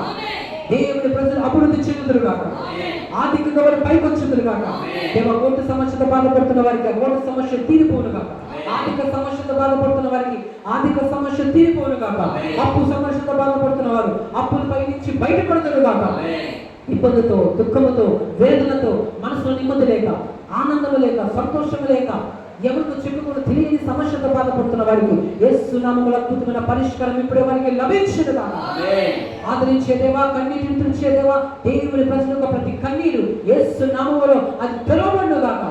[SPEAKER 1] దేవుని ప్రజలు అభివృద్ధి చెందుదురుగాక, ఆర్థికంగా వారు పైకి వచ్చుదురుగాక. దేవ, కోర్టు సమస్యతో బాధపడుతున్న వారికి కోర్టు సమస్య తీరిపోనుగాక, ఆర్థిక సమస్యతో బాధపడుతున్న వారికి ఆర్థిక సమస్య తీరిపోనుగాక, అప్పు సమస్యతో బాధపడుతున్న వారు అప్పులపై నుంచి బయటపడుతురుగాక. ఇబ్బందితో, దుఃఖముతో, వేదనతో, మనసులో నెమ్మది లేక, ఆనందము లేక, సంతోషము లేక, ఎవరితో చెప్పుకుని తెలియని సమస్యతో బాధపడుతున్న వారికి యేసు నామములో అద్భుతమైన పరిష్కారం ఇప్పుడే వారికి లభించునుగాక. ఆదరించే దేవా, కన్నీటిని తుడిచే దేవా, దేవుని ప్రజల యొక్క ప్రతి కన్నీరు యేసు నామములో అది తెరవబడునుగాక.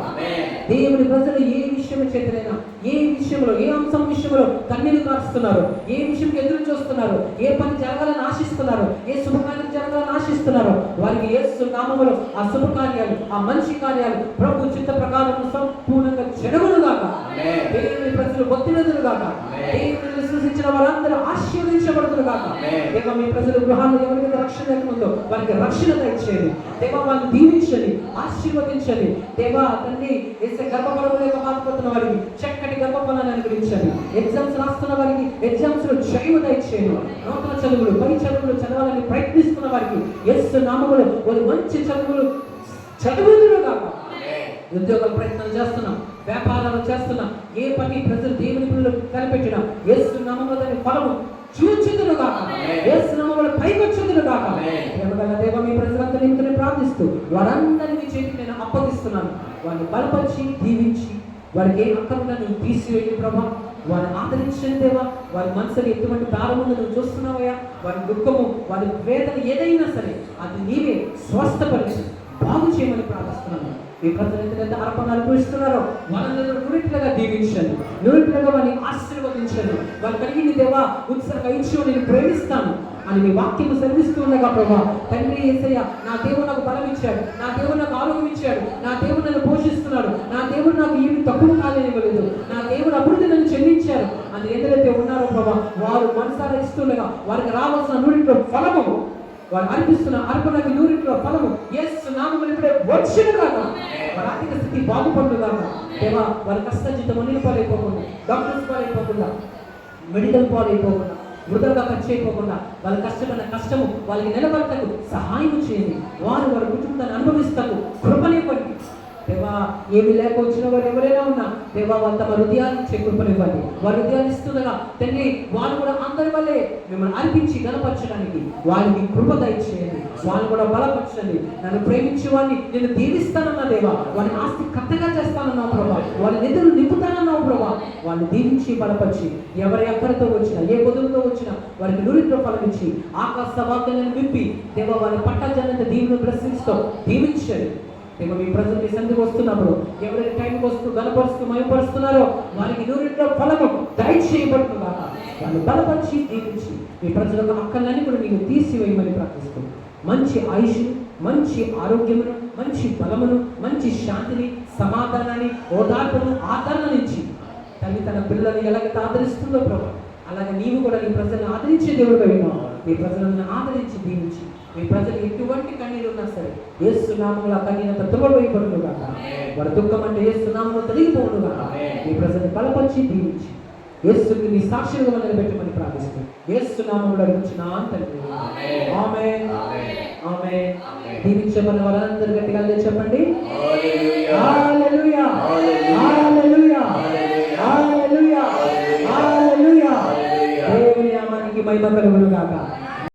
[SPEAKER 1] దేవుని ప్రజలు ఏ విషయం చేతనైనా, ఏ విషయంలో, ఏ అంశం విషయంలో కన్నీరు కారుస్తున్నారు, ఏ విషయంకి ఎదురు చూస్తున్నారు, ఏ పని జరగాలని ఆశిస్తున్నారు, ఏ శుభకార్యం జరగాలని ఆశిస్తున్నారు, వారికి యేసు నామములో ఆ శుభకార్యాలు, ఆ మంచి కార్యాలు ప్రభు చిత్త ప్రకారం సంపూర్ణంగా జరుగునుగాక. దేవుని ప్రజలు బతినదురుగాక. దేవుని విశ్వసించిన వారందరూ ఆశీర్వదించబడుతురుగాక. దేవా మీ ప్రజలు గృహాల్లో ఎవరికైతే రక్షణ లేకుందో వారికి రక్షణ దయచేయండి. దేవా వాళ్ళని దీవించండి, ఆశీర్వదించండి. దేవా తండ్రి వేసే గర్భఫలము లేక బాధపడుతున్న వారికి చక్కటి గర్భఫలాన్ని అనుగ్రహించండి. ఎగ్జామ్స్ రాస్తున్న వారికి ఎగ్జామ్స్ లో జయము దయచేయండి. నూతన చదువులు, పై చదువులు చదవాలని ప్రయత్నిస్తున్న వారికి యేసు నామములో వారు మంచి చదువులు చదువుదురుగాక. ఉద్యోగం ప్రయత్నం చేస్తున్నాం, వ్యాపారాలు చేస్తున్నాం, ఏ పని ప్రజలు దేవుని పిల్లలు కనిపెట్టినా యేసు నామములో దాని ఫలము చూచుదురుగాక. యేసు నామములో పైకొచ్చుదురుగాక. ప్రేమగల దేవ మీ ప్రజలందరి నిమిత్తమే ప్రార్థిస్తూ వారందరినీ చేతికి నేను అప్పగిస్తున్నాను. వారిని బలపరిచి దీవించి వారికి ఏ అక్కరుగా నువ్వు తీసివేయండి ప్రభా. వారిని ఆదరించండి దేవా. వారి మనసులో ఎటువంటి ప్రారంభంగా నువ్వు చూస్తున్నావయ్యా. వారి దుఃఖము, వారి వేదన ఏదైనా సరే అది నీవే స్వస్థపరిచి బాగు చేయమని ప్రార్థిస్తున్నాను. మీ ప్రజలు ఎంతైతే అర్పణ అనుభవిస్తున్నారో వాళ్ళందరూ నూరిట్లుగా దీవించండి, నూరిట్లుగా వారిని ఆశీర్వదించండి. వారి కలిగి దేవా ఉత్సాహంగా ఇచ్చి నేను ప్రేమిస్తాను అని మీ వాక్యము సెలవిస్తూ ఉండగా ప్రభా తండ్రి యేసయ్య, నా దేవుడు నాకు బలం ఇచ్చాడు, నా దేవుడు నాకు ఆరోగ్యం ఇచ్చాడు, నా దేవుడు నన్ను పోషిస్తున్నాడు, నా దేవుడు నాకు ఏమి తక్కువ కాలేనివ్వలేదు, నా దేవుడు అభివృద్ధి నన్ను చెల్లించారు అని ఎందరైతే ఉన్నారో ప్రభా వారు మనసారా ఇస్తుండగా వారికి రావాల్సిన నూరిట్లో ఫలము, వారు అర్పిస్తున్న అర్పణకి నూరిట్లో ఫలము యేసు నామములో ఇప్పుడే వచ్చునుగాక. వారి ఆర్థిక స్థితి బాగుపడుగాక. దేవా వారి కష్ట జీతం అన్నిటి పాలైపోకుండా, డాక్టర్స్ పాలైపోకుండా, మెడికల్ పాలైపోకుండా, వృధాగా ఖర్చు అయిపోకుండా వాళ్ళ కష్టమైన కష్టము వాళ్ళకి నిలబడటకు సహాయం చేయండి. వారి కుటుంబాన్ని అనుభవిస్తకు కృపనివ్వండి. దేవా ఏమి లేక వచ్చిన వారు ఎవరైనా ఉన్నా దేవా వాళ్ళ తమ హృదయాన్ని చేకూర్పనివ్వండి. వారి హృదయాన్ని ఇస్తుండగా తండ్రి వాళ్ళు కూడా అందరి వల్లే మిమ్మల్ని అర్పించి గణపరచడానికి వారికి కృప దయచేయండి. వాళ్ళు కూడా బలపరచండి. నన్ను ప్రేమించే వాడిని నేను దీవిస్తానన్నా దేవా, వారిని ఆస్తి కర్తగా చేస్తానన్నావు ప్రభా, వాళ్ళ నిధులు నింపుతానన్నావు ప్రభా. వాళ్ళు దీవించి బలపరిచి ఎవరి ఎక్కడితో వచ్చినా ఏ పొదులతో వచ్చినా వారికి నూరితో ఫలమిచ్చి ఆకాశ వాక్యాలను విప్పి దేవా వారి పట్టజనంత దీవును ప్రశ్నిస్తూ దీవించండి. దేవా మీ ప్రజలు మీ సంధికి వస్తున్నప్పుడు ఎవరైతే టైంకి వస్తూ గణపరుస్తూ మయపరుస్తున్నారో వారికి నూరిట్లో ఫలము దయచేయబడుతుందా. వాళ్ళు బలపరిచి దీవించి మీ ప్రజలకు అక్కలన్నీ కూడా నీకు తీసివేయమని ప్రార్థిస్తున్నాను. మంచి ఆయుష్, మంచి ఆరోగ్యమును, మంచి బలమును, మంచి శాంతిని, సమాధానాన్ని, ఓదార్పును, ఆదరణనిచ్చి తల్లి తన పిల్లలను ఎలాగైతే ఆదరిస్తుందో ప్రభు అలాగే నీవు కూడా నీ ప్రజలను ఆదరించే దేవుడుగా విన్నావు. మీ ప్రజలను ఆదరించి దీవించి మీ ప్రజలు ఎటువంటి కన్నీరు ఉన్నా సరే యేసు నామములో ఆ కన్నీరంతా తుమ్మవేయబడునుగాక. వారి దుఃఖం అంటే యేసు నామములో తొలగిపోవునుగాక. మీ ప్రజలను బలపరిచి దీవించి యేసుని నీ సాక్షిగా నిలబెట్టమని ప్రార్థిస్తున్నాను. యేసు నామములో అడుగుచున్నాను తండ్రి. ఆమేన్. ఆమేన్. దీవించబడిన వారందరూ గట్టిగా చెప్పండి హల్లెలూయా, హల్లెలూయా, హల్లెలూయా, హల్లెలూయా. దేవుని నామానికి మహిమ కలుగునుగాక.